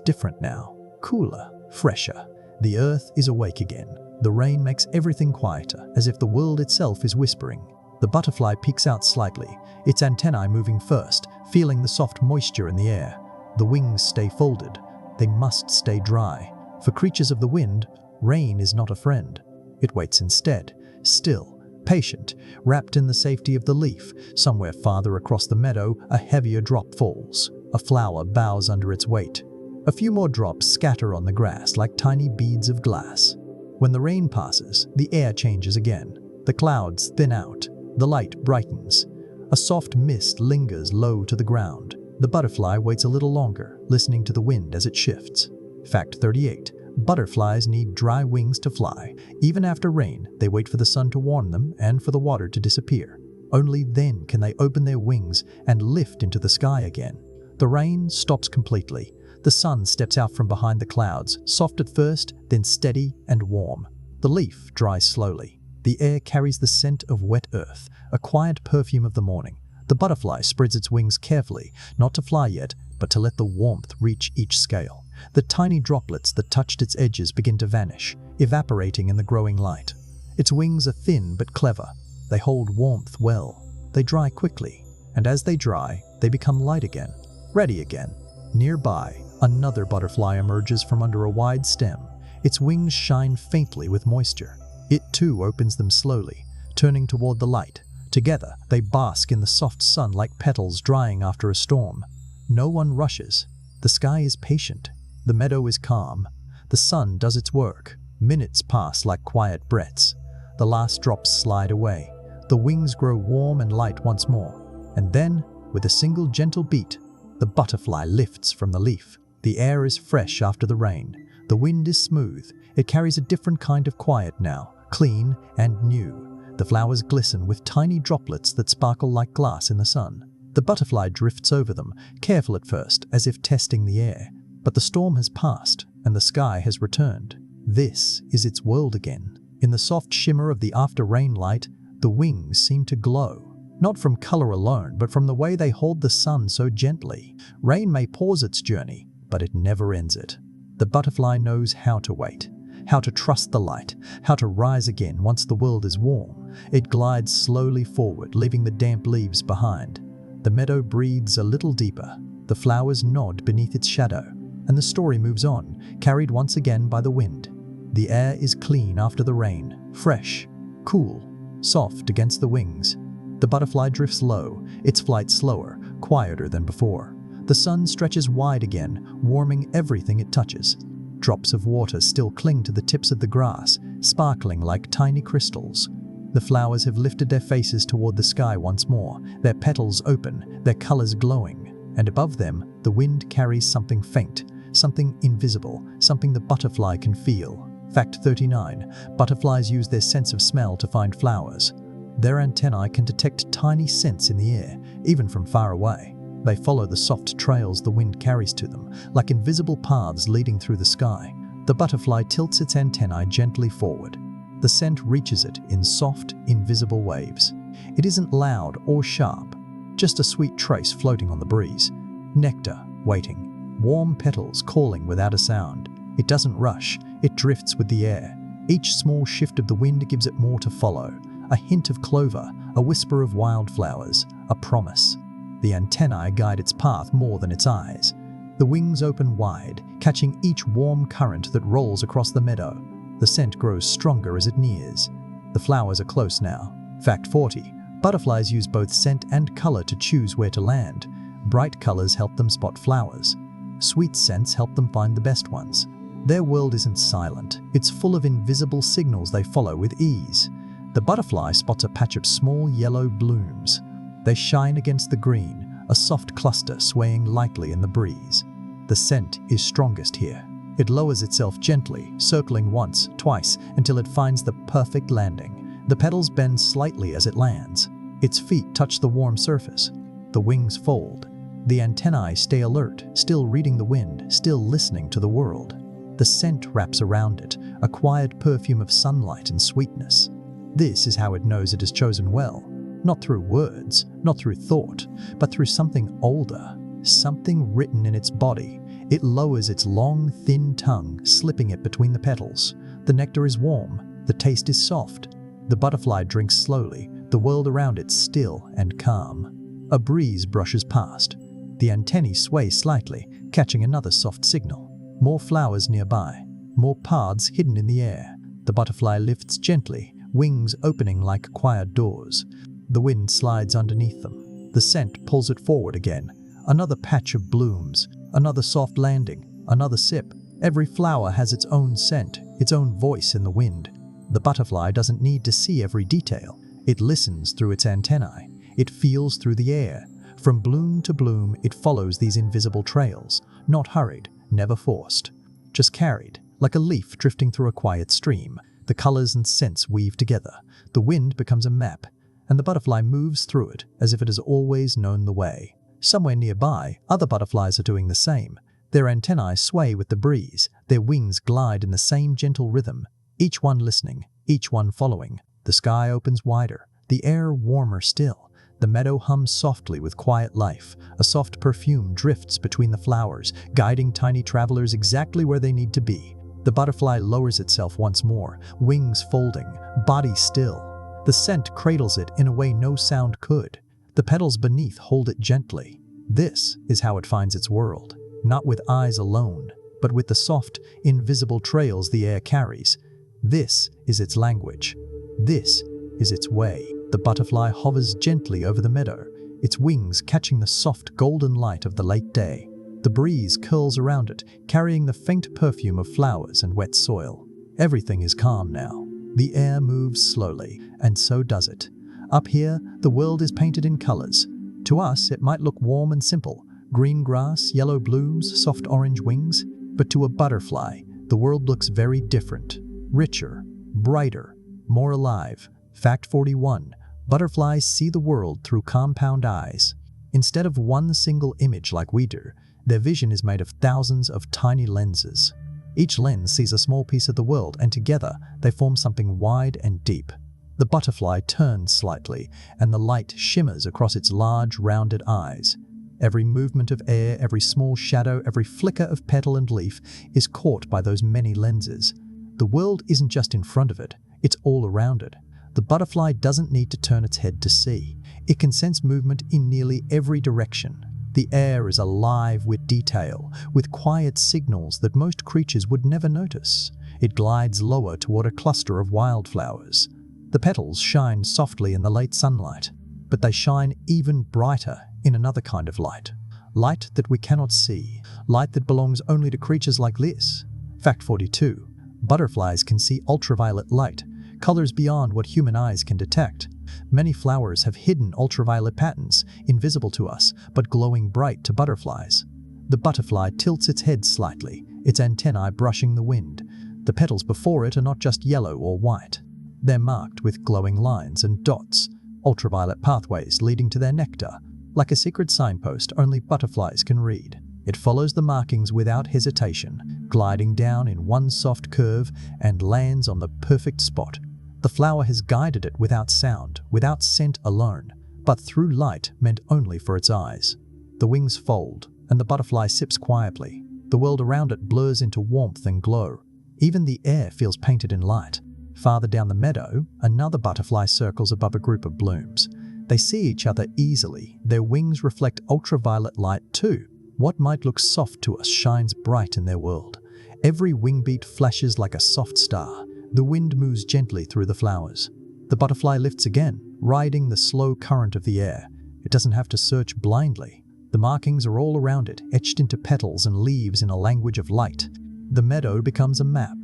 different now, cooler, fresher. The earth is awake again. The rain makes everything quieter, as if the world itself is whispering. The butterfly peeks out slightly, its antennae moving first, feeling the soft moisture in the air. The wings stay folded. They must stay dry. For creatures of the wind, rain is not a friend. It waits instead, still, patient, wrapped in the safety of the leaf. Somewhere farther across the meadow, a heavier drop falls. A flower bows under its weight. A few more drops scatter on the grass like tiny beads of glass. When the rain passes, the air changes again. The clouds thin out. The light brightens. A soft mist lingers low to the ground. The butterfly waits a little longer, listening to the wind as it shifts. Fact 38. Butterflies need dry wings to fly. Even after rain, they wait for the sun to warm them and for the water to disappear. Only then can they open their wings and lift into the sky again. The rain stops completely. The sun steps out from behind the clouds, soft at first, then steady and warm. The leaf dries slowly. The air carries the scent of wet earth, a quiet perfume of the morning. The butterfly spreads its wings carefully, not to fly yet, but to let the warmth reach each scale. The tiny droplets that touched its edges begin to vanish, evaporating in the growing light. Its wings are thin but clever. They hold warmth well. They dry quickly, and as they dry, they become light again, ready again. Nearby, another butterfly emerges from under a wide stem. Its wings shine faintly with moisture. It too opens them slowly, turning toward the light. Together, they bask in the soft sun like petals drying after a storm. No one rushes. The sky is patient. The meadow is calm. The sun does its work. Minutes pass like quiet breaths. The last drops slide away. The wings grow warm and light once more. And then, with a single gentle beat, the butterfly lifts from the leaf. The air is fresh after the rain. The wind is smooth. It carries a different kind of quiet now, clean and new. The flowers glisten with tiny droplets that sparkle like glass in the sun. The butterfly drifts over them, careful at first, as if testing the air. But the storm has passed, and the sky has returned. This is its world again. In the soft shimmer of the after-rain light, the wings seem to glow. Not from color alone, but from the way they hold the sun so gently. Rain may pause its journey, but it never ends it. The butterfly knows how to wait, how to trust the light, how to rise again once the world is warm. It glides slowly forward, leaving the damp leaves behind. The meadow breathes a little deeper. The flowers nod beneath its shadow, and the story moves on, carried once again by the wind. The air is clean after the rain, fresh, cool, soft against the wings. The butterfly drifts low, its flight slower, quieter than before. The sun stretches wide again, warming everything it touches. Drops of water still cling to the tips of the grass, sparkling like tiny crystals. The flowers have lifted their faces toward the sky once more, their petals open, their colors glowing. And above them, the wind carries something faint, something invisible, something the butterfly can feel. Fact 39. Butterflies use their sense of smell to find flowers. Their antennae can detect tiny scents in the air, even from far away. They follow the soft trails the wind carries to them, like invisible paths leading through the sky. The butterfly tilts its antennae gently forward. The scent reaches it in soft, invisible waves. It isn't loud or sharp, just a sweet trace floating on the breeze. Nectar, waiting. Warm petals calling without a sound. It doesn't rush, it drifts with the air. Each small shift of the wind gives it more to follow. A hint of clover, a whisper of wildflowers, a promise. The antennae guide its path more than its eyes. The wings open wide, catching each warm current that rolls across the meadow. The scent grows stronger as it nears. The flowers are close now. Fact 40. Butterflies use both scent and color to choose where to land. Bright colors help them spot flowers. Sweet scents help them find the best ones. Their world isn't silent. It's full of invisible signals they follow with ease. The butterfly spots a patch of small yellow blooms. They shine against the green, a soft cluster swaying lightly in the breeze. The scent is strongest here. It lowers itself gently, circling once, twice, until it finds the perfect landing. The petals bend slightly as it lands. Its feet touch the warm surface. The wings fold. The antennae stay alert, still reading the wind, still listening to the world. The scent wraps around it, a quiet perfume of sunlight and sweetness. This is how it knows it is chosen well. Not through words, not through thought, but through something older, something written in its body. It lowers its long, thin tongue, slipping it between the petals. The nectar is warm, the taste is soft. The butterfly drinks slowly, the world around it still and calm. A breeze brushes past. The antennae sway slightly, catching another soft signal. More flowers nearby, more paths hidden in the air. The butterfly lifts gently, wings opening like quiet doors. The wind slides underneath them. The scent pulls it forward again. Another patch of blooms, another soft landing, another sip. Every flower has its own scent, its own voice in the wind. The butterfly doesn't need to see every detail. It listens through its antennae. It feels through the air. From bloom to bloom, it follows these invisible trails, not hurried, never forced, just carried, like a leaf drifting through a quiet stream. The colors and scents weave together. The wind becomes a map, and the butterfly moves through it as if it has always known the way. Somewhere nearby, other butterflies are doing the same. Their antennae sway with the breeze. Their wings glide in the same gentle rhythm, each one listening, each one following. The sky opens wider, the air warmer still. The meadow hums softly with quiet life. A soft perfume drifts between the flowers, guiding tiny travelers exactly where they need to be. The butterfly lowers itself once more, wings folding, body still. The scent cradles it in a way no sound could. The petals beneath hold it gently. This is how it finds its world, not with eyes alone, but with the soft, invisible trails the air carries. This is its language. This is its way. The butterfly hovers gently over the meadow, its wings catching the soft golden light of the late day. The breeze curls around it, carrying the faint perfume of flowers and wet soil. Everything is calm now. The air moves slowly, and so does it. Up here, the world is painted in colors. To us, it might look warm and simple. Green grass, yellow blooms, soft orange wings. But to a butterfly, the world looks very different. Richer, brighter, more alive. Fact 41. Butterflies see the world through compound eyes. Instead of one single image like we do, their vision is made of thousands of tiny lenses. Each lens sees a small piece of the world, and together they form something wide and deep. The butterfly turns slightly, and the light shimmers across its large, rounded eyes. Every movement of air, every small shadow, every flicker of petal and leaf is caught by those many lenses. The world isn't just in front of it, it's all around it. The butterfly doesn't need to turn its head to see. It can sense movement in nearly every direction. The air is alive with detail, with quiet signals that most creatures would never notice. It glides lower toward a cluster of wildflowers. The petals shine softly in the late sunlight, but they shine even brighter in another kind of light. Light that we cannot see. Light that belongs only to creatures like this. Fact 42. Butterflies can see ultraviolet light, colors beyond what human eyes can detect. Many flowers have hidden ultraviolet patterns, invisible to us, but glowing bright to butterflies. The butterfly tilts its head slightly, its antennae brushing the wind. The petals before it are not just yellow or white. They're marked with glowing lines and dots, ultraviolet pathways leading to their nectar, like a secret signpost only butterflies can read. It follows the markings without hesitation, gliding down in one soft curve and lands on the perfect spot. The flower has guided it without sound, without scent alone, but through light meant only for its eyes. The wings fold, and the butterfly sips quietly. The world around it blurs into warmth and glow. Even the air feels painted in light. Farther down the meadow, another butterfly circles above a group of blooms. They see each other easily. Their wings reflect ultraviolet light too. What might look soft to us shines bright in their world. Every wing beat flashes like a soft star. The wind moves gently through the flowers. The butterfly lifts again, riding the slow current of the air. It doesn't have to search blindly. The markings are all around it, etched into petals and leaves in a language of light. The meadow becomes a map,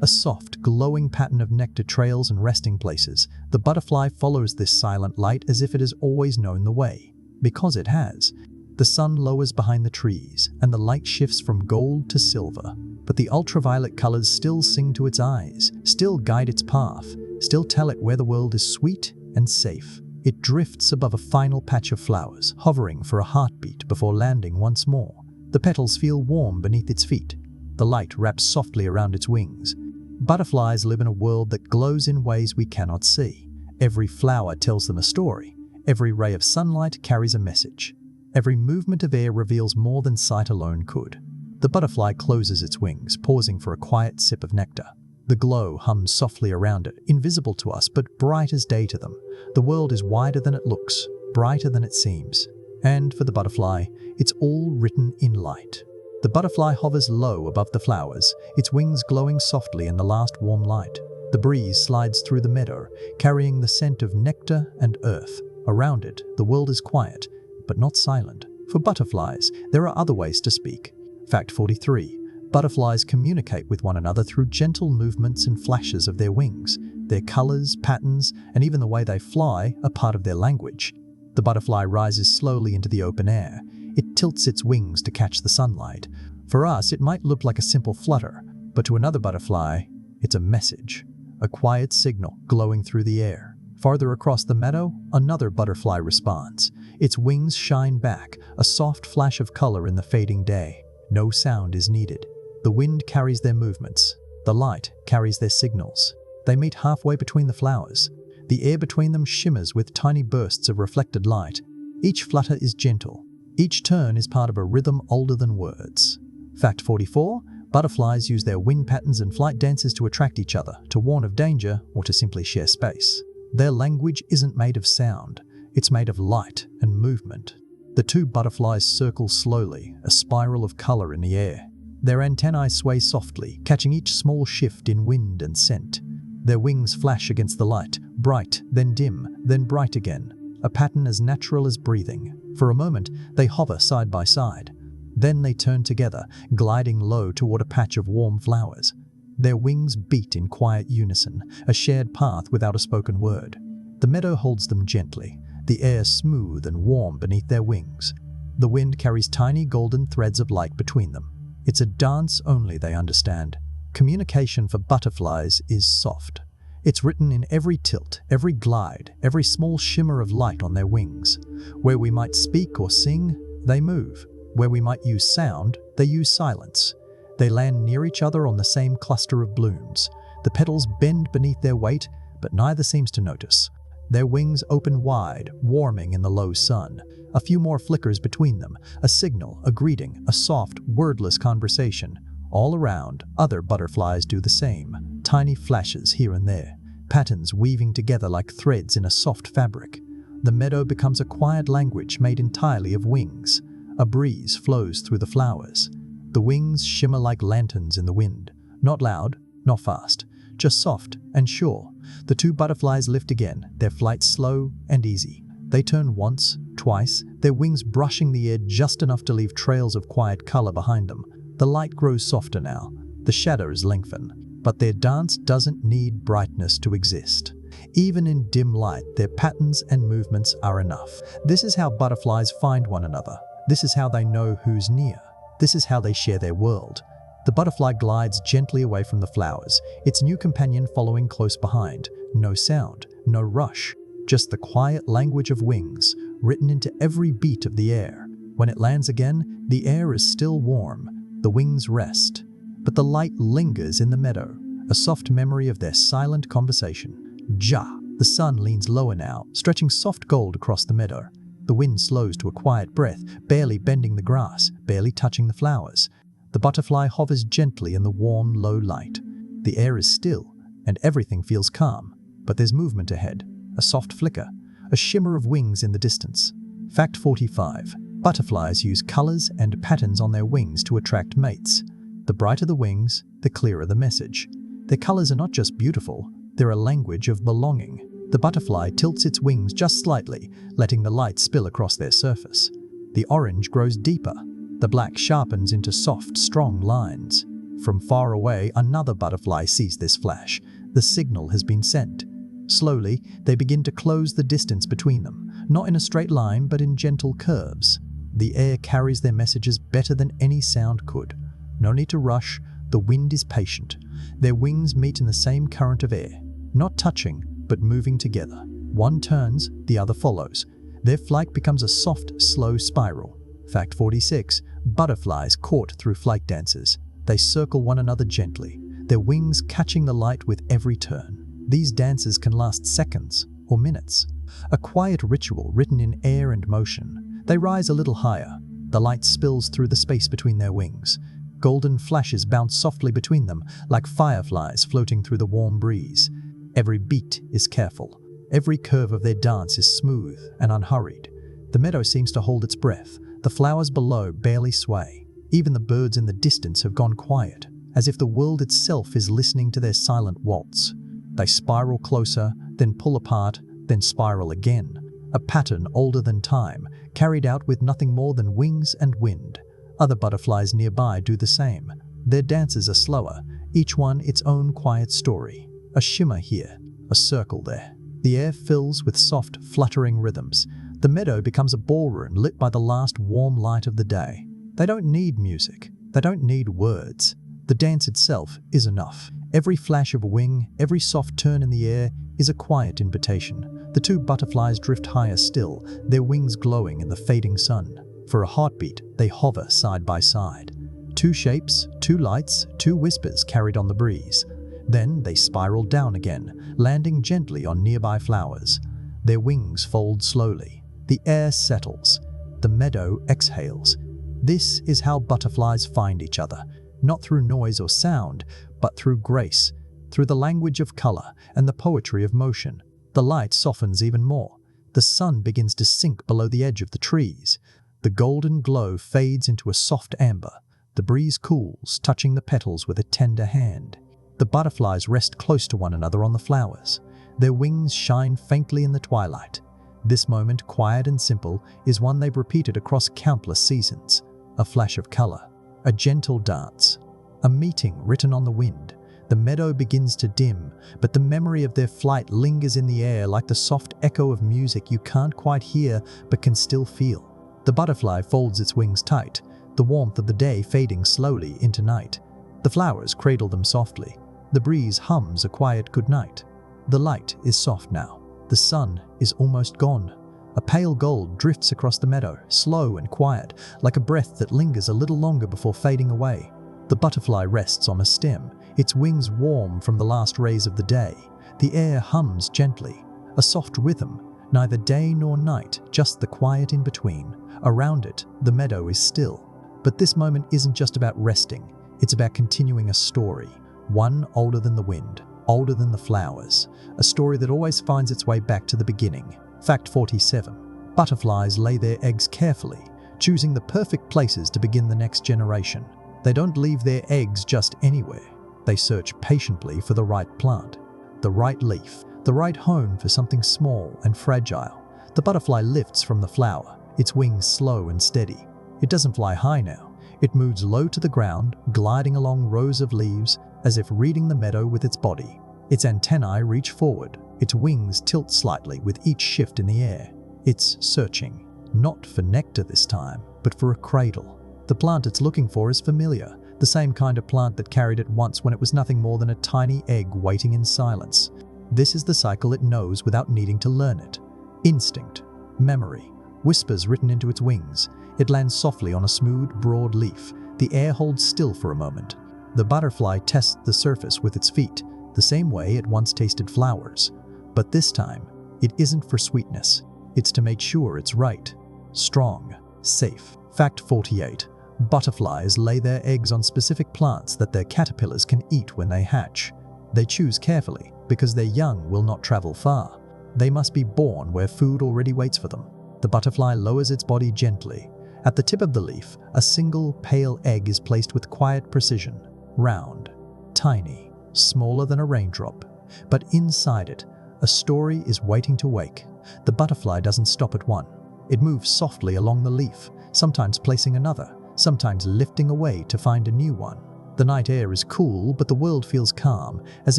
a soft, glowing pattern of nectar trails and resting places. The butterfly follows this silent light as if it has always known the way. Because it has. The sun lowers behind the trees, and the light shifts from gold to silver. But the ultraviolet colors still sing to its eyes, still guide its path, still tell it where the world is sweet and safe. It drifts above a final patch of flowers, hovering for a heartbeat before landing once more. The petals feel warm beneath its feet. The light wraps softly around its wings. Butterflies live in a world that glows in ways we cannot see. Every flower tells them a story. Every ray of sunlight carries a message. Every movement of air reveals more than sight alone could. The butterfly closes its wings, pausing for a quiet sip of nectar. The glow hums softly around it, invisible to us but bright as day to them. The world is wider than it looks, brighter than it seems. And for the butterfly, it's all written in light. The butterfly hovers low above the flowers, its wings glowing softly in the last warm light. The breeze slides through the meadow, carrying the scent of nectar and earth. Around it, the world is quiet, but not silent. For butterflies, there are other ways to speak. Fact 43. Butterflies communicate with one another through gentle movements and flashes of their wings. Their colors, patterns, and even the way they fly are part of their language. The butterfly rises slowly into the open air. It tilts its wings to catch the sunlight. For us, it might look like a simple flutter, but to another butterfly, it's a message, a quiet signal glowing through the air. Farther across the meadow, another butterfly responds. Its wings shine back, a soft flash of color in the fading day. No sound is needed. The wind carries their movements. The light carries their signals. They meet halfway between the flowers. The air between them shimmers with tiny bursts of reflected light. Each flutter is gentle. Each turn is part of a rhythm older than words. Fact 44. Butterflies use their wing patterns and flight dances to attract each other, to warn of danger, or to simply share space. Their language isn't made of sound. It's made of light and movement. The two butterflies circle slowly, a spiral of color in the air. Their antennae sway softly, catching each small shift in wind and scent. Their wings flash against the light, bright, then dim, then bright again, a pattern as natural as breathing. For a moment, they hover side by side. Then they turn together, gliding low toward a patch of warm flowers. Their wings beat in quiet unison, a shared path without a spoken word. The meadow holds them gently, the air smooth and warm beneath their wings. The wind carries tiny golden threads of light between them. It's a dance only they understand. Communication for butterflies is soft. It's written in every tilt, every glide, every small shimmer of light on their wings. Where we might speak or sing, they move. Where we might use sound, they use silence. They land near each other on the same cluster of blooms. The petals bend beneath their weight, but neither seems to notice. Their wings open wide, warming in the low sun. A few more flickers between them, a signal, a greeting, a soft, wordless conversation. All around, other butterflies do the same. Tiny flashes here and there, patterns weaving together like threads in a soft fabric. The meadow becomes a quiet language made entirely of wings. A breeze flows through the flowers. The wings shimmer like lanterns in the wind. Not loud, not fast, just soft and sure. The two butterflies lift again, their flight slow and easy. They turn once, twice, their wings brushing the air just enough to leave trails of quiet color behind them. The light grows softer now. The shadows lengthen. But their dance doesn't need brightness to exist. Even in dim light, their patterns and movements are enough. This is how butterflies find one another. This is how they know who's near. This is how they share their world. The butterfly glides gently away from the flowers, its new companion following close behind. No sound, no rush, just the quiet language of wings, written into every beat of the air. When it lands again, the air is still warm. The wings rest. But the light lingers in the meadow, a soft memory of their silent conversation. Ja! The sun leans lower now, stretching soft gold across the meadow. The wind slows to a quiet breath, barely bending the grass, barely touching the flowers. The butterfly hovers gently in the warm, low light. The air is still, and everything feels calm. But there's movement ahead, a soft flicker, a shimmer of wings in the distance. Fact 45. Butterflies use colors and patterns on their wings to attract mates. The brighter the wings, the clearer the message. Their colors are not just beautiful, they're a language of belonging. The butterfly tilts its wings just slightly, letting the light spill across their surface. The orange grows deeper. The black sharpens into soft, strong lines. From far away, another butterfly sees this flash. The signal has been sent. Slowly, they begin to close the distance between them, not in a straight line, but in gentle curves. The air carries their messages better than any sound could. No need to rush, the wind is patient. Their wings meet in the same current of air, not touching, but moving together. One turns, the other follows. Their flight becomes a soft, slow spiral. Fact 46. Butterflies court through flight dances. They circle one another gently, their wings catching the light with every turn. These dances can last seconds or minutes. A quiet ritual written in air and motion. They rise a little higher. The light spills through the space between their wings. Golden flashes bounce softly between them, like fireflies floating through the warm breeze. Every beat is careful. Every curve of their dance is smooth and unhurried. The meadow seems to hold its breath. The flowers below barely sway. Even the birds in the distance have gone quiet, as if the world itself is listening to their silent waltz. They spiral closer, then pull apart, then spiral again. A pattern older than time, carried out with nothing more than wings and wind. Other butterflies nearby do the same. Their dances are slower, each one its own quiet story. A shimmer here, a circle there. The air fills with soft, fluttering rhythms. The meadow becomes a ballroom lit by the last warm light of the day. They don't need music. They don't need words. The dance itself is enough. Every flash of a wing, every soft turn in the air is a quiet invitation. The two butterflies drift higher still, their wings glowing in the fading sun. For a heartbeat, they hover side by side. Two shapes, two lights, two whispers carried on the breeze. Then they spiral down again, landing gently on nearby flowers. Their wings fold slowly. The air settles. The meadow exhales. This is how butterflies find each other, not through noise or sound, but through grace, through the language of color and the poetry of motion. The light softens even more. The sun begins to sink below the edge of the trees. The golden glow fades into a soft amber. The breeze cools, touching the petals with a tender hand. The butterflies rest close to one another on the flowers. Their wings shine faintly in the twilight. This moment, quiet and simple, is one they've repeated across countless seasons. A flash of color, a gentle dance, a meeting written on the wind. The meadow begins to dim, but the memory of their flight lingers in the air like the soft echo of music you can't quite hear but can still feel. The butterfly folds its wings tight, the warmth of the day fading slowly into night. The flowers cradle them softly. The breeze hums a quiet goodnight. The light is soft now. The sun is almost gone. A pale gold drifts across the meadow, slow and quiet, like a breath that lingers a little longer before fading away. The butterfly rests on a stem, its wings warm from the last rays of the day. The air hums gently, a soft rhythm, neither day nor night, just the quiet in between. Around it, the meadow is still. But this moment isn't just about resting, it's about continuing a story, one older than the wind, older than the flowers, a story that always finds its way back to the beginning. Fact 47. Butterflies lay their eggs carefully, choosing the perfect places to begin the next generation. They don't leave their eggs just anywhere. They search patiently for the right plant, the right leaf, the right home for something small and fragile. The butterfly lifts from the flower, its wings slow and steady. It doesn't fly high now. It moves low to the ground, gliding along rows of leaves, as if reading the meadow with its body. Its antennae reach forward. Its wings tilt slightly with each shift in the air. It's searching, not for nectar this time, but for a cradle. The plant it's looking for is familiar, the same kind of plant that carried it once when it was nothing more than a tiny egg waiting in silence. This is the cycle it knows without needing to learn it. Instinct, memory, whispers written into its wings. It lands softly on a smooth, broad leaf. The air holds still for a moment. The butterfly tests the surface with its feet, the same way it once tasted flowers. But this time, it isn't for sweetness. It's to make sure it's right, strong, safe. Fact 48. Butterflies lay their eggs on specific plants that their caterpillars can eat when they hatch. They choose carefully because their young will not travel far. They must be born where food already waits for them. The butterfly lowers its body gently. At the tip of the leaf, a single pale egg is placed with quiet precision. Round, tiny, smaller than a raindrop. But inside it, a story is waiting to wake. The butterfly doesn't stop at one. It moves softly along the leaf, sometimes placing another, sometimes lifting away to find a new one. The night air is cool, but the world feels calm, as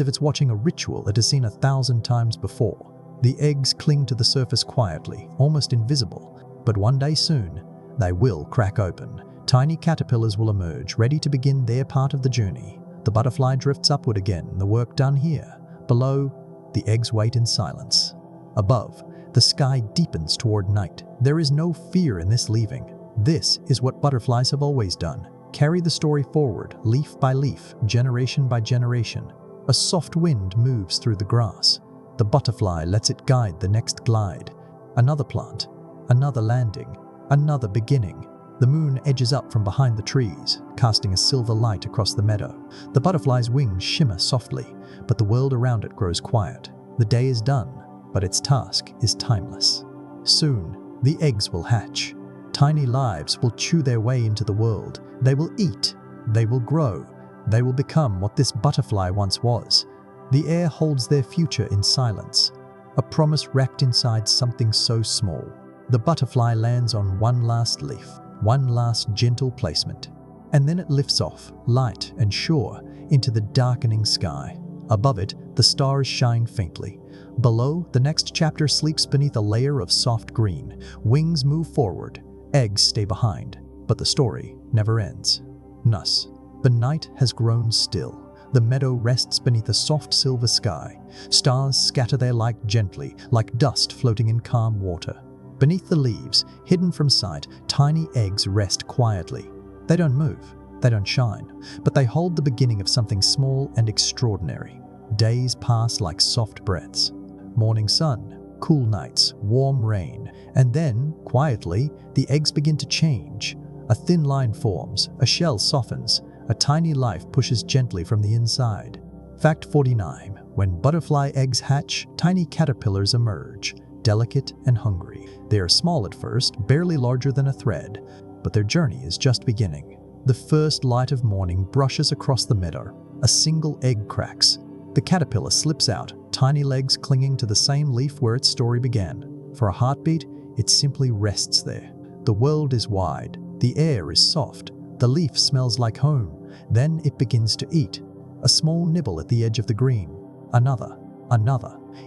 if it's watching a ritual it has seen 1,000 times before. The eggs cling to the surface quietly, almost invisible. But one day soon, they will crack open. Tiny caterpillars will emerge, ready to begin their part of the journey. The butterfly drifts upward again, the work done here. Below, the eggs wait in silence. Above, the sky deepens toward night. There is no fear in this leaving. This is what butterflies have always done. carry the story forward, leaf by leaf, generation by generation. A soft wind moves through the grass. The butterfly lets it guide the next glide. Another plant, another landing, another beginning. The moon edges up from behind the trees, casting a silver light across the meadow. The butterfly's wings shimmer softly, but the world around it grows quiet. The day is done, but its task is timeless. Soon, the eggs will hatch. Tiny lives will chew their way into the world. They will eat. They will grow. They will become what this butterfly once was. The air holds their future in silence, a promise wrapped inside something so small. The butterfly lands on one last leaf, one last gentle placement, and then it lifts off, light and sure, into the darkening sky. Above it, the stars shine faintly. Below, the next chapter sleeps beneath a layer of soft green. Wings move forward, eggs stay behind, but the story never ends. Thus, the night has grown still. The meadow rests beneath a soft silver sky. Stars scatter their light gently, like dust floating in calm water. Beneath the leaves, hidden from sight, tiny eggs rest quietly. They don't move, they don't shine, but they hold the beginning of something small and extraordinary. Days pass like soft breaths. Morning sun, cool nights, warm rain, and then, quietly, the eggs begin to change. A thin line forms, a shell softens, a tiny life pushes gently from the inside. Fact 49. When butterfly eggs hatch, tiny caterpillars emerge, delicate and hungry. They are small at first, barely larger than a thread, but their journey is just beginning. The first light of morning brushes across the meadow. A single egg cracks. The caterpillar slips out, tiny legs clinging to the same leaf where its story began. For a heartbeat, it simply rests there. The world is wide. The air is soft. The leaf smells like home. Then it begins to eat. A small nibble at the edge of the green. Another.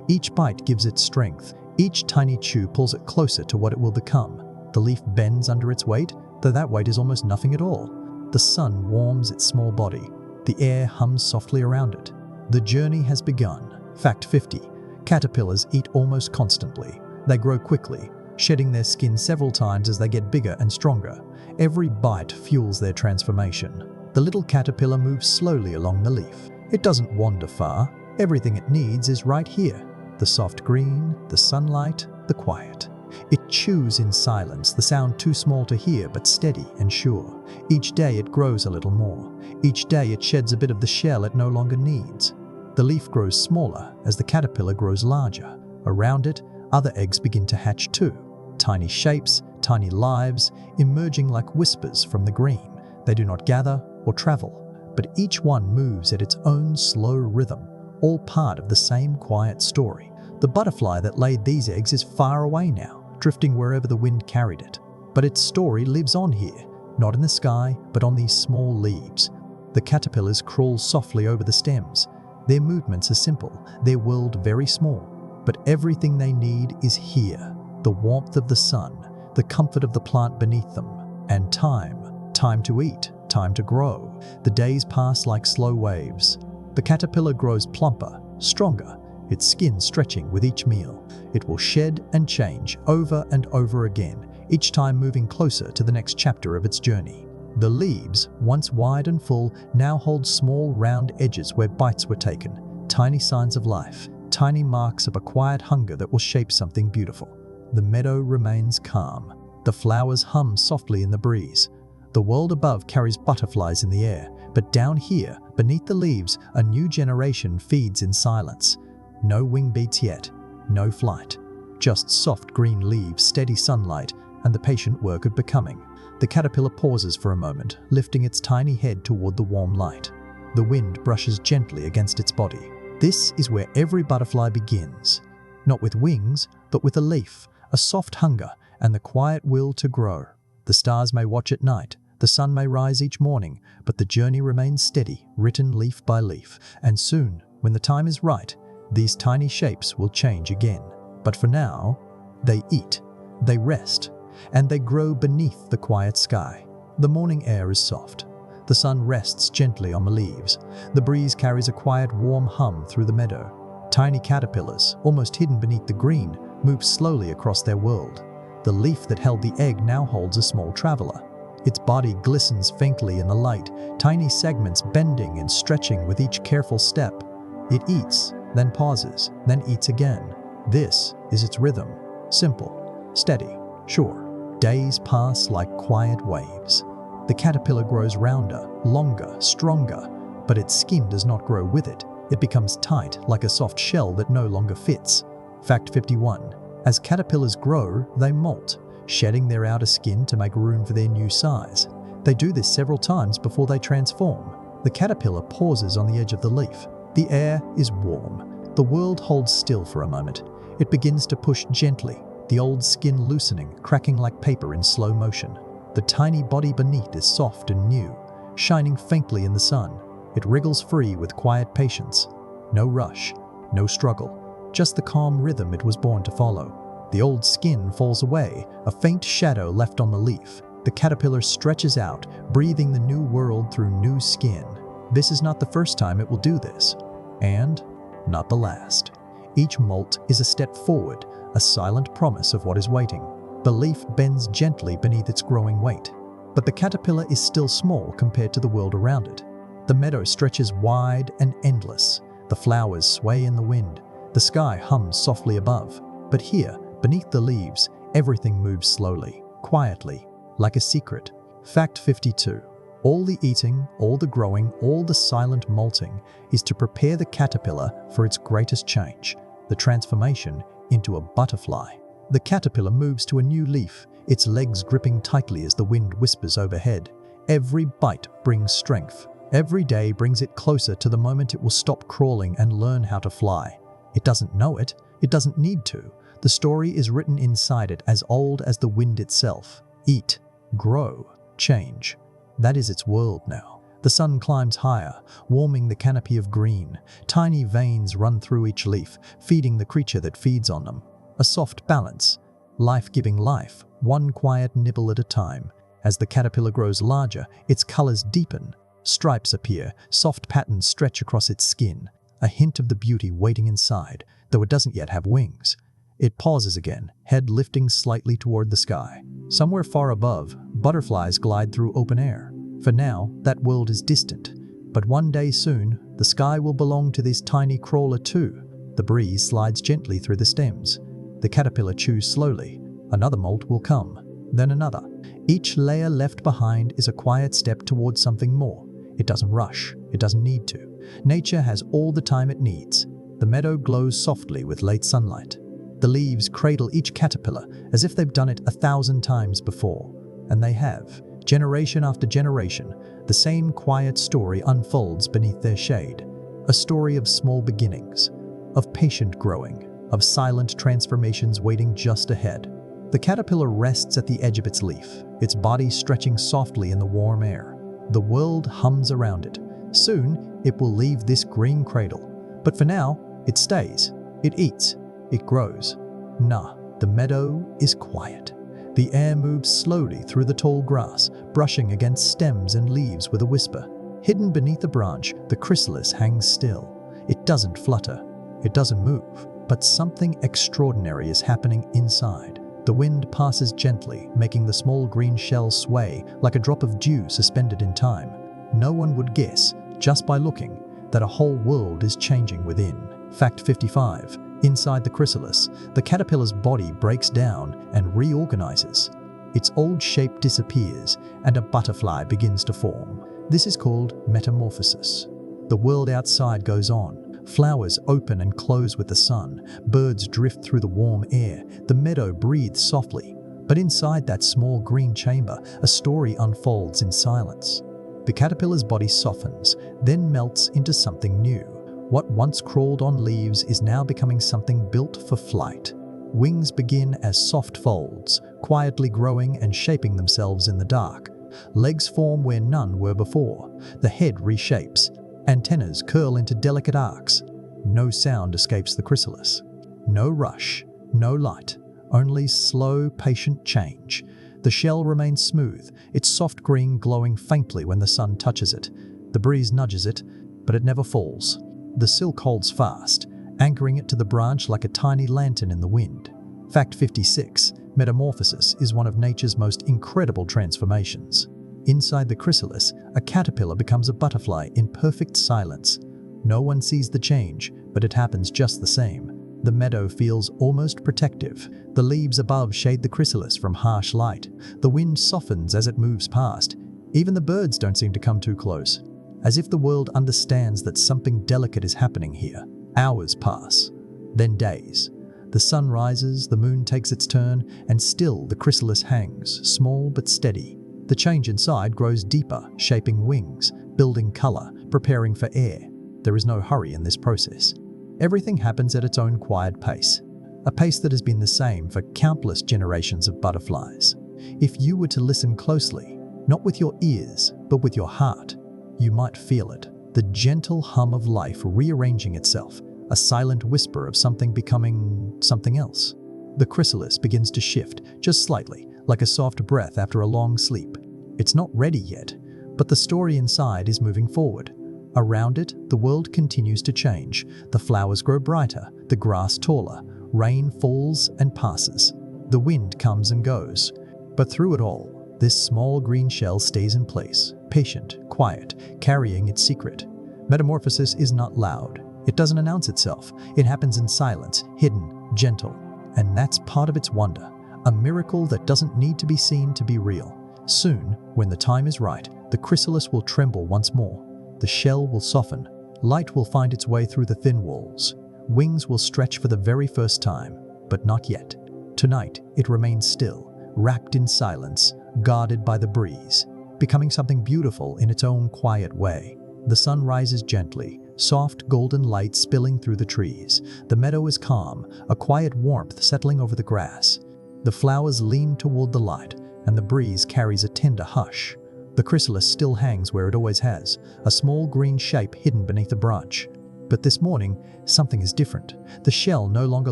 Each bite gives it strength. Each tiny chew pulls it closer to what it will become. The leaf bends under its weight, though that weight is almost nothing at all. The sun warms its small body. The air hums softly around it. The journey has begun. Fact 50. Caterpillars eat almost constantly. They grow quickly, shedding their skin several times as they get bigger and stronger. Every bite fuels their transformation. The little caterpillar moves slowly along the leaf. It doesn't wander far. Everything it needs is right here. The soft green, the sunlight, the quiet. It chews in silence, the sound too small to hear but steady and sure. Each day it grows a little more. Each day it sheds a bit of the shell it no longer needs. The leaf grows smaller as the caterpillar grows larger. Around it, other eggs begin to hatch too. Tiny shapes, tiny lives, emerging like whispers from the green. They do not gather or travel, but each one moves at its own slow rhythm, all part of the same quiet story. The butterfly that laid these eggs is far away now, drifting wherever the wind carried it. But its story lives on here, not in the sky, but on these small leaves. The caterpillars crawl softly over the stems. Their movements are simple, their world very small, but everything they need is here. The warmth of the sun, the comfort of the plant beneath them, and time to eat, time to grow. The days pass like slow waves. The caterpillar grows plumper, stronger, its skin stretching with each meal. It will shed and change over and over again, each time moving closer to the next chapter of its journey. The leaves, once wide and full, now hold small round edges where bites were taken, tiny signs of life, tiny marks of a quiet hunger that will shape something beautiful. The meadow remains calm. The flowers hum softly in the breeze. The world above carries butterflies in the air, but down here, beneath the leaves, a new generation feeds in silence. No wing beats yet, no flight. Just soft green leaves, steady sunlight, and the patient work of becoming. The caterpillar pauses for a moment, lifting its tiny head toward the warm light. The wind brushes gently against its body. This is where every butterfly begins. Not with wings, but with a leaf, a soft hunger, and the quiet will to grow. The stars may watch at night, the sun may rise each morning, but the journey remains steady, written leaf by leaf. And soon, when the time is right, these tiny shapes will change again. But for now, they eat, they rest, and they grow beneath the quiet sky. The morning air is soft. The sun rests gently on the leaves. The breeze carries a quiet, warm hum through the meadow. Tiny caterpillars, almost hidden beneath the green, move slowly across their world. The leaf that held the egg now holds a small traveler. Its body glistens faintly in the light, tiny segments bending and stretching with each careful step. It eats, then pauses, then eats again. This is its rhythm. Simple, steady, sure. Days pass like quiet waves. The caterpillar grows rounder, longer, stronger, but its skin does not grow with it. It becomes tight, like a soft shell that no longer fits. Fact 51. As caterpillars grow, they molt, shedding their outer skin to make room for their new size. They do this several times before they transform. The caterpillar pauses on the edge of the leaf. The air is warm. The world holds still for a moment. It begins to push gently, the old skin loosening, cracking like paper in slow motion. The tiny body beneath is soft and new, shining faintly in the sun. It wriggles free with quiet patience. No rush, no struggle, just the calm rhythm it was born to follow. The old skin falls away, a faint shadow left on the leaf. The caterpillar stretches out, breathing the new world through new skin. This is not the first time it will do this, and not the last. Each molt is a step forward, a silent promise of what is waiting. The leaf bends gently beneath its growing weight, but the caterpillar is still small compared to the world around it. The meadow stretches wide and endless. The flowers sway in the wind. The sky hums softly above. But here, beneath the leaves, everything moves slowly, quietly, like a secret. Fact 52. All the eating, all the growing, all the silent molting is to prepare the caterpillar for its greatest change, the transformation into a butterfly. The caterpillar moves to a new leaf, its legs gripping tightly as the wind whispers overhead. Every bite brings strength. Every day brings it closer to the moment it will stop crawling and learn how to fly. It doesn't know it. It doesn't need to. The story is written inside it, as old as the wind itself. Eat, grow, change. That is its world now. The sun climbs higher, warming the canopy of green. Tiny veins run through each leaf, feeding the creature that feeds on them. A soft balance, life-giving life, one quiet nibble at a time. As the caterpillar grows larger, its colors deepen. Stripes appear, soft patterns stretch across its skin, a hint of the beauty waiting inside, though it doesn't yet have wings. It pauses again, head lifting slightly toward the sky. Somewhere far above, butterflies glide through open air. For now, that world is distant. But one day soon, the sky will belong to this tiny crawler too. The breeze slides gently through the stems. The caterpillar chews slowly. Another molt will come, then another. Each layer left behind is a quiet step towards something more. It doesn't rush. It doesn't need to. Nature has all the time it needs. The meadow glows softly with late sunlight. The leaves cradle each caterpillar as if they've done it 1,000 times before. And they have. Generation after generation, the same quiet story unfolds beneath their shade. A story of small beginnings, of patient growing, of silent transformations waiting just ahead. The caterpillar rests at the edge of its leaf, its body stretching softly in the warm air. The world hums around it. Soon, it will leave this green cradle. But for now, it stays. It eats. It grows. The meadow is quiet. The air moves slowly through the tall grass, brushing against stems and leaves with a whisper. Hidden beneath a branch, the chrysalis hangs still. It doesn't flutter. It doesn't move. But something extraordinary is happening inside. The wind passes gently, making the small green shell sway like a drop of dew suspended in time. No one would guess, just by looking, that a whole world is changing within. Fact 55. Inside the chrysalis, the caterpillar's body breaks down and reorganizes. Its old shape disappears, and a butterfly begins to form. This is called metamorphosis. The world outside goes on. Flowers open and close with the sun. Birds drift through the warm air. The meadow breathes softly. But inside that small green chamber, a story unfolds in silence. The caterpillar's body softens, then melts into something new. What once crawled on leaves is now becoming something built for flight. Wings begin as soft folds, quietly growing and shaping themselves in the dark. Legs form where none were before. The head reshapes. Antennas curl into delicate arcs. No sound escapes the chrysalis. No rush, no light, only slow, patient change. The shell remains smooth, its soft green glowing faintly when the sun touches it. The breeze nudges it, but it never falls. The silk holds fast, anchoring it to the branch like a tiny lantern in the wind. Fact 56. Metamorphosis is one of nature's most incredible transformations. Inside the chrysalis, a caterpillar becomes a butterfly in perfect silence. No one sees the change, but it happens just the same. The meadow feels almost protective. The leaves above shade the chrysalis from harsh light. The wind softens as it moves past. Even the birds don't seem to come too close. As if the world understands that something delicate is happening here. Hours pass, then days. The sun rises, the moon takes its turn, and still the chrysalis hangs, small but steady. The change inside grows deeper, shaping wings, building color, preparing for air. There is no hurry in this process. Everything happens at its own quiet pace, a pace that has been the same for countless generations of butterflies. If you were to listen closely, not with your ears, but with your heart, you might feel it, the gentle hum of life rearranging itself, a silent whisper of something becoming something else. The chrysalis begins to shift, just slightly, like a soft breath after a long sleep. It's not ready yet, but the story inside is moving forward. Around it, the world continues to change. The flowers grow brighter, the grass taller, rain falls and passes. The wind comes and goes. But through it all, this small green shell stays in place, patient, quiet, carrying its secret. Metamorphosis is not loud. It doesn't announce itself. It happens in silence, hidden, gentle. And that's part of its wonder, a miracle that doesn't need to be seen to be real. Soon, when the time is right, the chrysalis will tremble once more. The shell will soften, light will find its way through the thin walls, wings will stretch for the very first time, but not yet. Tonight, it remains still, wrapped in silence, guarded by the breeze, becoming something beautiful in its own quiet way. The sun rises gently, soft golden light spilling through the trees. The meadow is calm, a quiet warmth settling over the grass. The flowers lean toward the light, and the breeze carries a tender hush. The chrysalis still hangs where it always has, a small green shape hidden beneath a branch. But this morning, something is different. The shell no longer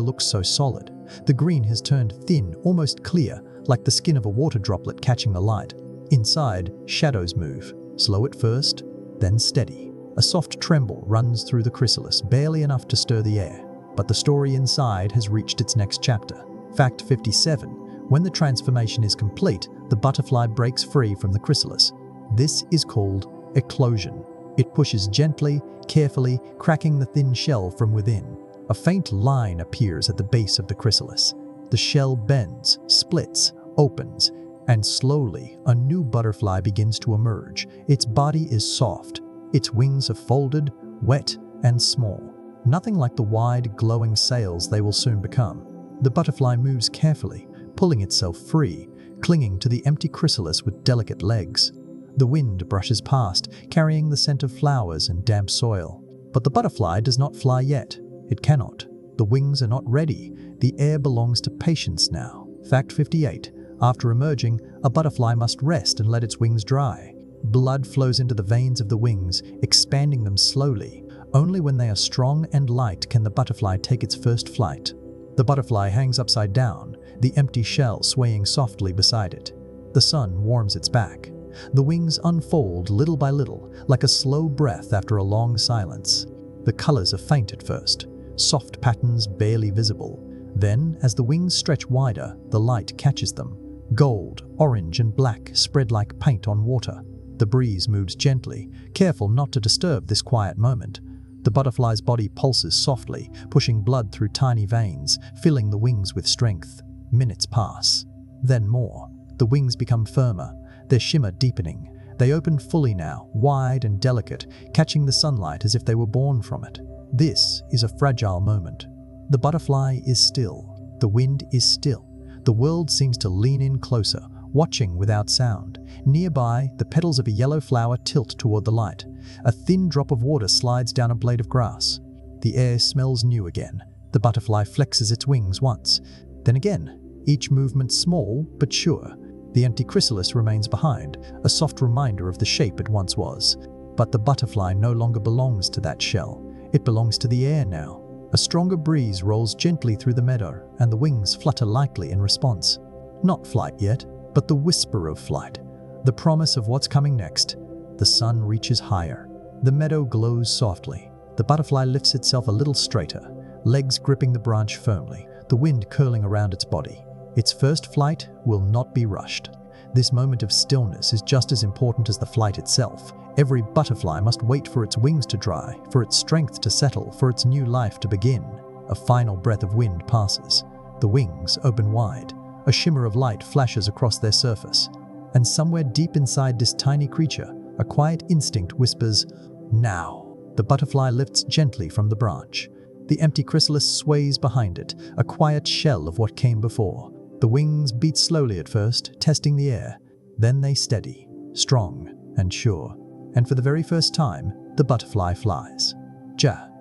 looks so solid. The green has turned thin, almost clear, like the skin of a water droplet catching the light. Inside, shadows move, slow at first, then steady. A soft tremble runs through the chrysalis, barely enough to stir the air. But the story inside has reached its next chapter. Fact 57. When the transformation is complete, the butterfly breaks free from the chrysalis. This is called eclosion. It pushes gently, carefully, cracking the thin shell from within. A faint line appears at the base of the chrysalis. The shell bends, splits, opens, and slowly a new butterfly begins to emerge. Its body is soft. Its wings are folded, wet, and small. Nothing like the wide, glowing sails they will soon become. The butterfly moves carefully, pulling itself free, clinging to the empty chrysalis with delicate legs. The wind brushes past, carrying the scent of flowers and damp soil. But the butterfly does not fly yet. It cannot. The wings are not ready. The air belongs to patience now. Fact 58. After emerging, a butterfly must rest and let its wings dry. Blood flows into the veins of the wings, expanding them slowly. Only when they are strong and light can the butterfly take its first flight. The butterfly hangs upside down, the empty shell swaying softly beside it. The sun warms its back. The wings unfold little by little, like a slow breath after a long silence. The colors are faint at first, soft patterns barely visible. Then, as the wings stretch wider, the light catches them. Gold, orange, and black spread like paint on water. The breeze moves gently, careful not to disturb this quiet moment. The butterfly's body pulses softly, pushing blood through tiny veins, filling the wings with strength. Minutes pass. Then more. The wings become firmer, their shimmer deepening. They open fully now, wide and delicate, catching the sunlight as if they were born from it. This is a fragile moment. The butterfly is still. The wind is still. The world seems to lean in closer, watching without sound. Nearby, the petals of a yellow flower tilt toward the light. A thin drop of water slides down a blade of grass. The air smells new again. The butterfly flexes its wings once. Then again, each movement small but sure. The empty chrysalis remains behind, a soft reminder of the shape it once was. But the butterfly no longer belongs to that shell. It belongs to the air now. A stronger breeze rolls gently through the meadow, and the wings flutter lightly in response. Not flight yet, but the whisper of flight. The promise of what's coming next. The sun reaches higher. The meadow glows softly. The butterfly lifts itself a little straighter, legs gripping the branch firmly, the wind curling around its body. Its first flight will not be rushed. This moment of stillness is just as important as the flight itself. Every butterfly must wait for its wings to dry, for its strength to settle, for its new life to begin. A final breath of wind passes. The wings open wide. A shimmer of light flashes across their surface. And somewhere deep inside this tiny creature, a quiet instinct whispers, "Now." The butterfly lifts gently from the branch. The empty chrysalis sways behind it, a quiet shell of what came before. The wings beat slowly at first, testing the air. Then they steady, strong and sure. And for the very first time, the butterfly flies.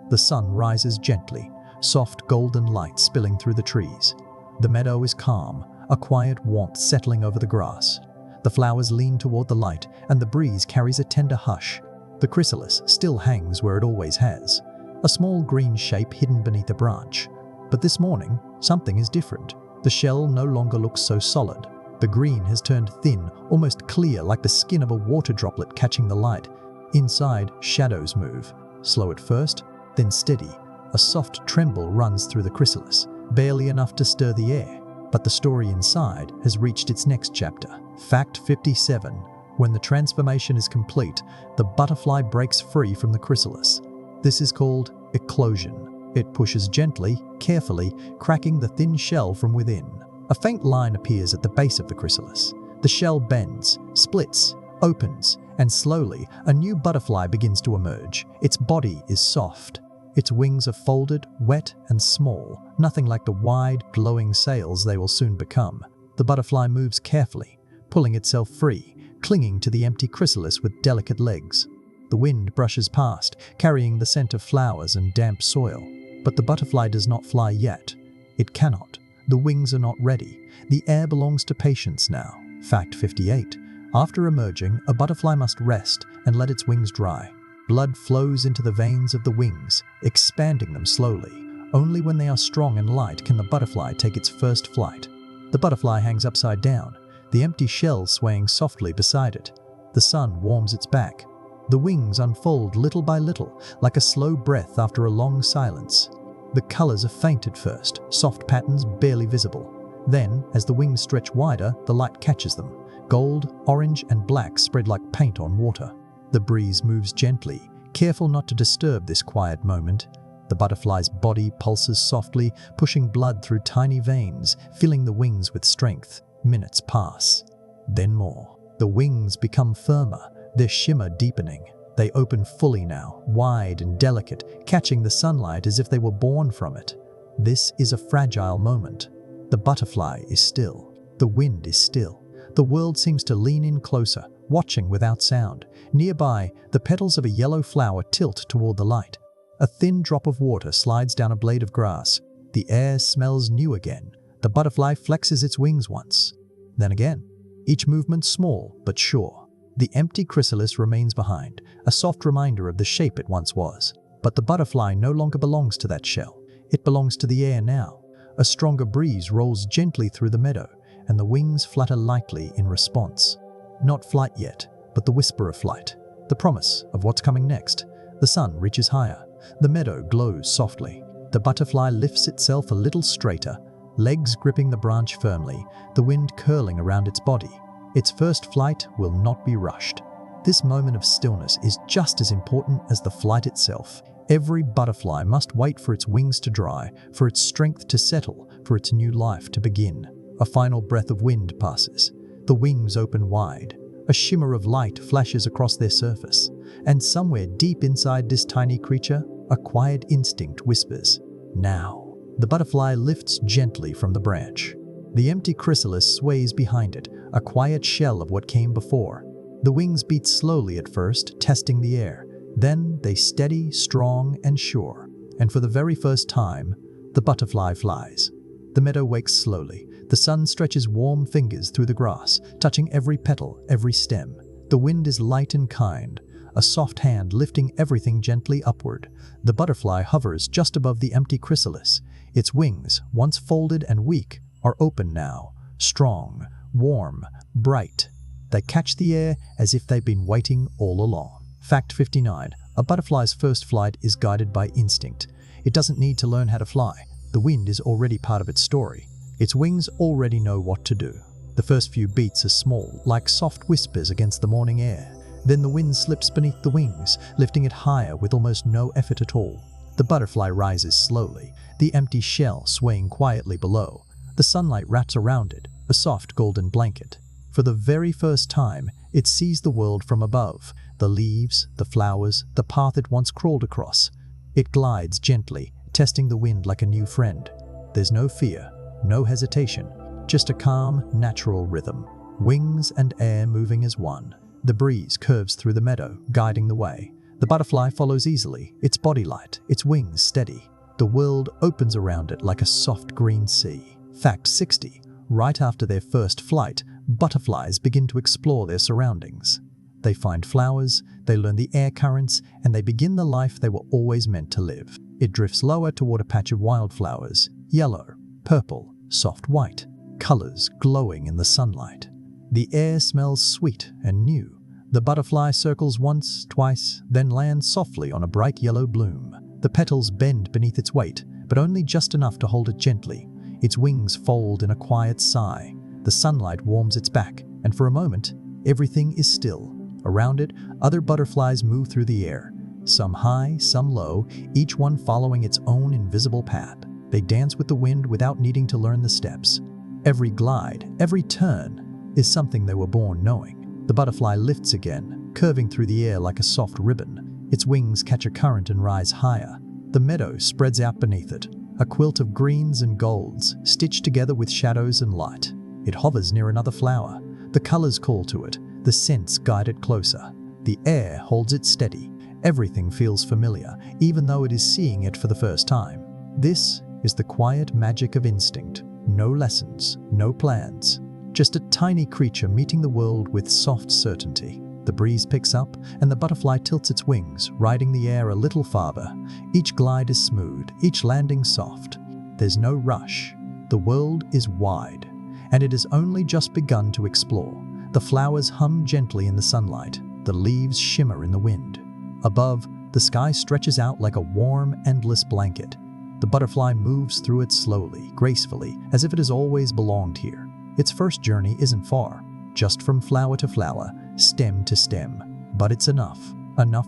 The sun rises gently, soft golden light spilling through the trees. The meadow is calm, a quiet warmth settling over the grass. The flowers lean toward the light, and the breeze carries a tender hush. The chrysalis still hangs where it always has, a small green shape hidden beneath a branch. But this morning, something is different. The shell no longer looks so solid. The green has turned thin, almost clear, like the skin of a water droplet catching the light. Inside, shadows move, slow at first, then steady. A soft tremble runs through the chrysalis, barely enough to stir the air. But the story inside has reached its next chapter. Fact 57. When the transformation is complete, the butterfly breaks free from the chrysalis. This is called eclosion. It pushes gently, carefully, cracking the thin shell from within. A faint line appears at the base of the chrysalis. The shell bends, splits, opens, and slowly a new butterfly begins to emerge. Its body is soft. Its wings are folded, wet and small, nothing like the wide, glowing sails they will soon become. The butterfly moves carefully, pulling itself free, clinging to the empty chrysalis with delicate legs. The wind brushes past, carrying the scent of flowers and damp soil. But the butterfly does not fly yet. It cannot. The wings are not ready. The air belongs to patience now. Fact 58. After emerging, a butterfly must rest and let its wings dry. Blood flows into the veins of the wings, expanding them slowly. Only when they are strong and light can the butterfly take its first flight. The butterfly hangs upside down, the empty shell swaying softly beside it. The sun warms its back. The wings unfold little by little, like a slow breath after a long silence. The colors are faint at first, soft patterns barely visible. Then, as the wings stretch wider, the light catches them. Gold, orange, and black spread like paint on water. The breeze moves gently, careful not to disturb this quiet moment. The butterfly's body pulses softly, pushing blood through tiny veins, filling the wings with strength. Minutes pass. Then more. The wings become firmer, their shimmer deepening. They open fully now, wide and delicate, catching the sunlight as if they were born from it. This is a fragile moment. The butterfly is still. The wind is still. The world seems to lean in closer, watching without sound. Nearby, the petals of a yellow flower tilt toward the light. A thin drop of water slides down a blade of grass. The air smells new again. The butterfly flexes its wings once. Then again. Each movement small but sure. The empty chrysalis remains behind, a soft reminder of the shape it once was. But the butterfly no longer belongs to that shell. It belongs to the air now. A stronger breeze rolls gently through the meadow, and the wings flutter lightly in response. Not flight yet, but the whisper of flight. The promise of what's coming next. The sun reaches higher. The meadow glows softly. The butterfly lifts itself a little straighter, legs gripping the branch firmly, the wind curling around its body. Its first flight will not be rushed. This moment of stillness is just as important as the flight itself. Every butterfly must wait for its wings to dry, for its strength to settle, for its new life to begin. A final breath of wind passes. The wings open wide. A shimmer of light flashes across their surface. And somewhere deep inside this tiny creature, a quiet instinct whispers, "Now." The butterfly lifts gently from the branch. The empty chrysalis sways behind it, a quiet shell of what came before. The wings beat slowly at first, testing the air. Then they steady, strong, and sure. And for the very first time, the butterfly flies. The meadow wakes slowly. The sun stretches warm fingers through the grass, touching every petal, every stem. The wind is light and kind, a soft hand lifting everything gently upward. The butterfly hovers just above the empty chrysalis. Its wings, once folded and weak, are open now, strong, warm, bright. They catch the air as if they've been waiting all along. Fact 59. A butterfly's first flight is guided by instinct. It doesn't need to learn how to fly. The wind is already part of its story. Its wings already know what to do. The first few beats are small, like soft whispers against the morning air. Then the wind slips beneath the wings, lifting it higher with almost no effort at all. The butterfly rises slowly, the empty shell swaying quietly below. The sunlight wraps around it, a soft golden blanket. For the very first time, it sees the world from above, the leaves, the flowers, the path it once crawled across. It glides gently, testing the wind like a new friend. There's no fear, no hesitation, just a calm, natural rhythm. Wings and air moving as one. The breeze curves through the meadow, guiding the way. The butterfly follows easily, its body light, its wings steady. The world opens around it like a soft green sea. Fact 60. Right after their first flight, butterflies begin to explore their surroundings. They find flowers, they learn the air currents, and they begin the life they were always meant to live. It drifts lower toward a patch of wildflowers, yellow, purple, soft white, colors glowing in the sunlight. The air smells sweet and new. The butterfly circles once, twice, then lands softly on a bright yellow bloom. The petals bend beneath its weight, but only just enough to hold it gently. Its wings fold in a quiet sigh. The sunlight warms its back, and for a moment, everything is still. Around it, other butterflies move through the air, some high, some low, each one following its own invisible path. They dance with the wind without needing to learn the steps. Every glide, every turn, is something they were born knowing. The butterfly lifts again, curving through the air like a soft ribbon. Its wings catch a current and rise higher. The meadow spreads out beneath it, a quilt of greens and golds, stitched together with shadows and light. It hovers near another flower. The colors call to it, the scents guide it closer. The air holds it steady. Everything feels familiar, even though it is seeing it for the first time. This is the quiet magic of instinct. No lessons, no plans. Just a tiny creature meeting the world with soft certainty. The breeze picks up, and the butterfly tilts its wings, riding the air a little farther. Each glide is smooth, each landing soft. There's no rush. The world is wide, and it has only just begun to explore. The flowers hum gently in the sunlight. The leaves shimmer in the wind. Above, the sky stretches out like a warm, endless blanket. The butterfly moves through it slowly, gracefully, as if it has always belonged here. Its first journey isn't far, just from flower to flower, stem to stem. But it's enough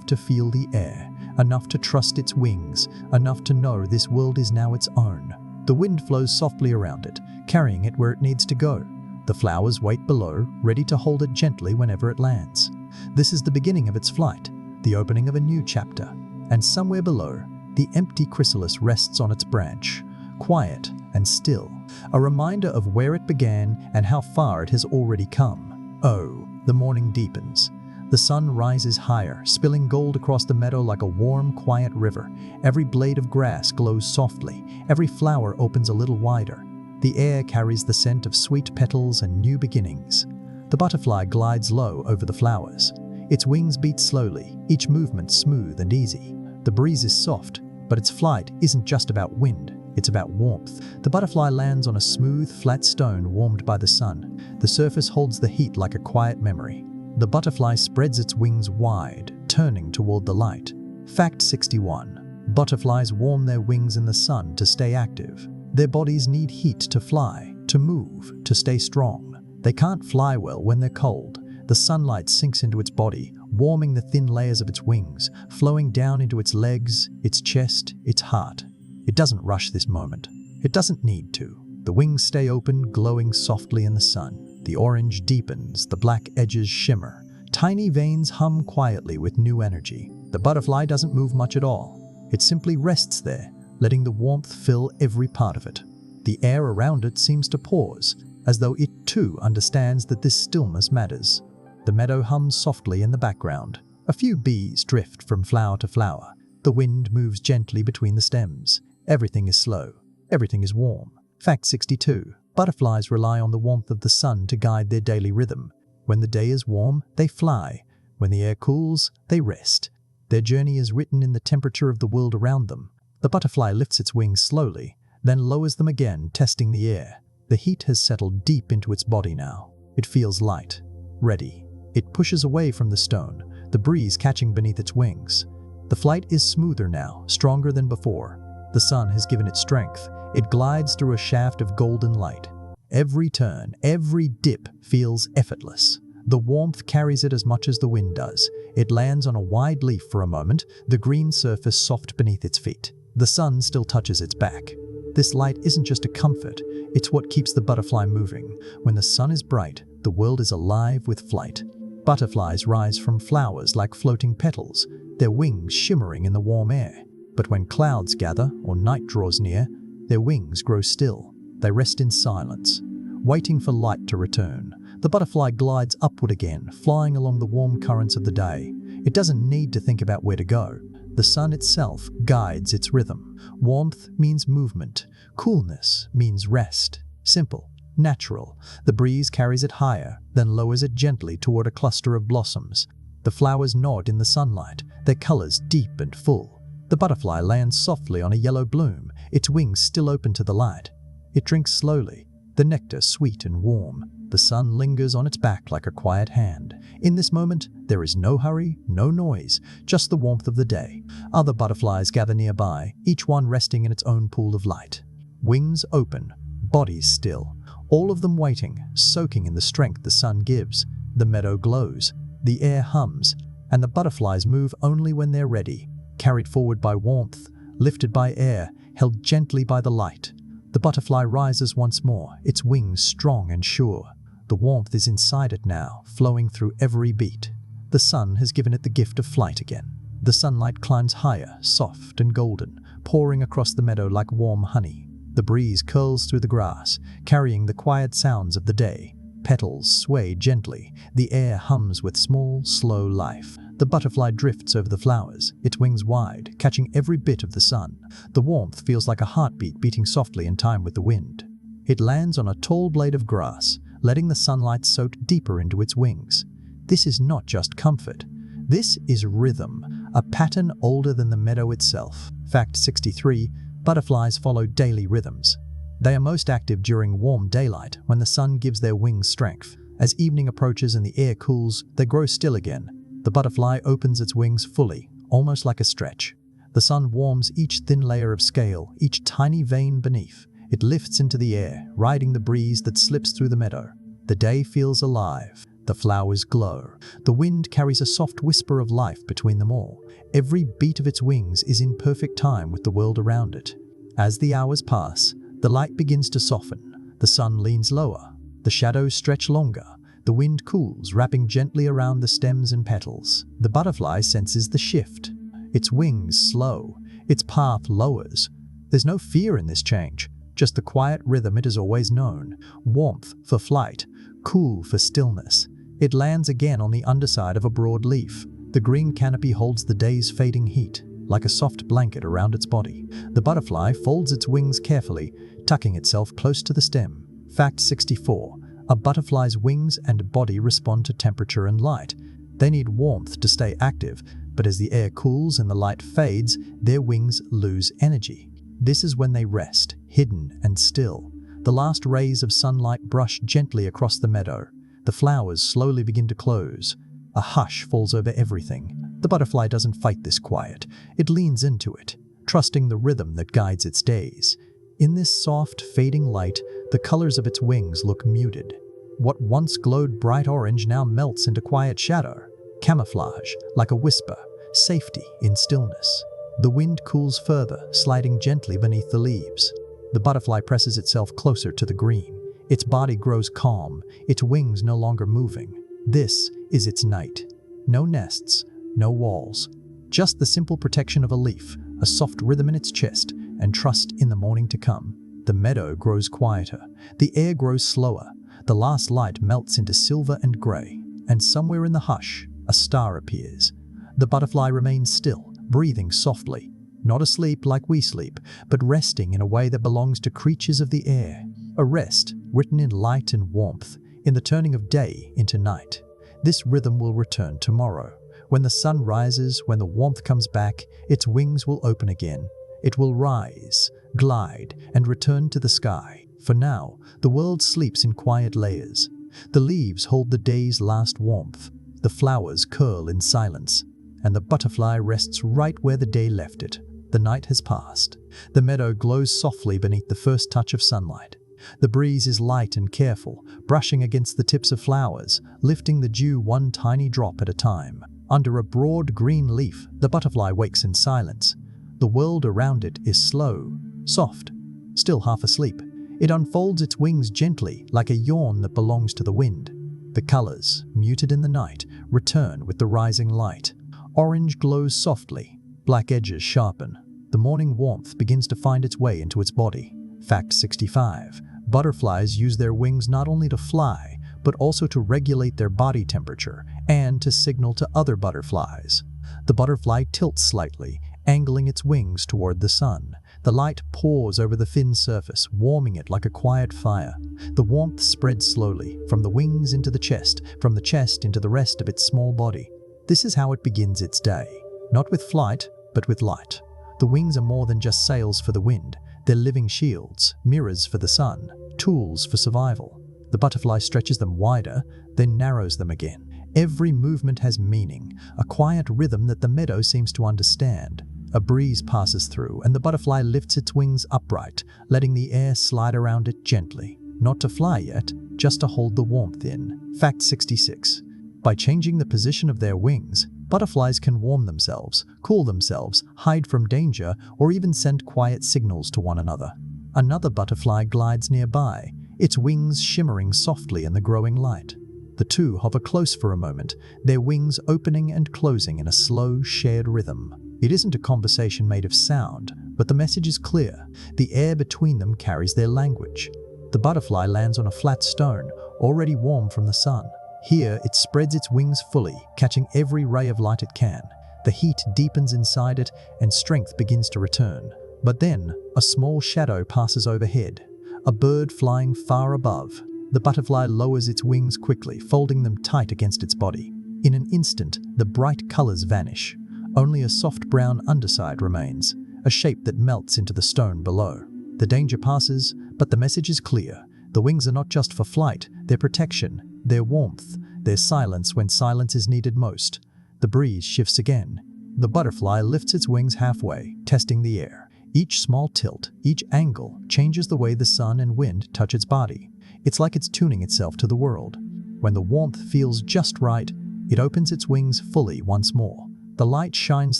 to feel the air, enough to trust its wings, enough to know this world is now its own. The wind flows softly around it, carrying it where it needs to go. The flowers wait below, ready to hold it gently whenever it lands. This is the beginning of its flight, the opening of a new chapter. And somewhere below, the empty chrysalis rests on its branch, quiet and still, a reminder of where it began and how far it has already come. Oh, the morning deepens. The sun rises higher, spilling gold across the meadow like a warm, quiet river. Every blade of grass glows softly. Every flower opens a little wider. The air carries the scent of sweet petals and new beginnings. The butterfly glides low over the flowers. Its wings beat slowly, each movement smooth and easy. The breeze is soft, but its flight isn't just about wind. It's about warmth. The butterfly lands on a smooth, flat stone warmed by the sun. The surface holds the heat like a quiet memory. The butterfly spreads its wings wide, turning toward the light. Fact 61. Butterflies warm their wings in the sun to stay active. Their bodies need heat to fly, to move, to stay strong. They can't fly well when they're cold. The sunlight sinks into its body, warming the thin layers of its wings, flowing down into its legs, its chest, its heart. It doesn't rush this moment. It doesn't need to. The wings stay open, glowing softly in the sun. The orange deepens, the black edges shimmer. Tiny veins hum quietly with new energy. The butterfly doesn't move much at all. It simply rests there, letting the warmth fill every part of it. The air around it seems to pause, as though it too understands that this stillness matters. The meadow hums softly in the background. A few bees drift from flower to flower. The wind moves gently between the stems. Everything is slow. Everything is warm. Fact 62. Butterflies rely on the warmth of the sun to guide their daily rhythm. When the day is warm, they fly. When the air cools, they rest. Their journey is written in the temperature of the world around them. The butterfly lifts its wings slowly, then lowers them again, testing the air. The heat has settled deep into its body now. It feels light, ready. It pushes away from the stone, the breeze catching beneath its wings. The flight is smoother now, stronger than before. The sun has given it strength. It glides through a shaft of golden light. Every turn, every dip feels effortless. The warmth carries it as much as the wind does. It lands on a wide leaf for a moment, the green surface soft beneath its feet. The sun still touches its back. This light isn't just a comfort, it's what keeps the butterfly moving. When the sun is bright, the world is alive with flight. Butterflies rise from flowers like floating petals, their wings shimmering in the warm air. But when clouds gather or night draws near, their wings grow still. They rest in silence, waiting for light to return. The butterfly glides upward again, flying along the warm currents of the day. It doesn't need to think about where to go. The sun itself guides its rhythm. Warmth means movement. Coolness means rest. Simple, natural. The breeze carries it higher, then lowers it gently toward a cluster of blossoms. The flowers nod in the sunlight, their colors deep and full. The butterfly lands softly on a yellow bloom, its wings still open to the light. It drinks slowly, the nectar sweet and warm. The sun lingers on its back like a quiet hand. In this moment, there is no hurry, no noise, just the warmth of the day. Other butterflies gather nearby, each one resting in its own pool of light. Wings open, bodies still, all of them waiting, soaking in the strength the sun gives. The meadow glows, the air hums, and the butterflies move only when they're ready, carried forward by warmth, lifted by air, held gently by the light. The butterfly rises once more, its wings strong and sure. The warmth is inside it now, flowing through every beat. The sun has given it the gift of flight again. The sunlight climbs higher, soft and golden, pouring across the meadow like warm honey. The breeze curls through the grass, carrying the quiet sounds of the day. Petals sway gently, the air hums with small, slow life. The butterfly drifts over the flowers, its wings wide, catching every bit of the sun. The warmth feels like a heartbeat beating softly in time with the wind. It lands on a tall blade of grass, letting the sunlight soak deeper into its wings. This is not just comfort. This is rhythm, a pattern older than the meadow itself. Fact 63, butterflies follow daily rhythms. They are most active during warm daylight, when the sun gives their wings strength. As evening approaches and the air cools, they grow still again. The butterfly opens its wings fully, almost like a stretch. The sun warms each thin layer of scale, each tiny vein beneath. It lifts into the air, riding the breeze that slips through the meadow. The day feels alive. The flowers glow. The wind carries a soft whisper of life between them all. Every beat of its wings is in perfect time with the world around it. As the hours pass, the light begins to soften. The sun leans lower. The shadows stretch longer. The wind cools, wrapping gently around the stems and petals. The butterfly senses the shift. Its wings slow. Its path lowers. There's no fear in this change, just the quiet rhythm it has always known. Warmth for flight, cool for stillness. It lands again on the underside of a broad leaf. The green canopy holds the day's fading heat, like a soft blanket around its body. The butterfly folds its wings carefully, tucking itself close to the stem. Fact 64. A butterfly's wings and body respond to temperature and light. They need warmth to stay active, but as the air cools and the light fades, their wings lose energy. This is when they rest, hidden and still. The last rays of sunlight brush gently across the meadow. The flowers slowly begin to close. A hush falls over everything. The butterfly doesn't fight this quiet. It leans into it, trusting the rhythm that guides its days. In this soft, fading light, the colors of its wings look muted. What once glowed bright orange now melts into quiet shadow. Camouflage, like a whisper, safety in stillness. The wind cools further, sliding gently beneath the leaves. The butterfly presses itself closer to the green. Its body grows calm, its wings no longer moving. This is its night. No nests, no walls. Just the simple protection of a leaf, a soft rhythm in its chest, and trust in the morning to come. The meadow grows quieter. The air grows slower. The last light melts into silver and gray. And somewhere in the hush, a star appears. The butterfly remains still, breathing softly. Not asleep like we sleep, but resting in a way that belongs to creatures of the air. A rest written in light and warmth, in the turning of day into night. This rhythm will return tomorrow. When the sun rises, when the warmth comes back, its wings will open again. It will rise, glide, and return to the sky. For now, the world sleeps in quiet layers. The leaves hold the day's last warmth. The flowers curl in silence, and the butterfly rests right where the day left it, The night has passed. The meadow glows softly beneath the first touch of sunlight. The breeze is light and careful, brushing against the tips of flowers, lifting the dew one tiny drop at a time. Under a broad green leaf, the butterfly wakes in silence. The world around it is slow, soft, still half asleep. It unfolds its wings gently, like a yawn that belongs to the wind. The colors, muted in the night, return with the rising light. Orange glows softly, black edges sharpen. The morning warmth begins to find its way into its body. Fact 65. Butterflies use their wings not only to fly, but also to regulate their body temperature and to signal to other butterflies. The butterfly tilts slightly, angling its wings toward the sun. The light pours over the thin surface, warming it like a quiet fire. The warmth spreads slowly, from the wings into the chest, from the chest into the rest of its small body. This is how it begins its day. Not with flight, but with light. The wings are more than just sails for the wind. They're living shields, mirrors for the sun, tools for survival. The butterfly stretches them wider, then narrows them again. Every movement has meaning, a quiet rhythm that the meadow seems to understand. A breeze passes through, and the butterfly lifts its wings upright, letting the air slide around it gently. Not to fly yet, just to hold the warmth in. Fact 66. By changing the position of their wings, butterflies can warm themselves, cool themselves, hide from danger, or even send quiet signals to one another. Another butterfly glides nearby, its wings shimmering softly in the growing light. The two hover close for a moment, their wings opening and closing in a slow, shared rhythm. It isn't a conversation made of sound, but the message is clear. The air between them carries their language. The butterfly lands on a flat stone, already warm from the sun. Here, it spreads its wings fully, catching every ray of light it can. The heat deepens inside it, and strength begins to return. But then, a small shadow passes overhead, a bird flying far above. The butterfly lowers its wings quickly, folding them tight against its body. In an instant, the bright colors vanish. Only a soft brown underside remains, a shape that melts into the stone below. The danger passes, but the message is clear. The wings are not just for flight, they're protection, their warmth, their silence when silence is needed most. The breeze shifts again. The butterfly lifts its wings halfway, testing the air. Each small tilt, each angle, changes the way the sun and wind touch its body. It's like it's tuning itself to the world. When the warmth feels just right, it opens its wings fully once more. The light shines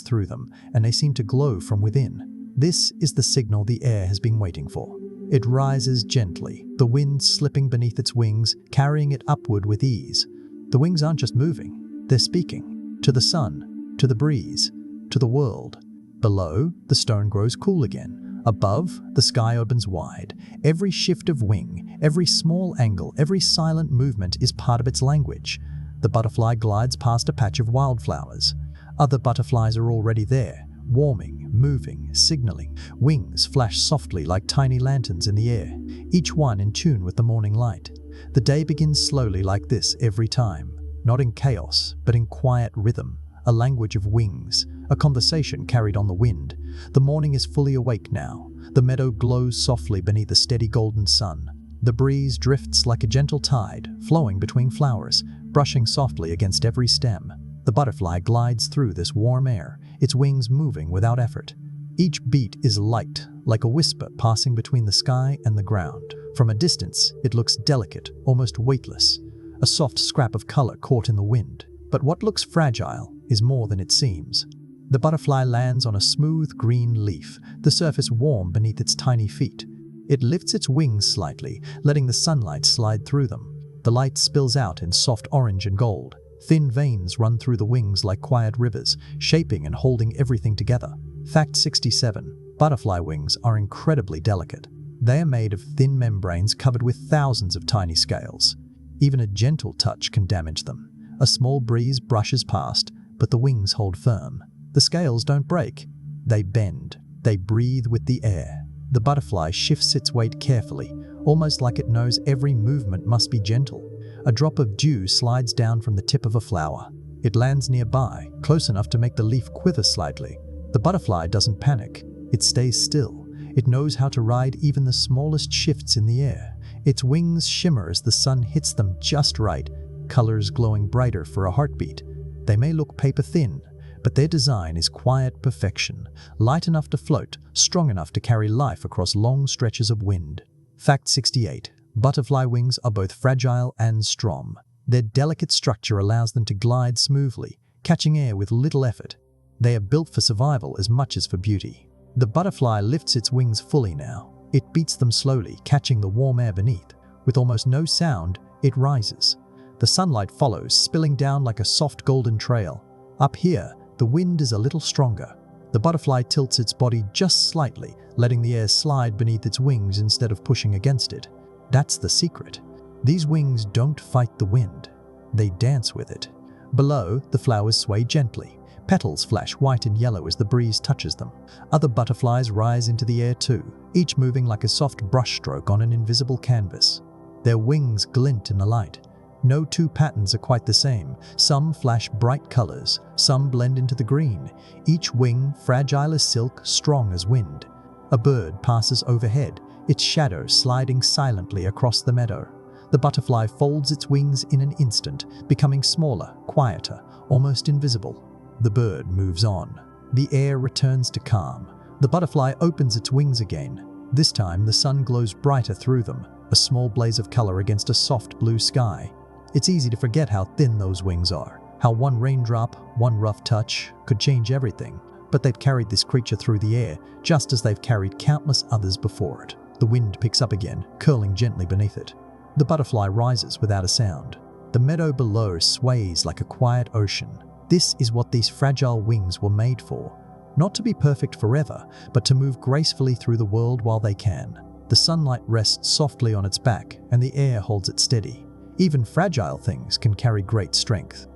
through them, and they seem to glow from within. This is the signal the air has been waiting for. It rises gently, the wind slipping beneath its wings, carrying it upward with ease. The wings aren't just moving, they're speaking. To the sun, to the breeze, to the world. Below, the stone grows cool again. Above, the sky opens wide. Every shift of wing, every small angle, every silent movement is part of its language. The butterfly glides past a patch of wildflowers. Other butterflies are already there, warming, moving, signaling. Wings flash softly like tiny lanterns in the air, each one in tune with the morning light. The day begins slowly like this every time, not in chaos, but in quiet rhythm, a language of wings, a conversation carried on the wind. The morning is fully awake now. The meadow glows softly beneath a steady golden sun. The breeze drifts like a gentle tide, flowing between flowers, brushing softly against every stem. The butterfly glides through this warm air, its wings moving without effort. Each beat is light, like a whisper passing between the sky and the ground. From a distance, it looks delicate, almost weightless, a soft scrap of color caught in the wind. But what looks fragile is more than it seems. The butterfly lands on a smooth green leaf, the surface warm beneath its tiny feet. It lifts its wings slightly, letting the sunlight slide through them. The light spills out in soft orange and gold. Thin veins run through the wings like quiet rivers, shaping and holding everything together. Fact 67. Butterfly wings are incredibly delicate. They are made of thin membranes covered with thousands of tiny scales. Even a gentle touch can damage them. A small breeze brushes past, but the wings hold firm. The scales don't break. They bend. They breathe with the air. The butterfly shifts its weight carefully, almost like it knows every movement must be gentle. A drop of dew slides down from the tip of a flower. It lands nearby, close enough to make the leaf quiver slightly. The butterfly doesn't panic. It stays still. It knows how to ride even the smallest shifts in the air. Its wings shimmer as the sun hits them just right, colors glowing brighter for a heartbeat. They may look paper thin, but their design is quiet perfection, light enough to float, strong enough to carry life across long stretches of wind. Fact 68. Butterfly wings are both fragile and strong. Their delicate structure allows them to glide smoothly, catching air with little effort. They are built for survival as much as for beauty. The butterfly lifts its wings fully now. It beats them slowly, catching the warm air beneath. With almost no sound, it rises. The sunlight follows, spilling down like a soft golden trail. Up here, the wind is a little stronger. The butterfly tilts its body just slightly, letting the air slide beneath its wings instead of pushing against it. That's the secret. These wings don't fight the wind. They dance with it. Below, the flowers sway gently. Petals flash white and yellow as the breeze touches them. Other butterflies rise into the air too, each moving like a soft brushstroke on an invisible canvas. Their wings glint in the light. No two patterns are quite the same. Some flash bright colors, some blend into the green. Each wing fragile as silk, strong as wind. A bird passes overhead, its shadow sliding silently across the meadow. The butterfly folds its wings in an instant, becoming smaller, quieter, almost invisible. The bird moves on. The air returns to calm. The butterfly opens its wings again. This time, the sun glows brighter through them, a small blaze of color against a soft blue sky. It's easy to forget how thin those wings are, how one raindrop, one rough touch, could change everything. But they've carried this creature through the air, just as they've carried countless others before it. The wind picks up again, curling gently beneath it. The butterfly rises without a sound. The meadow below sways like a quiet ocean. This is what these fragile wings were made for. Not to be perfect forever, but to move gracefully through the world while they can. The sunlight rests softly on its back, and the air holds it steady. Even fragile things can carry great strength.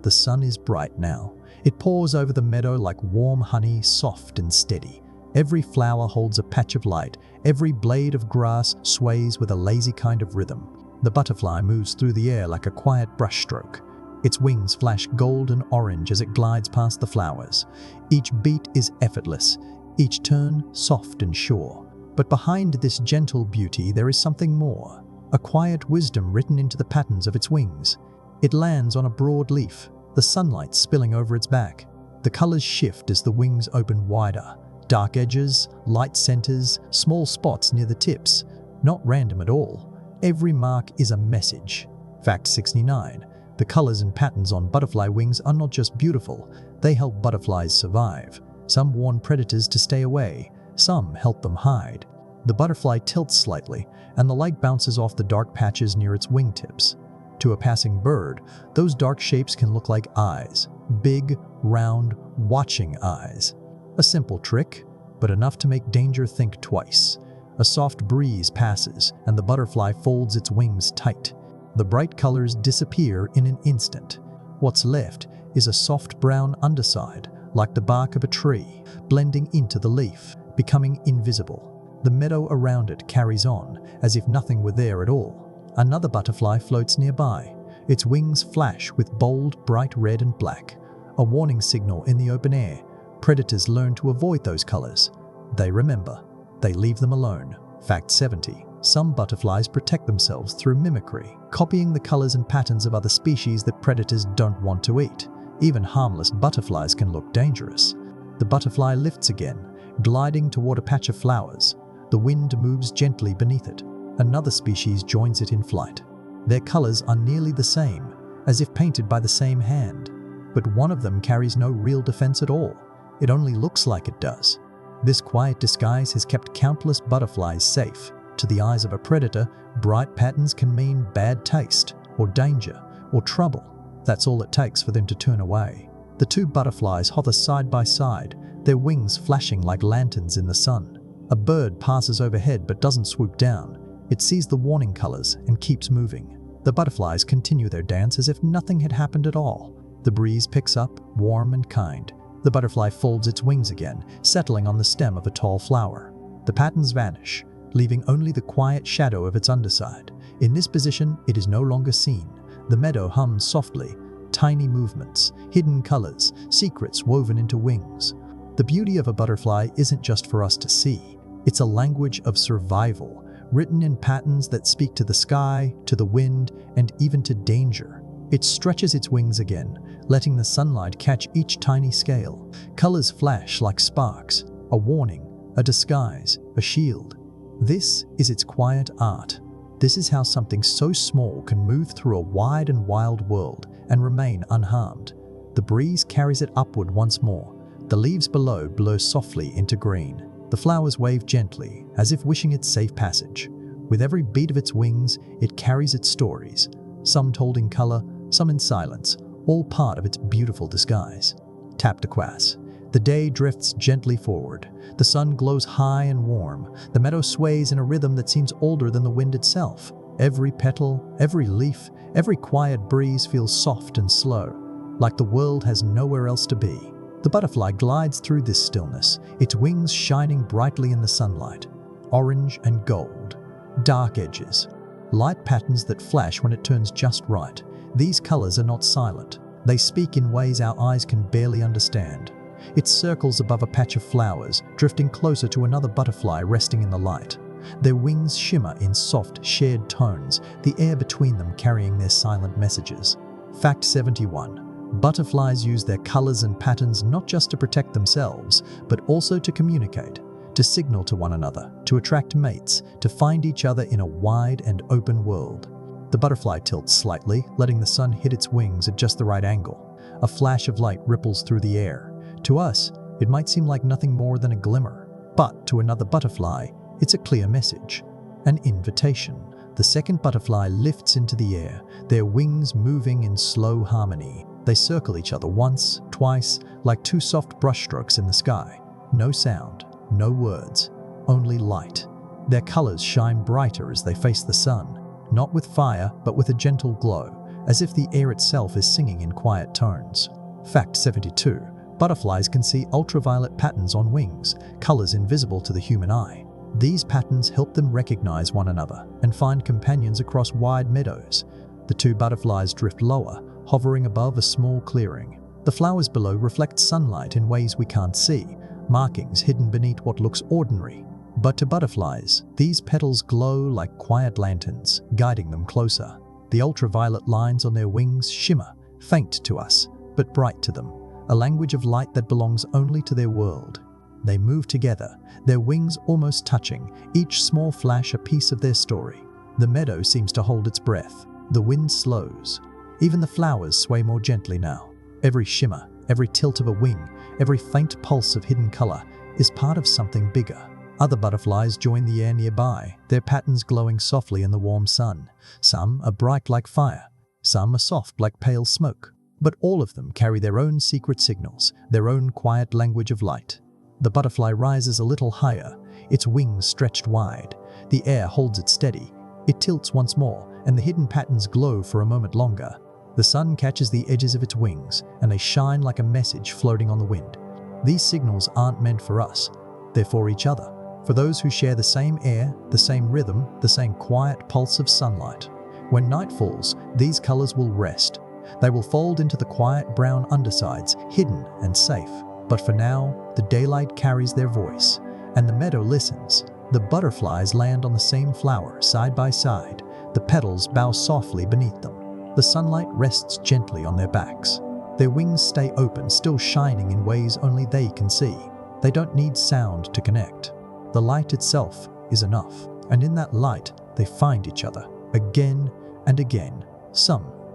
The sun is bright now. It pours over the meadow like warm honey, soft and steady. Every flower holds a patch of light. Every blade of grass sways with a lazy kind of rhythm. The butterfly moves through the air like a quiet brushstroke. Its wings flash gold and orange as it glides past the flowers. Each beat is effortless, each turn soft and sure. But behind this gentle beauty there is something more. A quiet wisdom written into the patterns of its wings. It lands on a broad leaf, the sunlight spilling over its back. The colors shift as the wings open wider. Dark edges, light centers, small spots near the tips. Not random at all. Every mark is a message. Fact 69. The colors and patterns on butterfly wings are not just beautiful, they help butterflies survive. Some warn predators to stay away, some help them hide. The butterfly tilts slightly, and the light bounces off the dark patches near its wingtips. To a passing bird, those dark shapes can look like eyes. Big, round, watching eyes. A simple trick, but enough to make danger think twice. A soft breeze passes, and the butterfly folds its wings tight. The bright colors disappear in an instant. What's left is a soft brown underside, like the bark of a tree, blending into the leaf, becoming invisible. The meadow around it carries on, as if nothing were there at all. Another butterfly floats nearby. Its wings flash with bold, bright red and black, a warning signal in the open air. Predators learn to avoid those colors. They remember. They leave them alone. Fact 70. Some butterflies protect themselves through mimicry, copying the colors and patterns of other species that predators don't want to eat. Even harmless butterflies can look dangerous. The butterfly lifts again, gliding toward a patch of flowers. The wind moves gently beneath it. Another species joins it in flight. Their colors are nearly the same, as if painted by the same hand. But one of them carries no real defense at all. It only looks like it does. This quiet disguise has kept countless butterflies safe. To the eyes of a predator, bright patterns can mean bad taste, or danger, or trouble. That's all it takes for them to turn away. The two butterflies hover side by side, their wings flashing like lanterns in the sun. A bird passes overhead but doesn't swoop down. It sees the warning colors and keeps moving. The butterflies continue their dance as if nothing had happened at all. The breeze picks up, warm and kind. The butterfly folds its wings again, settling on the stem of a tall flower. The patterns vanish, leaving only the quiet shadow of its underside. In this position, it is no longer seen. The meadow hums softly, tiny movements, hidden colors, secrets woven into wings. The beauty of a butterfly isn't just for us to see. It's a language of survival, written in patterns that speak to the sky, to the wind, and even to danger. It stretches its wings again, letting the sunlight catch each tiny scale. Colors flash like sparks, a warning, a disguise, a shield. This is its quiet art. This is how something so small can move through a wide and wild world and remain unharmed. The breeze carries it upward once more. The leaves below blow softly into green. The flowers wave gently, as if wishing it safe passage. With every beat of its wings, it carries its stories, some told in color, some in silence, all part of its beautiful disguise. Tap de quas. The day drifts gently forward. The sun glows high and warm. The meadow sways in a rhythm that seems older than the wind itself. Every petal, every leaf, every quiet breeze feels soft and slow, like the world has nowhere else to be. The butterfly glides through this stillness, its wings shining brightly in the sunlight. Orange and gold. Dark edges. Light patterns that flash when it turns just right. These colors are not silent. They speak in ways our eyes can barely understand. It circles above a patch of flowers, drifting closer to another butterfly resting in the light. Their wings shimmer in soft, shared tones, the air between them carrying their silent messages. Fact 71. Butterflies use their colors and patterns not just to protect themselves, but also to communicate, to signal to one another, to attract mates, to find each other in a wide and open world. The butterfly tilts slightly, letting the sun hit its wings at just the right angle. A flash of light ripples through the air. To us, it might seem like nothing more than a glimmer, but to another butterfly, it's a clear message, an invitation. The second butterfly lifts into the air, their wings moving in slow harmony. They circle each other once, twice, like two soft brushstrokes in the sky. No sound, no words, only light. Their colors shine brighter as they face the sun, not with fire, but with a gentle glow, as if the air itself is singing in quiet tones. Fact 72. Butterflies can see ultraviolet patterns on wings, colors invisible to the human eye. These patterns help them recognize one another and find companions across wide meadows. The two butterflies drift lower, hovering above a small clearing. The flowers below reflect sunlight in ways we can't see, markings hidden beneath what looks ordinary. But to butterflies, these petals glow like quiet lanterns, guiding them closer. The ultraviolet lines on their wings shimmer, faint to us, but bright to them, a language of light that belongs only to their world. They move together, their wings almost touching, each small flash a piece of their story. The meadow seems to hold its breath. The wind slows. Even the flowers sway more gently now. Every shimmer, every tilt of a wing, every faint pulse of hidden color is part of something bigger. Other butterflies join the air nearby, their patterns glowing softly in the warm sun. Some are bright like fire, some are soft like pale smoke. But all of them carry their own secret signals, their own quiet language of light. The butterfly rises a little higher, its wings stretched wide. The air holds it steady. It tilts once more, and the hidden patterns glow for a moment longer. The sun catches the edges of its wings, and they shine like a message floating on the wind. These signals aren't meant for us. They're for each other, for those who share the same air, the same rhythm, the same quiet pulse of sunlight. When night falls, these colors will rest. They will fold into the quiet brown undersides, hidden and safe. But for now, the daylight carries their voice, and the meadow listens. The butterflies land on the same flower, side by side. The petals bow softly beneath them. The sunlight rests gently on their backs. Their wings stay open, still shining in ways only they can see. They don't need sound to connect. The light itself is enough, and in that light, they find each other, again and again.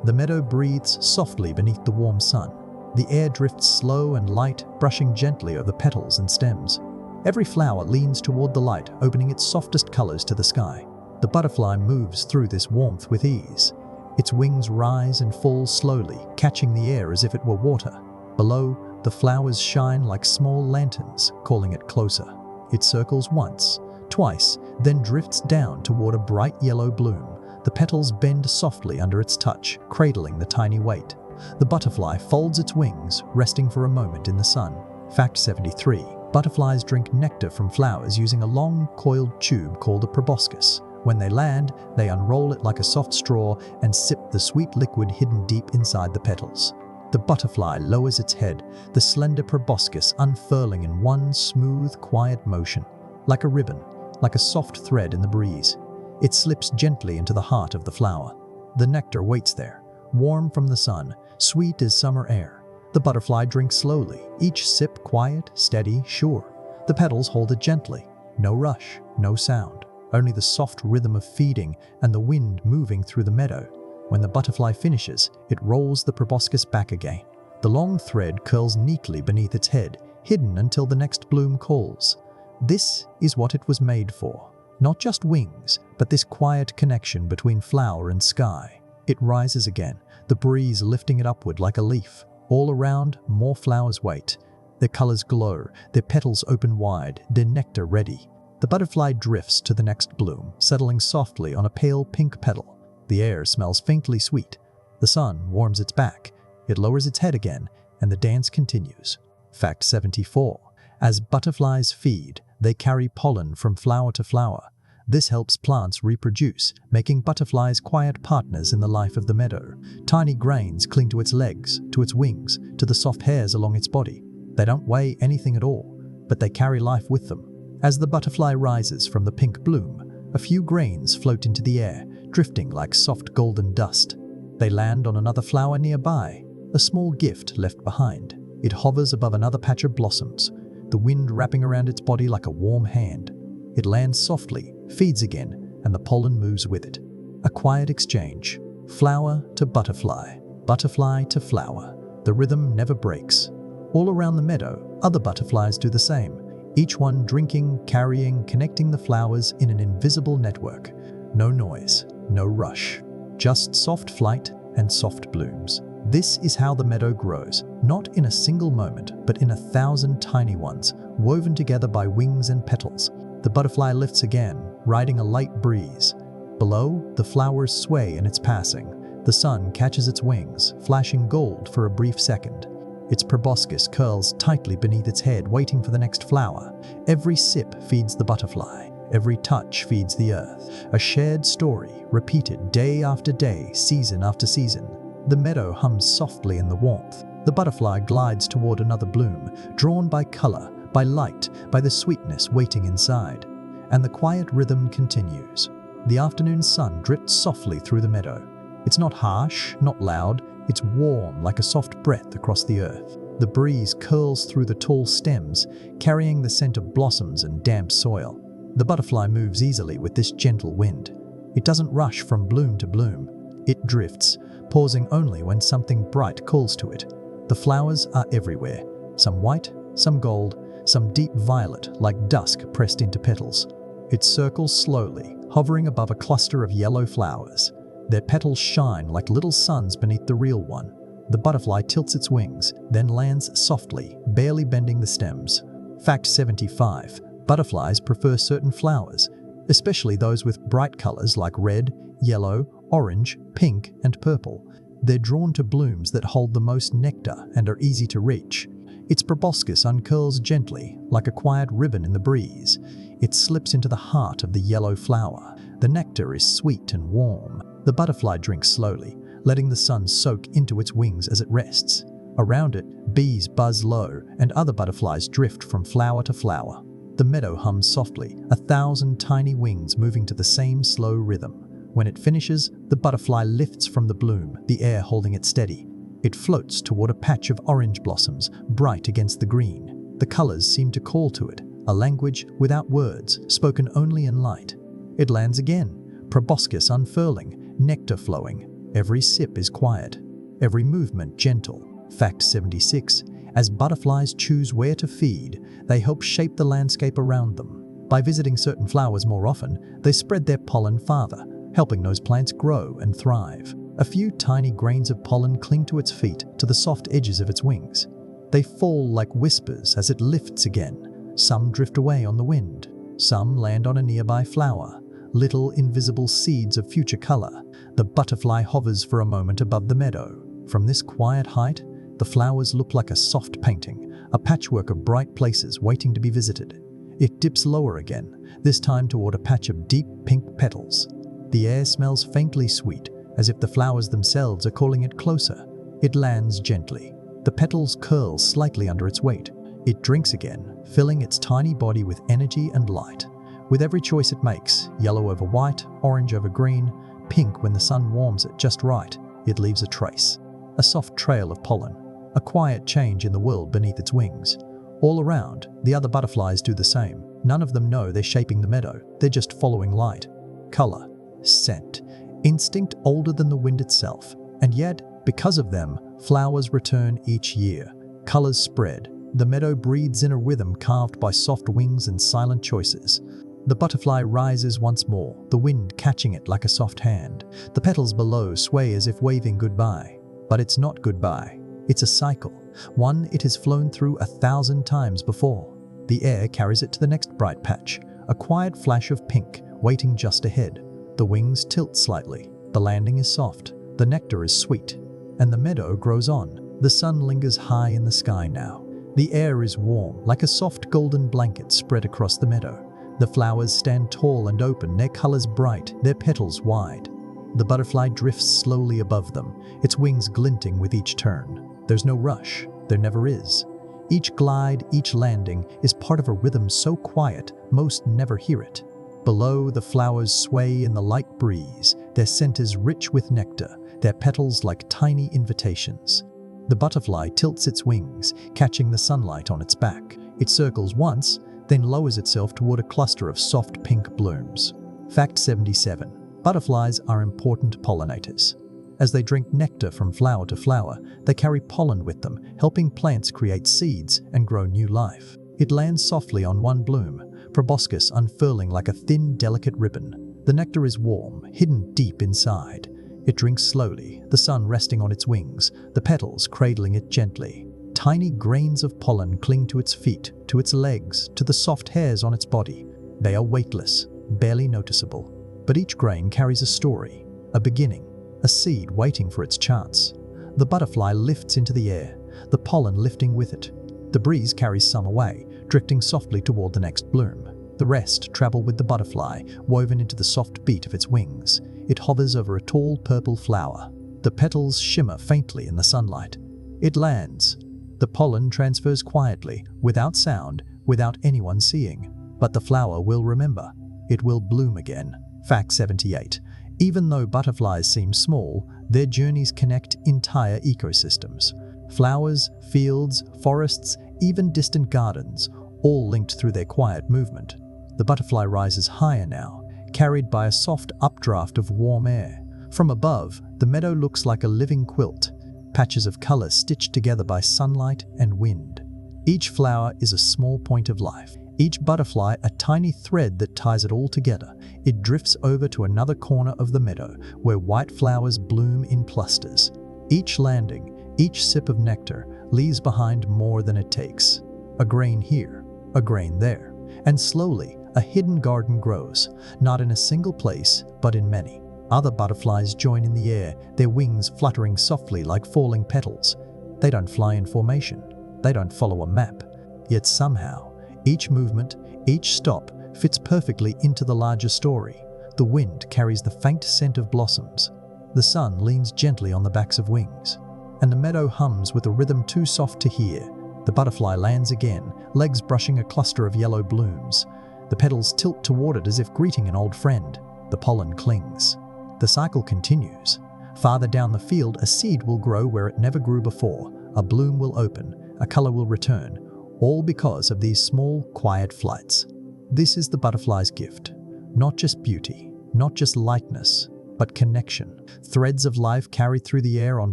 The meadow breathes softly beneath the warm sun. The air drifts slow and light, brushing gently over petals and stems. Every flower leans toward the light, opening its softest colors to the sky. The butterfly moves through this warmth with ease. Its wings rise and fall slowly, catching the air as if it were water. Below, the flowers shine like small lanterns, calling it closer. It circles once, twice, then drifts down toward a bright yellow bloom. The petals bend softly under its touch, cradling the tiny weight. The butterfly folds its wings, resting for a moment in the sun. Fact 73. Butterflies drink nectar from flowers using a long, coiled tube called a proboscis. When they land, they unroll it like a soft straw and sip the sweet liquid hidden deep inside the petals. The butterfly lowers its head, the slender proboscis unfurling in one smooth, quiet motion. Like a ribbon, like a soft thread in the breeze. It slips gently into the heart of the flower. The nectar waits there, warm from the sun, sweet as summer air. The butterfly drinks slowly, each sip quiet, steady, sure. The petals hold it gently. No rush, no sound, only the soft rhythm of feeding and the wind moving through the meadow. When the butterfly finishes, it rolls the proboscis back again. The long thread curls neatly beneath its head, hidden until the next bloom calls. This is what it was made for. Not just wings, but this quiet connection between flower and sky. It rises again, the breeze lifting it upward like a leaf. All around, more flowers wait. Their colors glow, their petals open wide, their nectar ready. The butterfly drifts to the next bloom, settling softly on a pale pink petal. The air smells faintly sweet. The sun warms its back. It lowers its head again, and the dance continues. Fact 74. As butterflies feed, they carry pollen from flower to flower. This helps plants reproduce, making butterflies quiet partners in the life of the meadow. Tiny grains cling to its legs, to its wings, to the soft hairs along its body. They don't weigh anything at all, but they carry life with them. As the butterfly rises from the pink bloom, a few grains float into the air, drifting like soft golden dust. They land on another flower nearby, a small gift left behind. It hovers above another patch of blossoms, the wind wrapping around its body like a warm hand. It lands softly, feeds again, and the pollen moves with it. A quiet exchange. Flower to butterfly, butterfly to flower. The rhythm never breaks. All around the meadow, other butterflies do the same, each one drinking, carrying, connecting the flowers in an invisible network. No noise, no rush, just soft flight and soft blooms. This is how the meadow grows, not in a single moment, but in 1,000 tiny ones, woven together by wings and petals. The butterfly lifts again, riding a light breeze. Below, the flowers sway in its passing. The sun catches its wings, flashing gold for a brief second. Its proboscis curls tightly beneath its head, waiting for the next flower. Every sip feeds the butterfly. Every touch feeds the earth. A shared story, repeated day after day, season after season. The meadow hums softly in the warmth. The butterfly glides toward another bloom, drawn by color, by light, by the sweetness waiting inside. And the quiet rhythm continues. The afternoon sun drifts softly through the meadow. It's not harsh, not loud. It's warm like a soft breath across the earth. The breeze curls through the tall stems, carrying the scent of blossoms and damp soil. The butterfly moves easily with this gentle wind. It doesn't rush from bloom to bloom. It drifts, pausing only when something bright calls to it. The flowers are everywhere, some white, some gold, some deep violet like dusk pressed into petals. It circles slowly, hovering above a cluster of yellow flowers. Their petals shine like little suns beneath the real one. The butterfly tilts its wings, then lands softly, barely bending the stems. Fact 75. Butterflies prefer certain flowers, especially those with bright colors like red, yellow, orange, pink, and purple. They're drawn to blooms that hold the most nectar and are easy to reach. Its proboscis uncurls gently, like a quiet ribbon in the breeze. It slips into the heart of the yellow flower. The nectar is sweet and warm. The butterfly drinks slowly, letting the sun soak into its wings as it rests. Around it, bees buzz low, and other butterflies drift from flower to flower. The meadow hums softly, 1,000 tiny wings moving to the same slow rhythm. When it finishes, the butterfly lifts from the bloom, the air holding it steady. It floats toward a patch of orange blossoms, bright against the green. The colors seem to call to it, a language without words, spoken only in light. It lands again, proboscis unfurling, nectar flowing. Every sip is quiet, every movement gentle. Fact 76. As butterflies choose where to feed, they help shape the landscape around them. By visiting certain flowers more often, they spread their pollen farther, helping those plants grow and thrive. A few tiny grains of pollen cling to its feet, to the soft edges of its wings. They fall like whispers as it lifts again. Some drift away on the wind. Some land on a nearby flower, little invisible seeds of future color. The butterfly hovers for a moment above the meadow. From this quiet height, the flowers look like a soft painting, a patchwork of bright places waiting to be visited. It dips lower again, this time toward a patch of deep pink petals. The air smells faintly sweet, as if the flowers themselves are calling it closer. It lands gently. The petals curl slightly under its weight. It drinks again, filling its tiny body with energy and light. With every choice it makes, yellow over white, orange over green, pink when the sun warms it just right, it leaves a trace, a soft trail of pollen, a quiet change in the world beneath its wings. All around, the other butterflies do the same. None of them know they're shaping the meadow, they're just following light. Color, scent, instinct older than the wind itself. And yet, because of them, flowers return each year. Colors spread. The meadow breathes in a rhythm carved by soft wings and silent choices. The butterfly rises once more, the wind catching it like a soft hand. The petals below sway as if waving goodbye. But it's not goodbye. It's a cycle, one it has flown through 1,000 times before. The air carries it to the next bright patch, a quiet flash of pink waiting just ahead. The wings tilt slightly. The landing is soft. The nectar is sweet. And the meadow grows on. The sun lingers high in the sky now. The air is warm, like a soft golden blanket spread across the meadow. The flowers stand tall and open, their colors bright, their petals wide. The butterfly drifts slowly above them, its wings glinting with each turn. There's no rush. There never is. Each glide, each landing is part of a rhythm so quiet, most never hear it. Below, the flowers sway in the light breeze, their scent is rich with nectar, their petals like tiny invitations. The butterfly tilts its wings, catching the sunlight on its back. It circles once, then lowers itself toward a cluster of soft pink blooms. Fact 77. Butterflies are important pollinators. As they drink nectar from flower to flower, they carry pollen with them, helping plants create seeds and grow new life. It lands softly on one bloom, proboscis unfurling like a thin, delicate ribbon. The nectar is warm, hidden deep inside. It drinks slowly, the sun resting on its wings, the petals cradling it gently. Tiny grains of pollen cling to its feet, to its legs, to the soft hairs on its body. They are weightless, barely noticeable. But each grain carries a story, a beginning, a seed waiting for its chance. The butterfly lifts into the air, the pollen lifting with it. The breeze carries some away, drifting softly toward the next bloom. The rest travel with the butterfly, woven into the soft beat of its wings. It hovers over a tall purple flower. The petals shimmer faintly in the sunlight. It lands. The pollen transfers quietly, without sound, without anyone seeing. But the flower will remember. It will bloom again. Fact 78. Even though butterflies seem small, their journeys connect entire ecosystems. Flowers, fields, forests, even distant gardens, all linked through their quiet movement. The butterfly rises higher now, carried by a soft updraft of warm air. From above, the meadow looks like a living quilt, patches of color stitched together by sunlight and wind. Each flower is a small point of life, each butterfly a tiny thread that ties it all together. It drifts over to another corner of the meadow, where white flowers bloom in clusters. Each landing, each sip of nectar, leaves behind more than it takes. A grain here, a grain there, and slowly, a hidden garden grows, not in a single place, but in many. Other butterflies join in the air, their wings fluttering softly like falling petals. They don't fly in formation. They don't follow a map. Yet somehow, each movement, each stop, fits perfectly into the larger story. The wind carries the faint scent of blossoms. The sun leans gently on the backs of wings. And the meadow hums with a rhythm too soft to hear. The butterfly lands again, legs brushing a cluster of yellow blooms. The petals tilt toward it as if greeting an old friend. The pollen clings. The cycle continues. Farther down the field, a seed will grow where it never grew before. A bloom will open. A color will return. All because of these small, quiet flights. This is the butterfly's gift. Not just beauty, not just lightness, but connection. Threads of life carried through the air on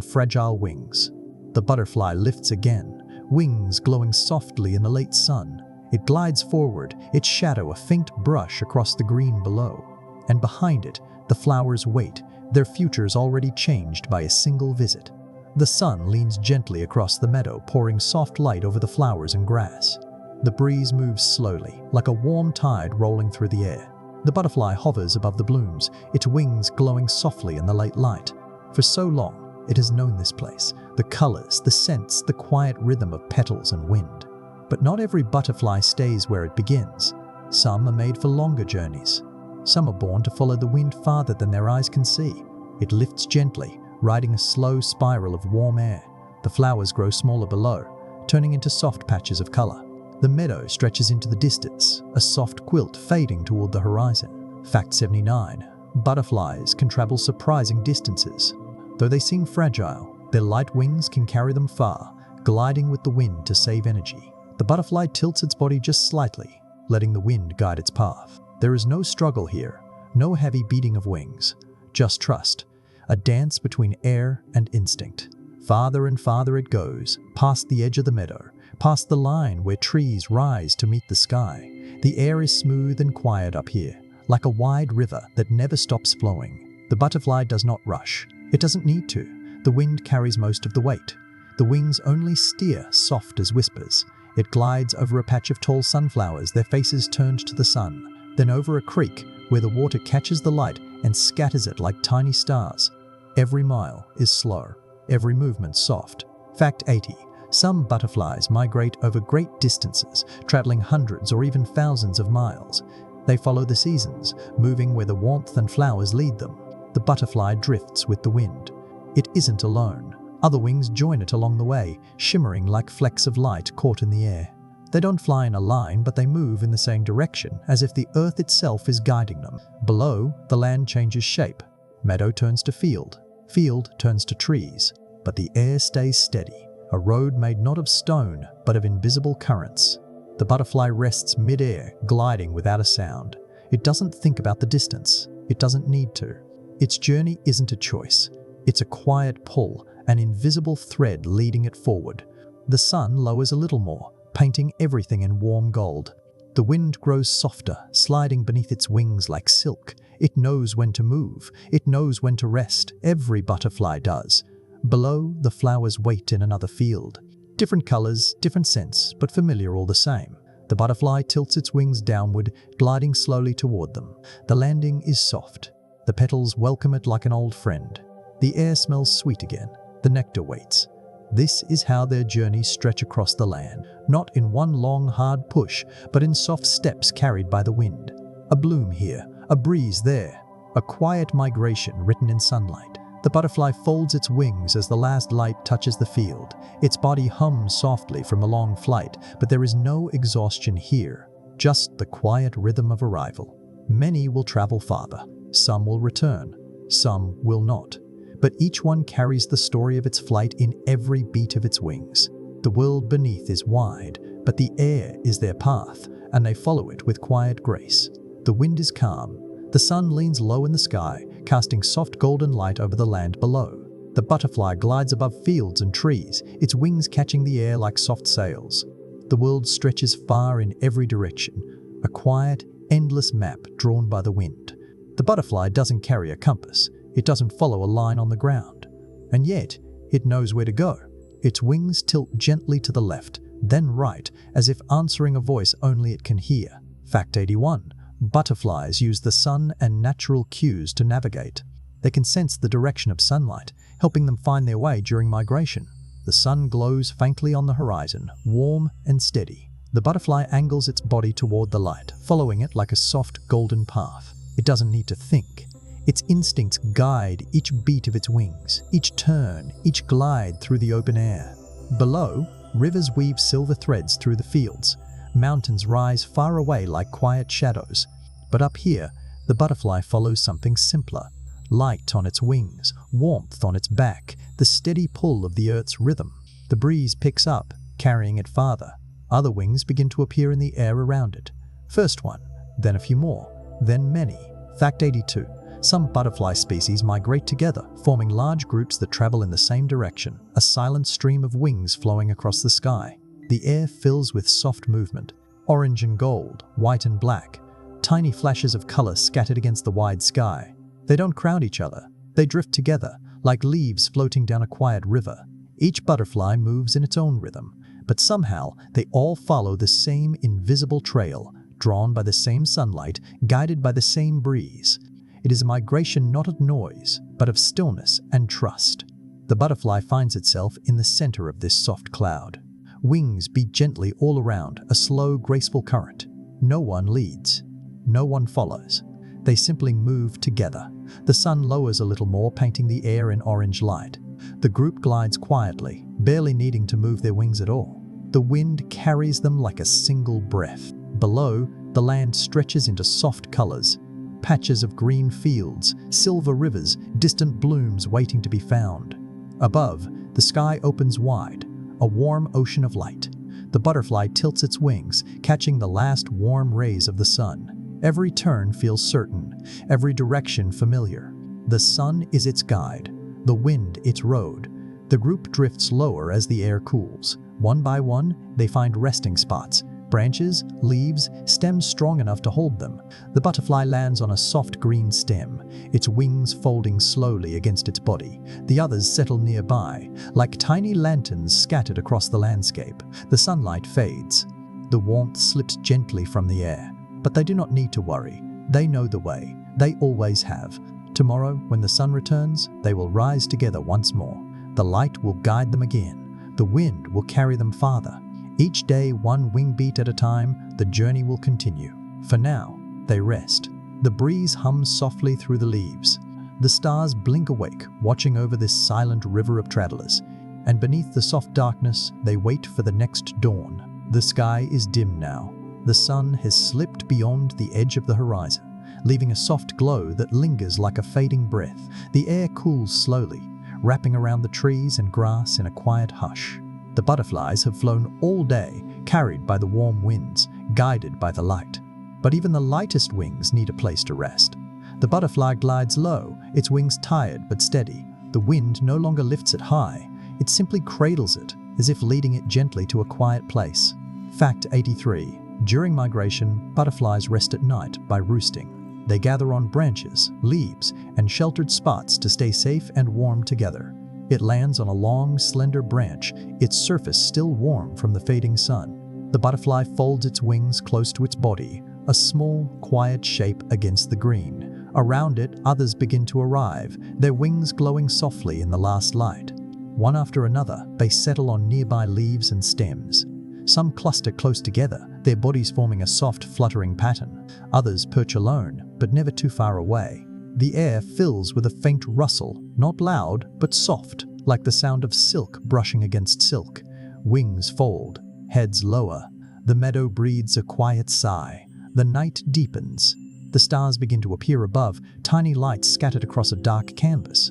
fragile wings. The butterfly lifts again, wings glowing softly in the late sun. It glides forward, its shadow a faint brush across the green below. And behind it, the flowers wait, their futures already changed by a single visit. The sun leans gently across the meadow, pouring soft light over the flowers and grass. The breeze moves slowly, like a warm tide rolling through the air. The butterfly hovers above the blooms, its wings glowing softly in the late light. For so long, it has known this place, the colors, the scents, the quiet rhythm of petals and wind. But not every butterfly stays where it begins. Some are made for longer journeys. Some are born to follow the wind farther than their eyes can see. It lifts gently, riding a slow spiral of warm air. The flowers grow smaller below, turning into soft patches of color. The meadow stretches into the distance, a soft quilt fading toward the horizon. Fact 79. Butterflies can travel surprising distances. Though they seem fragile, their light wings can carry them far, gliding with the wind to save energy. The butterfly tilts its body just slightly, letting the wind guide its path. There is no struggle here, no heavy beating of wings, just trust, a dance between air and instinct. Farther and farther it goes, past the edge of the meadow, past the line where trees rise to meet the sky. The air is smooth and quiet up here, like a wide river that never stops flowing. The butterfly does not rush. It doesn't need to. The wind carries most of the weight. The wings only steer, soft as whispers. It glides over a patch of tall sunflowers, their faces turned to the sun, then over a creek where the water catches the light and scatters it like tiny stars. Every mile is slow, every movement soft. Fact 80. Some butterflies migrate over great distances, traveling hundreds or even thousands of miles. They follow the seasons, moving where the warmth and flowers lead them. The butterfly drifts with the wind. It isn't alone. Other wings join it along the way, shimmering like flecks of light caught in the air. They don't fly in a line, but they move in the same direction, as if the earth itself is guiding them. Below, the land changes shape. Meadow turns to field. Field turns to trees. But the air stays steady, a road made not of stone, but of invisible currents. The butterfly rests mid-air, gliding without a sound. It doesn't think about the distance. It doesn't need to. Its journey isn't a choice. It's a quiet pull, an invisible thread leading it forward. The sun lowers a little more, painting everything in warm gold. The wind grows softer, sliding beneath its wings like silk. It knows when to move. It knows when to rest. Every butterfly does. Below, the flowers wait in another field. Different colors, different scents, but familiar all the same. The butterfly tilts its wings downward, gliding slowly toward them. The landing is soft. The petals welcome it like an old friend. The air smells sweet again. The nectar waits. This is how their journeys stretch across the land, not in one long, hard push, but in soft steps carried by the wind. A bloom here, a breeze there, a quiet migration written in sunlight. The butterfly folds its wings as the last light touches the field. Its body hums softly from a long flight, but there is no exhaustion here, just the quiet rhythm of arrival. Many will travel farther, some will return, some will not. But each one carries the story of its flight in every beat of its wings. The world beneath is wide, but the air is their path, and they follow it with quiet grace. The wind is calm. The sun leans low in the sky, casting soft golden light over the land below. The butterfly glides above fields and trees, its wings catching the air like soft sails. The world stretches far in every direction, a quiet, endless map drawn by the wind. The butterfly doesn't carry a compass. It doesn't follow a line on the ground. And yet, it knows where to go. Its wings tilt gently to the left, then right, as if answering a voice only it can hear. Fact 81. Butterflies use the sun and natural cues to navigate. They can sense the direction of sunlight, helping them find their way during migration. The sun glows faintly on the horizon, warm and steady. The butterfly angles its body toward the light, following it like a soft golden path. It doesn't need to think. Its instincts guide each beat of its wings, each turn, each glide through the open air. Below, rivers weave silver threads through the fields. Mountains rise far away like quiet shadows. But up here, the butterfly follows something simpler. Light on its wings, warmth on its back, the steady pull of the earth's rhythm. The breeze picks up, carrying it farther. Other wings begin to appear in the air around it. First one, then a few more, then many. Fact 82. Some butterfly species migrate together, forming large groups that travel in the same direction, a silent stream of wings flowing across the sky. The air fills with soft movement, orange and gold, white and black, tiny flashes of color scattered against the wide sky. They don't crowd each other, they drift together, like leaves floating down a quiet river. Each butterfly moves in its own rhythm, but somehow they all follow the same invisible trail, drawn by the same sunlight, guided by the same breeze. It is a migration not of noise, but of stillness and trust. The butterfly finds itself in the center of this soft cloud. Wings beat gently all around, a slow, graceful current. No one leads. No one follows. They simply move together. The sun lowers a little more, painting the air in orange light. The group glides quietly, barely needing to move their wings at all. The wind carries them like a single breath. Below, the land stretches into soft colors. patches of green fields, silver rivers, distant blooms waiting to be found. Above, the sky opens wide, a warm ocean of light. The butterfly tilts its wings, catching the last warm rays of the sun. Every turn feels certain, every direction familiar. The sun is its guide, the wind its road. The group drifts lower as the air cools. One by one, they find resting spots. Branches, leaves, stems strong enough to hold them. The butterfly lands on a soft green stem, its wings folding slowly against its body. The others settle nearby, like tiny lanterns scattered across the landscape. The sunlight fades. The warmth slips gently from the air. But they do not need to worry. They know the way. They always have. Tomorrow, when the sun returns, they will rise together once more. The light will guide them again. The wind will carry them farther. Each day, one wing beat at a time, the journey will continue. For now, they rest. The breeze hums softly through the leaves. The stars blink awake, watching over this silent river of travelers. And beneath the soft darkness, they wait for the next dawn. The sky is dim now. The sun has slipped beyond the edge of the horizon, leaving a soft glow that lingers like a fading breath. The air cools slowly, wrapping around the trees and grass in a quiet hush. The butterflies have flown all day, carried by the warm winds, guided by the light. But even the lightest wings need a place to rest. The butterfly glides low, its wings tired but steady. The wind no longer lifts it high, it simply cradles it, as if leading it gently to a quiet place. Fact 83. During migration, butterflies rest at night by roosting. They gather on branches, leaves, and sheltered spots to stay safe and warm together. It lands on a long, slender branch, its surface still warm from the fading sun. The butterfly folds its wings close to its body, a small, quiet shape against the green. Around it, others begin to arrive, their wings glowing softly in the last light. One after another, they settle on nearby leaves and stems. Some cluster close together, their bodies forming a soft, fluttering pattern. Others perch alone, but never too far away. The air fills with a faint rustle, not loud, but soft, like the sound of silk brushing against silk. Wings fold, heads lower. The meadow breathes a quiet sigh. The night deepens. The stars begin to appear above, tiny lights scattered across a dark canvas.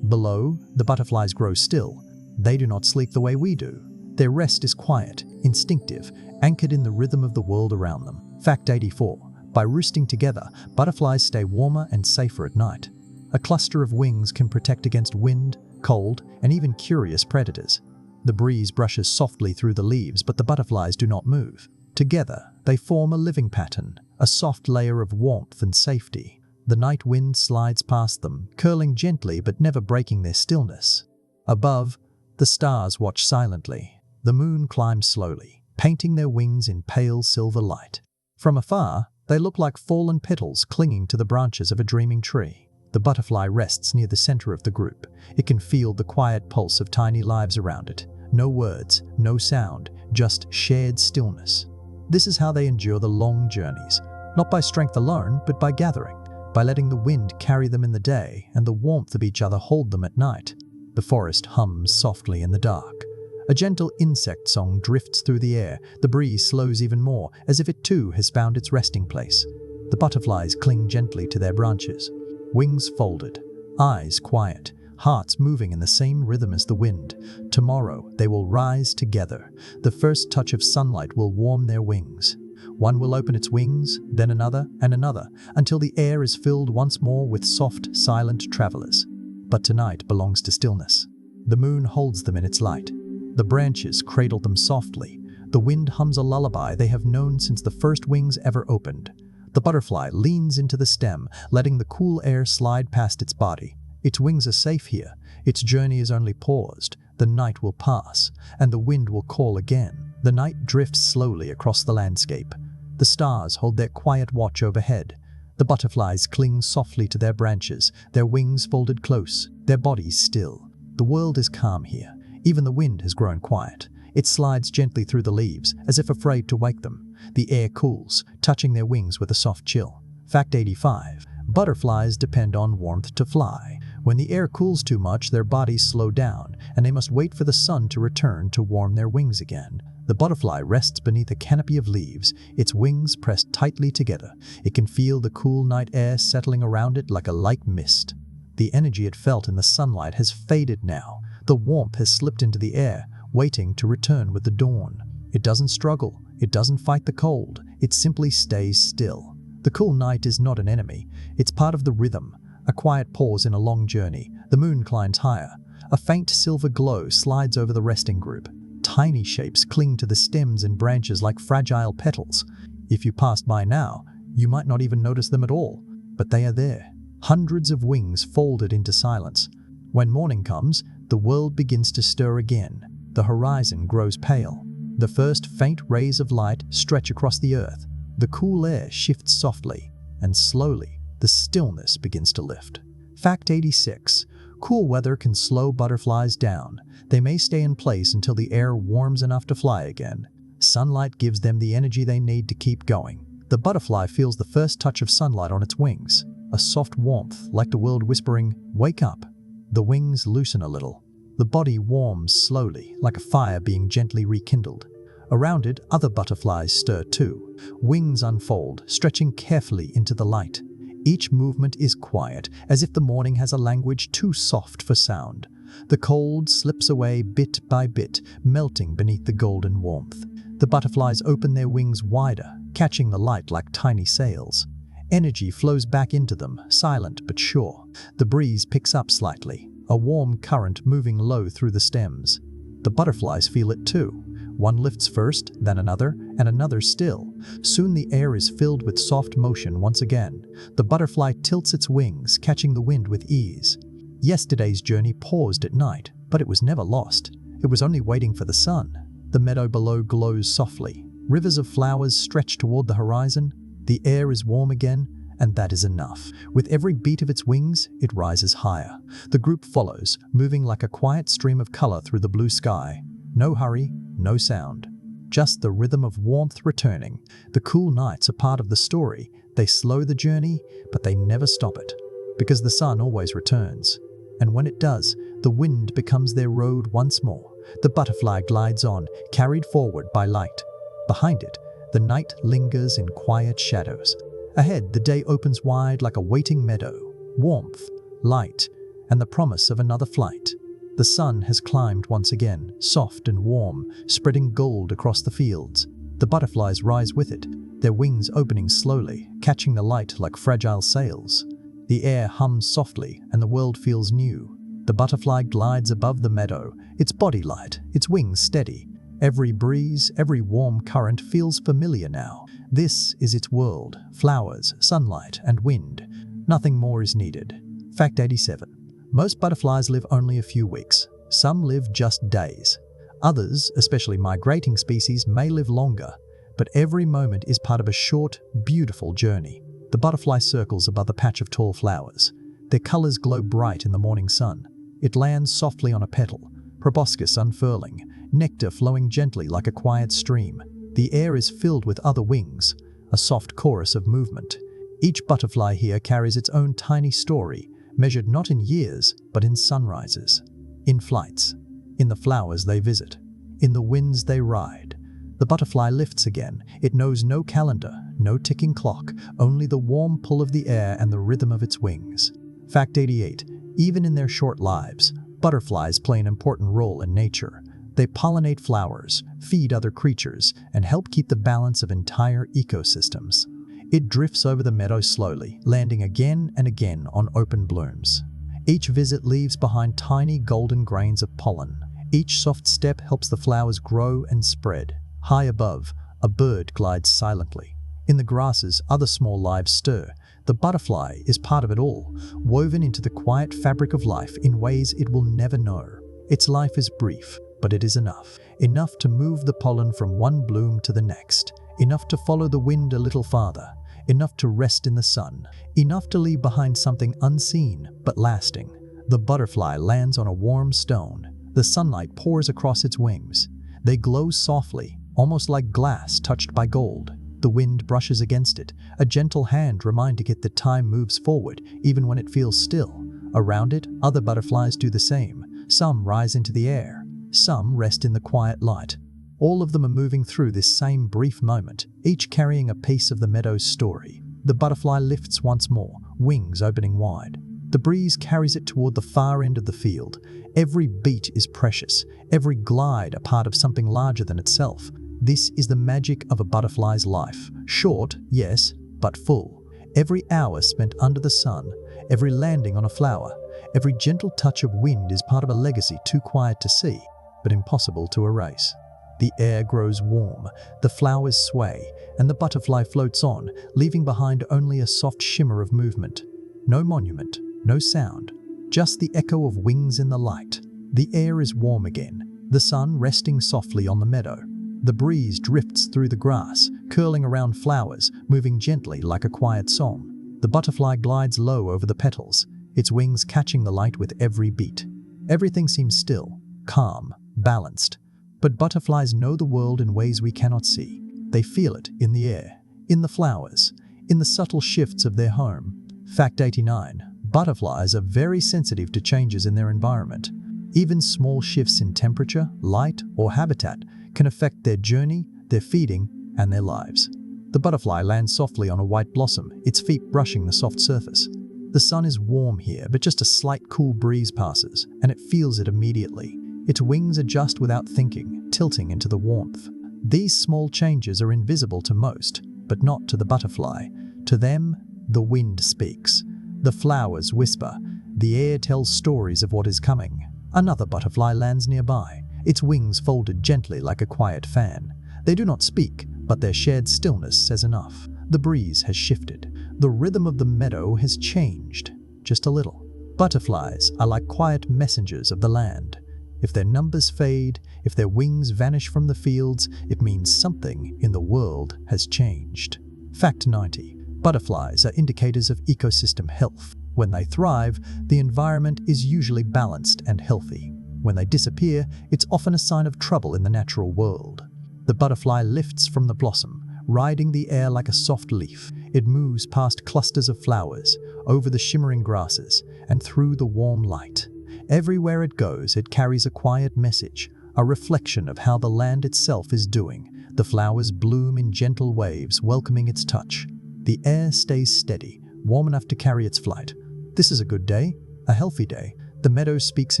Below, the butterflies grow still. They do not sleep the way we do. Their rest is quiet, instinctive, anchored in the rhythm of the world around them. Fact 84. By roosting together, butterflies stay warmer and safer at night. A cluster of wings can protect against wind, cold, and even curious predators. The breeze brushes softly through the leaves, but the butterflies do not move. Together, they form a living pattern, a soft layer of warmth and safety. The night wind slides past them, curling gently but never breaking their stillness. Above, the stars watch silently. The moon climbs slowly, painting their wings in pale silver light. From afar, they look like fallen petals clinging to the branches of a dreaming tree. The butterfly rests near the center of the group. It can feel the quiet pulse of tiny lives around it. No words, no sound, just shared stillness. This is how they endure the long journeys, not by strength alone, but by gathering, by letting the wind carry them in the day and the warmth of each other hold them at night. The forest hums softly in the dark. A gentle insect song drifts through the air. The breeze slows even more, as if it too has found its resting place. The butterflies cling gently to their branches, wings folded, eyes quiet, hearts moving in the same rhythm as the wind. Tomorrow they will rise together. The first touch of sunlight will warm their wings. One will open its wings, then another and another, until the air is filled once more with soft, silent travelers. But tonight belongs to stillness. The moon holds them in its light. The branches cradle them softly. The wind hums a lullaby they have known since the first wings ever opened. The butterfly leans into the stem, letting the cool air slide past its body. Its wings are safe here. Its journey is only paused. The night will pass, and the wind will call again. The night drifts slowly across the landscape. The stars hold their quiet watch overhead. The butterflies cling softly to their branches, their wings folded close, their bodies still. The world is calm here. Even the wind has grown quiet. It slides gently through the leaves, as if afraid to wake them. The air cools, touching their wings with a soft chill. Fact 85. Butterflies depend on warmth to fly. When the air cools too much, their bodies slow down, and they must wait for the sun to return to warm their wings again. The butterfly rests beneath a canopy of leaves, its wings pressed tightly together. It can feel the cool night air settling around it like a light mist. The energy it felt in the sunlight has faded now. The warmth has slipped into the air, waiting to return with the dawn. It doesn't struggle. It doesn't fight the cold. It simply stays still. The cool night is not an enemy. It's part of the rhythm, a quiet pause in a long journey. The moon climbs higher. A faint silver glow slides over the resting group. Tiny shapes cling to the stems and branches like fragile petals. If you passed by now, you might not even notice them at all, but they are there. Hundreds of wings folded into silence. When morning comes, the world begins to stir again. The horizon grows pale. The first faint rays of light stretch across the earth. The cool air shifts softly, and slowly, the stillness begins to lift. Fact 86. Cool weather can slow butterflies down. They may stay in place until the air warms enough to fly again. Sunlight gives them the energy they need to keep going. The butterfly feels the first touch of sunlight on its wings, a soft warmth like the world whispering, "Wake up." The wings loosen a little. The body warms slowly, like a fire being gently rekindled. Around it, other butterflies stir too. Wings unfold, stretching carefully into the light. Each movement is quiet, as if the morning has a language too soft for sound. The cold slips away bit by bit, melting beneath the golden warmth. The butterflies open their wings wider, catching the light like tiny sails. Energy flows back into them, silent but sure. The breeze picks up slightly, a warm current moving low through the stems. The butterflies feel it too. One lifts first, then another, and another still. Soon the air is filled with soft motion once again. The butterfly tilts its wings, catching the wind with ease. Yesterday's journey paused at night, but it was never lost. It was only waiting for the sun. The meadow below glows softly. Rivers of flowers stretch toward the horizon. The air is warm again, and that is enough. With every beat of its wings, it rises higher. The group follows, moving like a quiet stream of color through the blue sky. No hurry, no sound. Just the rhythm of warmth returning. The cool nights are part of the story. They slow the journey, but they never stop it. Because the sun always returns. And when it does, the wind becomes their road once more. The butterfly glides on, carried forward by light. Behind it, the night lingers in quiet shadows. Ahead, the day opens wide like a waiting meadow. Warmth, light, and the promise of another flight. The sun has climbed once again, soft and warm, spreading gold across the fields. The butterflies rise with it, their wings opening slowly, catching the light like fragile sails. The air hums softly, and the world feels new. The butterfly glides above the meadow, its body light, its wings steady. Every breeze, every warm current feels familiar now. This is its world: flowers, sunlight, and wind. Nothing more is needed. Fact 87. Most butterflies live only a few weeks. Some live just days. Others, especially migrating species, may live longer. But every moment is part of a short, beautiful journey. The butterfly circles above a patch of tall flowers. Their colors glow bright in the morning sun. It lands softly on a petal, proboscis unfurling, nectar flowing gently like a quiet stream. The air is filled with other wings, a soft chorus of movement. Each butterfly here carries its own tiny story, measured not in years, but in sunrises, in flights, in the flowers they visit, in the winds they ride. The butterfly lifts again. It knows no calendar, no ticking clock, only the warm pull of the air and the rhythm of its wings. Fact 88. Even in their short lives, butterflies play an important role in nature. They pollinate flowers, feed other creatures, and help keep the balance of entire ecosystems. It drifts over the meadow slowly, landing again and again on open blooms. Each visit leaves behind tiny golden grains of pollen. Each soft step helps the flowers grow and spread. High above, a bird glides silently. In the grasses, other small lives stir. The butterfly is part of it all, woven into the quiet fabric of life in ways it will never know. Its life is brief, but it is enough. Enough to move the pollen from one bloom to the next. Enough to follow the wind a little farther. Enough to rest in the sun. Enough to leave behind something unseen but lasting. The butterfly lands on a warm stone. The sunlight pours across its wings. They glow softly, almost like glass touched by gold. The wind brushes against it, a gentle hand reminding it that time moves forward, even when it feels still. Around it, other butterflies do the same. Some rise into the air. Some rest in the quiet light. All of them are moving through this same brief moment, each carrying a piece of the meadow's story. The butterfly lifts once more, wings opening wide. The breeze carries it toward the far end of the field. Every beat is precious, every glide a part of something larger than itself. This is the magic of a butterfly's life. Short, yes, but full. Every hour spent under the sun, every landing on a flower, every gentle touch of wind is part of a legacy too quiet to see, but impossible to erase. The air grows warm, the flowers sway, and the butterfly floats on, leaving behind only a soft shimmer of movement. No monument, no sound, just the echo of wings in the light. The air is warm again, the sun resting softly on the meadow. The breeze drifts through the grass, curling around flowers, moving gently like a quiet song. The butterfly glides low over the petals, its wings catching the light with every beat. Everything seems still, calm, balanced. But butterflies know the world in ways we cannot see. They feel it in the air, in the flowers, in the subtle shifts of their home. Fact 89. Butterflies are very sensitive to changes in their environment. Even small shifts in temperature, light, or habitat can affect their journey, their feeding, and their lives. The butterfly lands softly on a white blossom, its feet brushing the soft surface. The sun is warm here, but just a slight cool breeze passes, and it feels it immediately. Its wings adjust without thinking, tilting into the warmth. These small changes are invisible to most, but not to the butterfly. To them, the wind speaks. The flowers whisper. The air tells stories of what is coming. Another butterfly lands nearby, its wings folded gently like a quiet fan. They do not speak, but their shared stillness says enough. The breeze has shifted. The rhythm of the meadow has changed, just a little. Butterflies are like quiet messengers of the land. If their numbers fade, if their wings vanish from the fields, it means something in the world has changed. Fact 90. Butterflies are indicators of ecosystem health. When they thrive, the environment is usually balanced and healthy. When they disappear, it's often a sign of trouble in the natural world. The butterfly lifts from the blossom, riding the air like a soft leaf. It moves past clusters of flowers, over the shimmering grasses, and through the warm light. Everywhere it goes, it carries a quiet message, a reflection of how the land itself is doing. The flowers bloom in gentle waves, welcoming its touch. The air stays steady, warm enough to carry its flight. This is a good day, a healthy day. The meadow speaks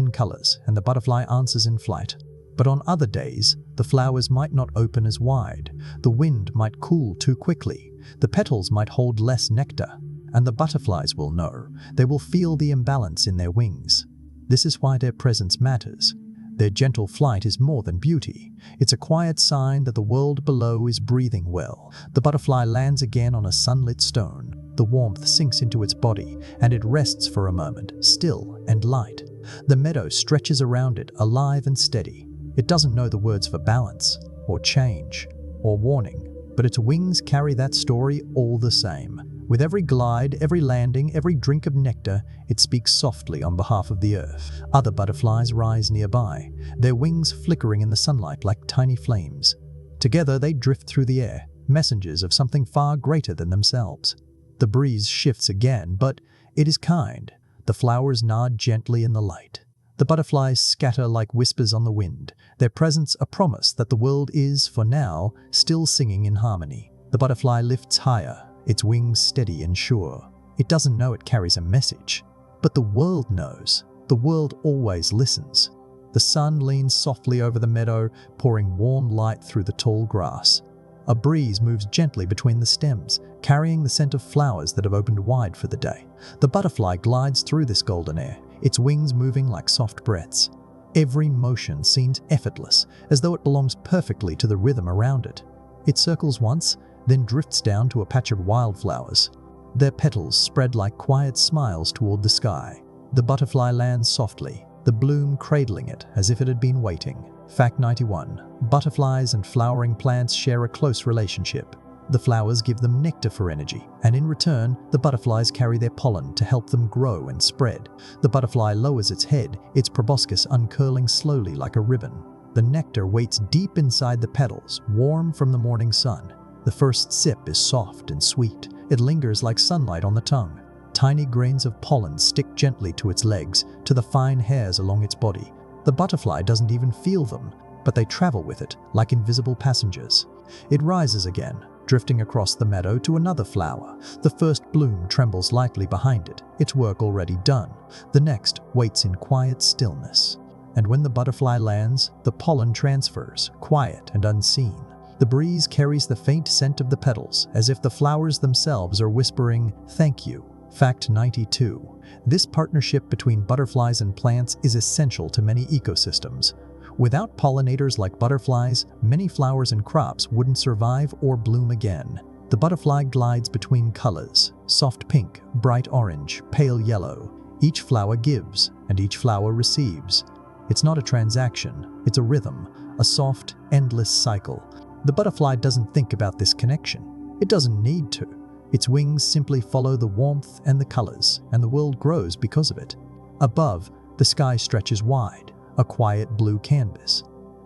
in colors, and the butterfly answers in flight. But on other days, the flowers might not open as wide. The wind might cool too quickly. The petals might hold less nectar. And the butterflies will know. They will feel the imbalance in their wings. This is why their presence matters. Their gentle flight is more than beauty. It's a quiet sign that the world below is breathing well. The butterfly lands again on a sunlit stone. The warmth sinks into its body, and it rests for a moment, still and light. The meadow stretches around it, alive and steady. It doesn't know the words for balance, or change, or warning, but its wings carry that story all the same. With every glide, every landing, every drink of nectar, it speaks softly on behalf of the earth. Other butterflies rise nearby, their wings flickering in the sunlight like tiny flames. Together they drift through the air, messengers of something far greater than themselves. The breeze shifts again, but it is kind. The flowers nod gently in the light. The butterflies scatter like whispers on the wind, their presence a promise that the world is, for now, still singing in harmony. The butterfly lifts higher, its wings steady and sure. It doesn't know it carries a message, but the world knows. The world always listens. The sun leans softly over the meadow, pouring warm light through the tall grass. A breeze moves gently between the stems, carrying the scent of flowers that have opened wide for the day. The butterfly glides through this golden air, its wings moving like soft breaths. Every motion seems effortless, as though it belongs perfectly to the rhythm around it. It circles once, then drifts down to a patch of wildflowers. Their petals spread like quiet smiles toward the sky. The butterfly lands softly, the bloom cradling it as if it had been waiting. Fact 91. Butterflies and flowering plants share a close relationship. The flowers give them nectar for energy, and in return, the butterflies carry their pollen to help them grow and spread. The butterfly lowers its head, its proboscis uncurling slowly like a ribbon. The nectar waits deep inside the petals, warm from the morning sun. The first sip is soft and sweet. It lingers like sunlight on the tongue. Tiny grains of pollen stick gently to its legs, to the fine hairs along its body. The butterfly doesn't even feel them. but they travel with it like invisible passengers. It rises again, drifting across the meadow to another flower. The first bloom trembles lightly behind it, its work already done. The next waits in quiet stillness. And when the butterfly lands, the pollen transfers, quiet and unseen. The breeze carries the faint scent of the petals, as if the flowers themselves are whispering, "Thank you." Fact 92. This partnership between butterflies and plants is essential to many ecosystems. Without pollinators like butterflies, many flowers and crops wouldn't survive or bloom again. The butterfly glides between colors: soft pink, bright orange, pale yellow. Each flower gives, and each flower receives. It's not a transaction, it's a rhythm, a soft, endless cycle. The butterfly doesn't think about this connection. It doesn't need to. Its wings simply follow the warmth and the colors, and the world grows because of it. Above, the sky stretches wide, a quiet blue canvas.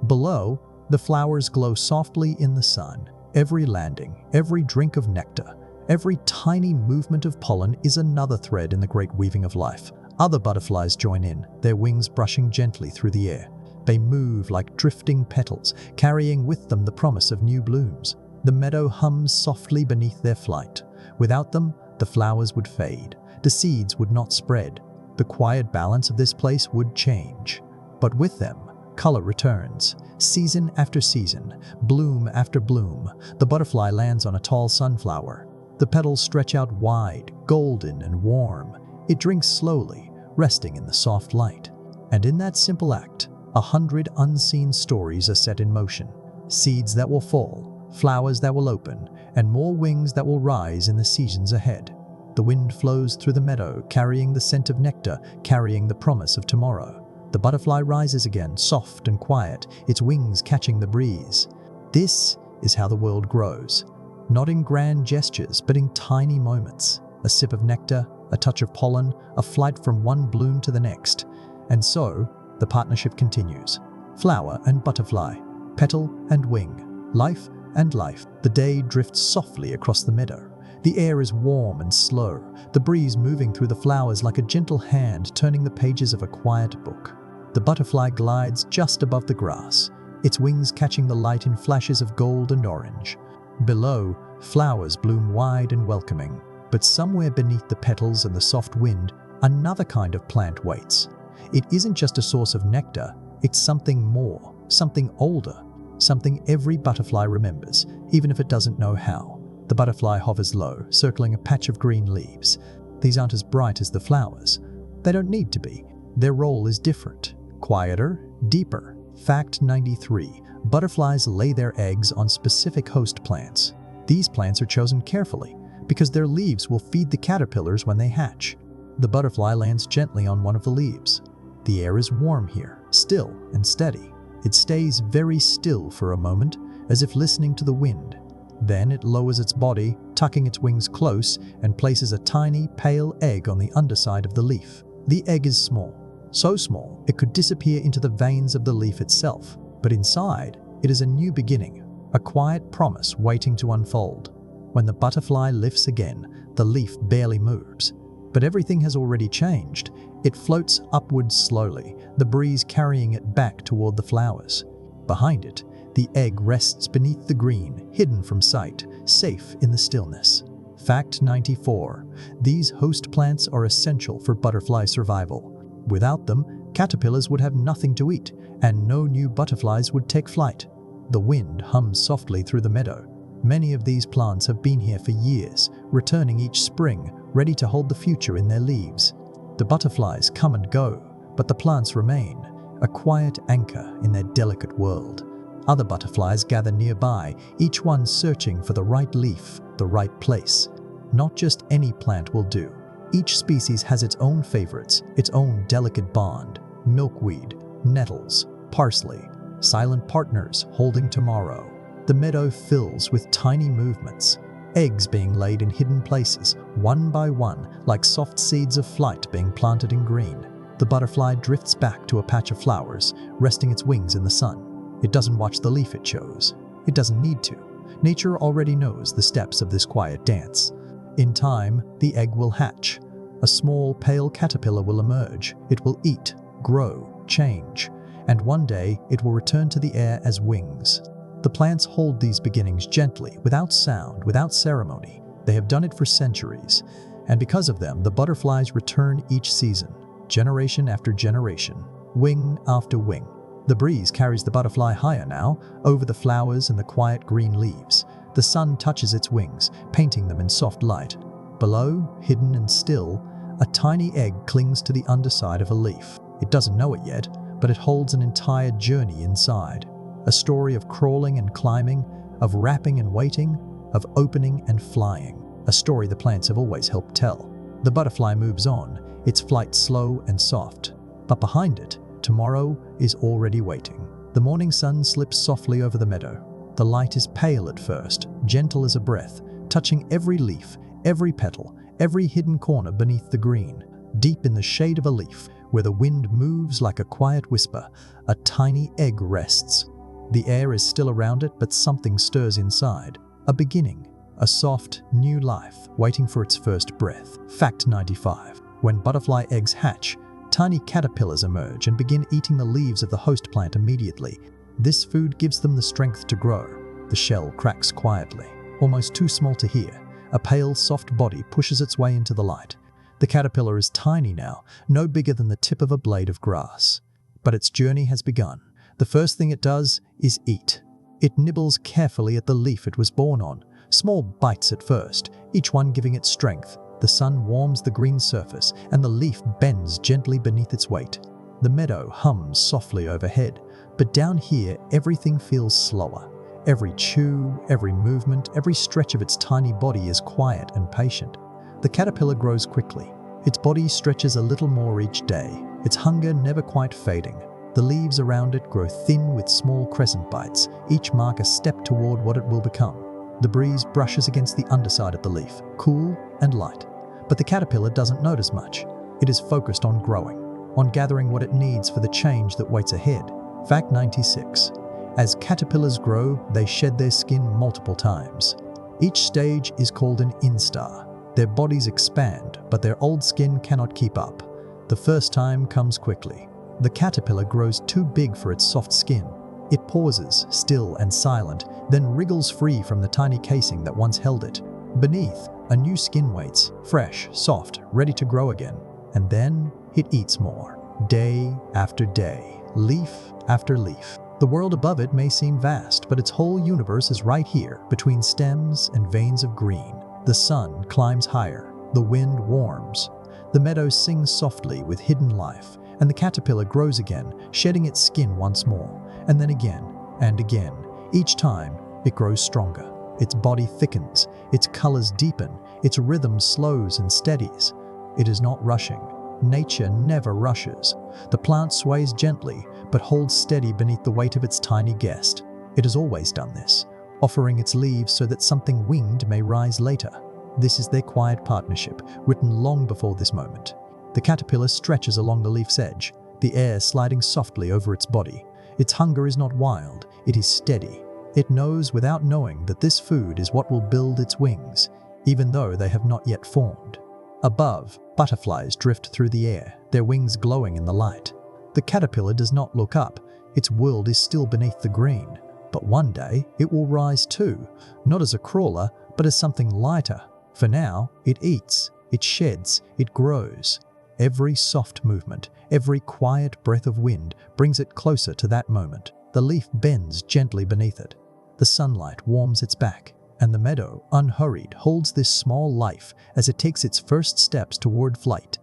Below, the flowers glow softly in the sun. Every landing, every drink of nectar, every tiny movement of pollen is another thread in the great weaving of life. Other butterflies join in, their wings brushing gently through the air. They move like drifting petals, carrying with them the promise of new blooms. The meadow hums softly beneath their flight. Without them, the flowers would fade. The seeds would not spread. The quiet balance of this place would change. But with them, color returns. Season after season, bloom after bloom, the butterfly lands on a tall sunflower. The petals stretch out wide, golden and warm. It drinks slowly, resting in the soft light. And in that simple act, 100 unseen stories are set in motion. Seeds that will fall, flowers that will open, and more wings that will rise in the seasons ahead. The wind flows through the meadow, carrying the scent of nectar, carrying the promise of tomorrow. The butterfly rises again, soft and quiet, its wings catching the breeze. This is how the world grows. Not in grand gestures, but in tiny moments. A sip of nectar, a touch of pollen, a flight from one bloom to the next. And so, the partnership continues. Flower and butterfly, petal and wing, life and life. The day drifts softly across the meadow. The air is warm and slow, the breeze moving through the flowers like a gentle hand turning the pages of a quiet book. The butterfly glides just above the grass, its wings catching the light in flashes of gold and orange. Below, flowers bloom wide and welcoming, but somewhere beneath the petals and the soft wind, another kind of plant waits. It isn't just a source of nectar, it's something more, something older, something every butterfly remembers, even if it doesn't know how. The butterfly hovers low, circling a patch of green leaves. These aren't as bright as the flowers. They don't need to be. Their role is different, quieter, deeper. Fact 93. Butterflies lay their eggs on specific host plants. These plants are chosen carefully because their leaves will feed the caterpillars when they hatch. The butterfly lands gently on one of the leaves. The air is warm here, still and steady. It stays very still for a moment, as if listening to the wind. Then it lowers its body, tucking its wings close, and places a tiny, pale egg on the underside of the leaf. The egg is small, so small it could disappear into the veins of the leaf itself. But inside, it is a new beginning, a quiet promise waiting to unfold. When the butterfly lifts again, the leaf barely moves. But everything has already changed. It floats upwards slowly, the breeze carrying it back toward the flowers. Behind it, the egg rests beneath the green, hidden from sight, safe in the stillness. Fact 94. These host plants are essential for butterfly survival. Without them, caterpillars would have nothing to eat, and no new butterflies would take flight. The wind hums softly through the meadow. Many of these plants have been here for years, returning each spring, ready to hold the future in their leaves. The butterflies come and go, but the plants remain, a quiet anchor in their delicate world. Other butterflies gather nearby, each one searching for the right leaf, the right place. Not just any plant will do. Each species has its own favorites, its own delicate bond. Milkweed, nettles, parsley, silent partners holding tomorrow. The meadow fills with tiny movements, eggs being laid in hidden places, one by one, like soft seeds of flight being planted in green. The butterfly drifts back to a patch of flowers, resting its wings in the sun. It doesn't watch the leaf it chose. It doesn't need to. Nature already knows the steps of this quiet dance. In time, the egg will hatch. A small, pale caterpillar will emerge. It will eat, grow, change. and one day it will return to the air as wings. The plants hold these beginnings gently, without sound, without ceremony. They have done it for centuries, and because of them, the butterflies return each season, generation after generation, wing after wing. The breeze carries the butterfly higher now, over the flowers and the quiet green leaves. The sun touches its wings, painting them in soft light. Below, hidden and still, a tiny egg clings to the underside of a leaf. It doesn't know it yet, but it holds an entire journey inside. A story of crawling and climbing, of wrapping and waiting, of opening and flying. A story the plants have always helped tell. The butterfly moves on, its flight slow and soft. But behind it, tomorrow is already waiting. The morning sun slips softly over the meadow. The light is pale at first, gentle as a breath, touching every leaf, every petal, every hidden corner beneath the green. Deep in the shade of a leaf, where the wind moves like a quiet whisper, a tiny egg rests. The air is still around it, but something stirs inside. A beginning, a soft, new life, waiting for its first breath. Fact 95. When butterfly eggs hatch, tiny caterpillars emerge and begin eating the leaves of the host plant immediately. This food gives them the strength to grow. The shell cracks quietly, almost too small to hear. A pale, soft body pushes its way into the light. The caterpillar is tiny now, no bigger than the tip of a blade of grass. But its journey has begun. The first thing it does is eat. It nibbles carefully at the leaf it was born on, small bites at first, each one giving it strength. The sun warms the green surface, and the leaf bends gently beneath its weight. The meadow hums softly overhead, but down here everything feels slower. Every chew, every movement, every stretch of its tiny body is quiet and patient. The caterpillar grows quickly. Its body stretches a little more each day, its hunger never quite fading. The leaves around it grow thin with small crescent bites, each mark a step toward what it will become. The breeze brushes against the underside of the leaf, cool and light. But the caterpillar doesn't notice much. It is focused on growing, on gathering what it needs for the change that waits ahead. Fact 96. As caterpillars grow, they shed their skin multiple times. Each stage is called an instar. Their bodies expand, but their old skin cannot keep up. The first time comes quickly. The caterpillar grows too big for its soft skin. It pauses, still and silent, then wriggles free from the tiny casing that once held it. Beneath, a new skin waits, fresh, soft, ready to grow again. And then it eats more. Day after day, leaf after leaf. The world above it may seem vast, but its whole universe is right here, between stems and veins of green. The sun climbs higher, the wind warms. The meadow sings softly with hidden life, and the caterpillar grows again, shedding its skin once more, and then again, and again. Each time, it grows stronger. Its body thickens, its colors deepen, its rhythm slows and steadies. It is not rushing. Nature never rushes. The plant sways gently, but holds steady beneath the weight of its tiny guest. It has always done this, offering its leaves so that something winged may rise later. This is their quiet partnership, written long before this moment. The caterpillar stretches along the leaf's edge, the air sliding softly over its body. Its hunger is not wild, it is steady. It knows without knowing that this food is what will build its wings, even though they have not yet formed. Above, butterflies drift through the air, their wings glowing in the light. The caterpillar does not look up. Its world is still beneath the green. But one day, it will rise too, not as a crawler, but as something lighter. For now, it eats, it sheds, it grows. Every soft movement, every quiet breath of wind brings it closer to that moment. The leaf bends gently beneath it. The sunlight warms its back, and the meadow, unhurried, holds this small life as it takes its first steps toward flight.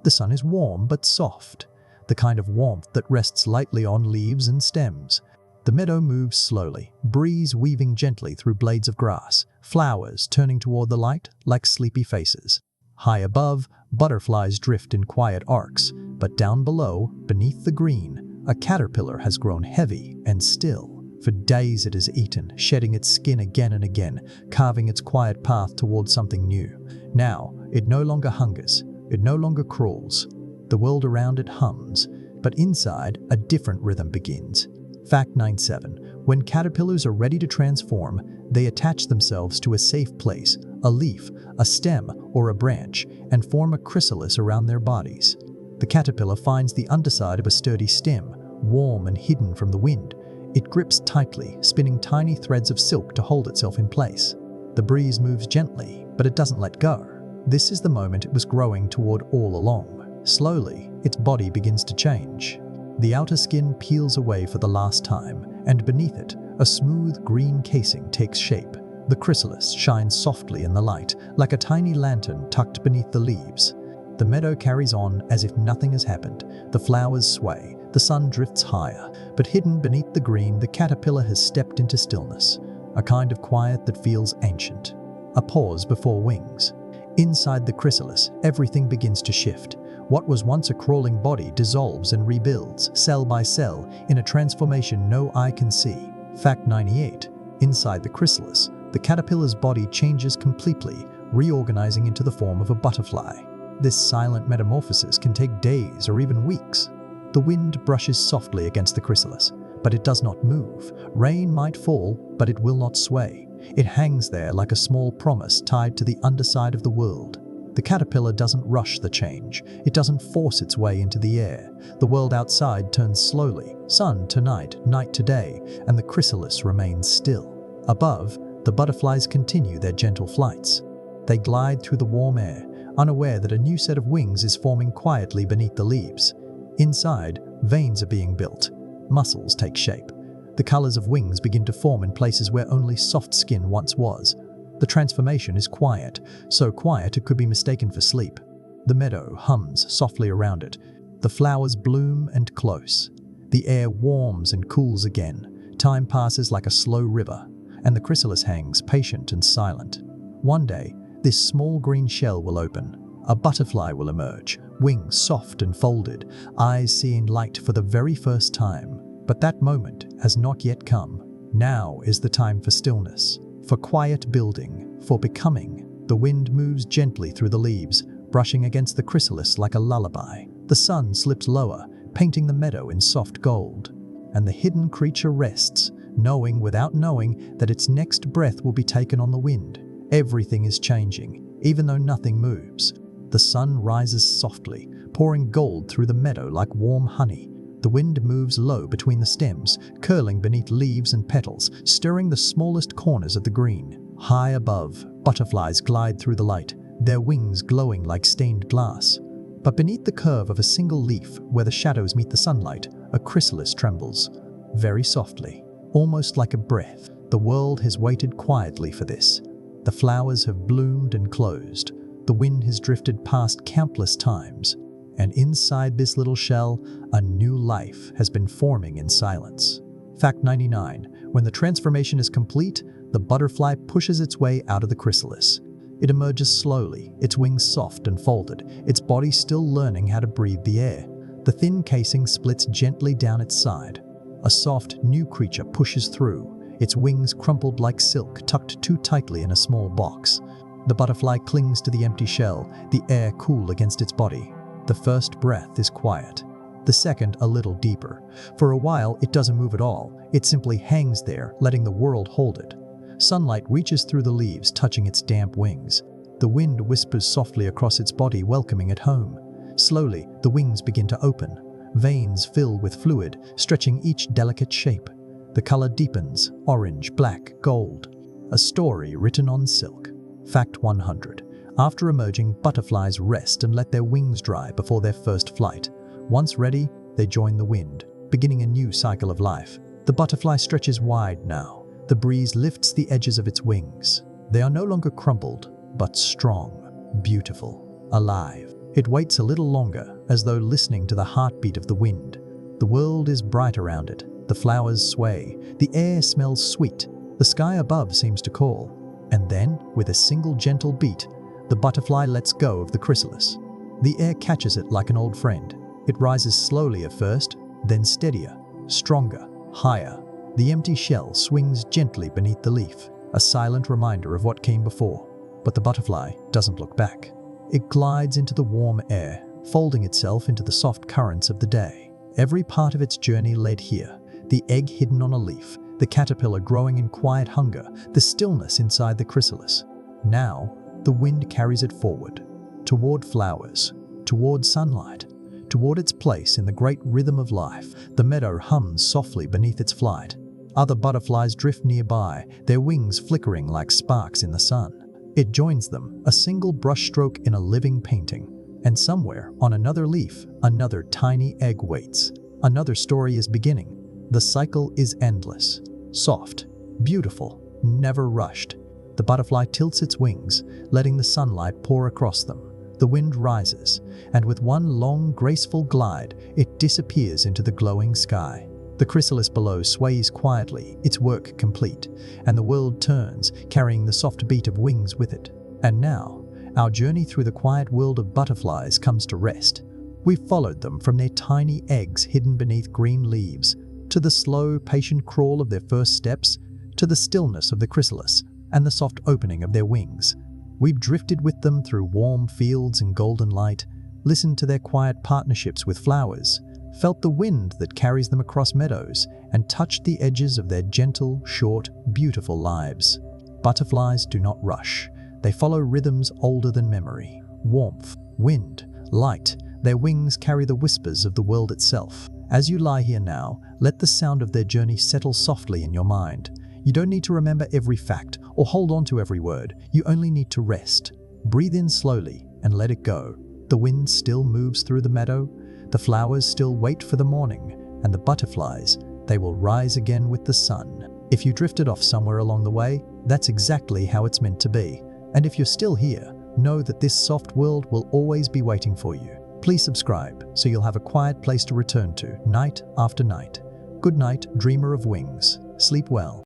The sun is warm but soft, the kind of warmth that rests lightly on leaves and stems. The meadow moves slowly, breeze weaving gently through blades of grass, flowers turning toward the light like sleepy faces. High above, butterflies drift in quiet arcs, but down below, beneath the green, a caterpillar has grown heavy and still. For days it has eaten, shedding its skin again and again, carving its quiet path towards something new. Now, it no longer hungers, it no longer crawls. The world around it hums, but inside, a different rhythm begins. Fact 97. When caterpillars are ready to transform, they attach themselves to a safe place, a leaf, a stem, or a branch, and form a chrysalis around their bodies. The caterpillar finds the underside of a sturdy stem, warm and hidden from the wind. It grips tightly, spinning tiny threads of silk to hold itself in place. The breeze moves gently, but it doesn't let go. This is the moment it was growing toward all along. Slowly, its body begins to change. The outer skin peels away for the last time, and beneath it, a smooth green casing takes shape. The chrysalis shines softly in the light, like a tiny lantern tucked beneath the leaves. The meadow carries on as if nothing has happened. The flowers sway, the sun drifts higher, but hidden beneath the green, the caterpillar has stepped into stillness, a kind of quiet that feels ancient. A pause before wings. Inside the chrysalis, everything begins to shift. What was once a crawling body dissolves and rebuilds, cell by cell, in a transformation no eye can see. Fact 98. Inside the chrysalis, the caterpillar's body changes completely, reorganizing into the form of a butterfly. This silent metamorphosis can take days or even weeks. The wind brushes softly against the chrysalis, but it does not move. Rain might fall, but it will not sway. It hangs there like a small promise tied to the underside of the world. The caterpillar doesn't rush the change. It doesn't force its way into the air. The world outside turns slowly, sun to night, night to day, and the chrysalis remains still. Above, the butterflies continue their gentle flights. They glide through the warm air, unaware that a new set of wings is forming quietly beneath the leaves. Inside, veins are being built. Muscles take shape. The colors of wings begin to form in places where only soft skin once was. The transformation is quiet, so quiet it could be mistaken for sleep. The meadow hums softly around it. The flowers bloom and close. The air warms and cools again. Time passes like a slow river, and the chrysalis hangs patient and silent. One day, this small green shell will open. A butterfly will emerge, wings soft and folded, eyes seeing light for the very first time. But that moment has not yet come. Now is the time for stillness, for quiet building, for becoming. The wind moves gently through the leaves, brushing against the chrysalis like a lullaby. The sun slips lower, painting the meadow in soft gold. And the hidden creature rests, knowing without knowing that its next breath will be taken on the wind. Everything is changing, even though nothing moves. The sun rises softly, pouring gold through the meadow like warm honey. The wind moves low between the stems, curling beneath leaves and petals, stirring the smallest corners of the green. High above, butterflies glide through the light, their wings glowing like stained glass. But beneath the curve of a single leaf, where the shadows meet the sunlight, a chrysalis trembles. Very softly, almost like a breath. The world has waited quietly for this. The flowers have bloomed and closed. The wind has drifted past countless times. And inside this little shell, a new life has been forming in silence. Fact 99. When the transformation is complete, the butterfly pushes its way out of the chrysalis. It emerges slowly, its wings soft and folded, its body still learning how to breathe the air. The thin casing splits gently down its side. A soft, new creature pushes through, its wings crumpled like silk tucked too tightly in a small box. The butterfly clings to the empty shell, the air cool against its body. The first breath is quiet, the second a little deeper. For a while, it doesn't move at all. It simply hangs there, letting the world hold it. Sunlight reaches through the leaves, touching its damp wings. The wind whispers softly across its body, welcoming it home. Slowly, the wings begin to open. Veins fill with fluid, stretching each delicate shape. The color deepens, orange, black, gold. A story written on silk. Fact 100. After emerging, butterflies rest and let their wings dry before their first flight. Once ready, they join the wind, beginning a new cycle of life. The butterfly stretches wide now. The breeze lifts the edges of its wings. They are no longer crumpled, but strong, beautiful, alive. It waits a little longer, as though listening to the heartbeat of the wind. The world is bright around it. The flowers sway. The air smells sweet. The sky above seems to call. And then, with a single gentle beat, the butterfly lets go of the chrysalis. The air catches it like an old friend. It rises slowly at first, then steadier, stronger, higher. The empty shell swings gently beneath the leaf, a silent reminder of what came before. But the butterfly doesn't look back. It glides into the warm air, folding itself into the soft currents of the day. Every part of its journey led here, the egg hidden on a leaf, the caterpillar growing in quiet hunger, the stillness inside the chrysalis. Now, the wind carries it forward, toward flowers, toward sunlight, toward its place in the great rhythm of life. The meadow hums softly beneath its flight. Other butterflies drift nearby, their wings flickering like sparks in the sun. It joins them, a single brushstroke in a living painting. And somewhere, on another leaf, another tiny egg waits. Another story is beginning. The cycle is endless. Soft, beautiful, never rushed. The butterfly tilts its wings, letting the sunlight pour across them. The wind rises, and with one long, graceful glide, it disappears into the glowing sky. The chrysalis below sways quietly, its work complete, and the world turns, carrying the soft beat of wings with it. And now, our journey through the quiet world of butterflies comes to rest. We've followed them from their tiny eggs hidden beneath green leaves, to the slow, patient crawl of their first steps, to the stillness of the chrysalis and the soft opening of their wings. We've drifted with them through warm fields and golden light, listened to their quiet partnerships with flowers, felt the wind that carries them across meadows, and touched the edges of their gentle, short, beautiful lives. Butterflies do not rush. They follow rhythms older than memory. Warmth, wind, light, their wings carry the whispers of the world itself. As you lie here now, let the sound of their journey settle softly in your mind. You don't need to remember every fact or hold on to every word. You only need to rest. Breathe in slowly and let it go. The wind still moves through the meadow. The flowers still wait for the morning. And the butterflies, they will rise again with the sun. If you drifted off somewhere along the way, that's exactly how it's meant to be. And if you're still here, know that this soft world will always be waiting for you. Please subscribe so you'll have a quiet place to return to night after night. Good night, dreamer of wings. Sleep well.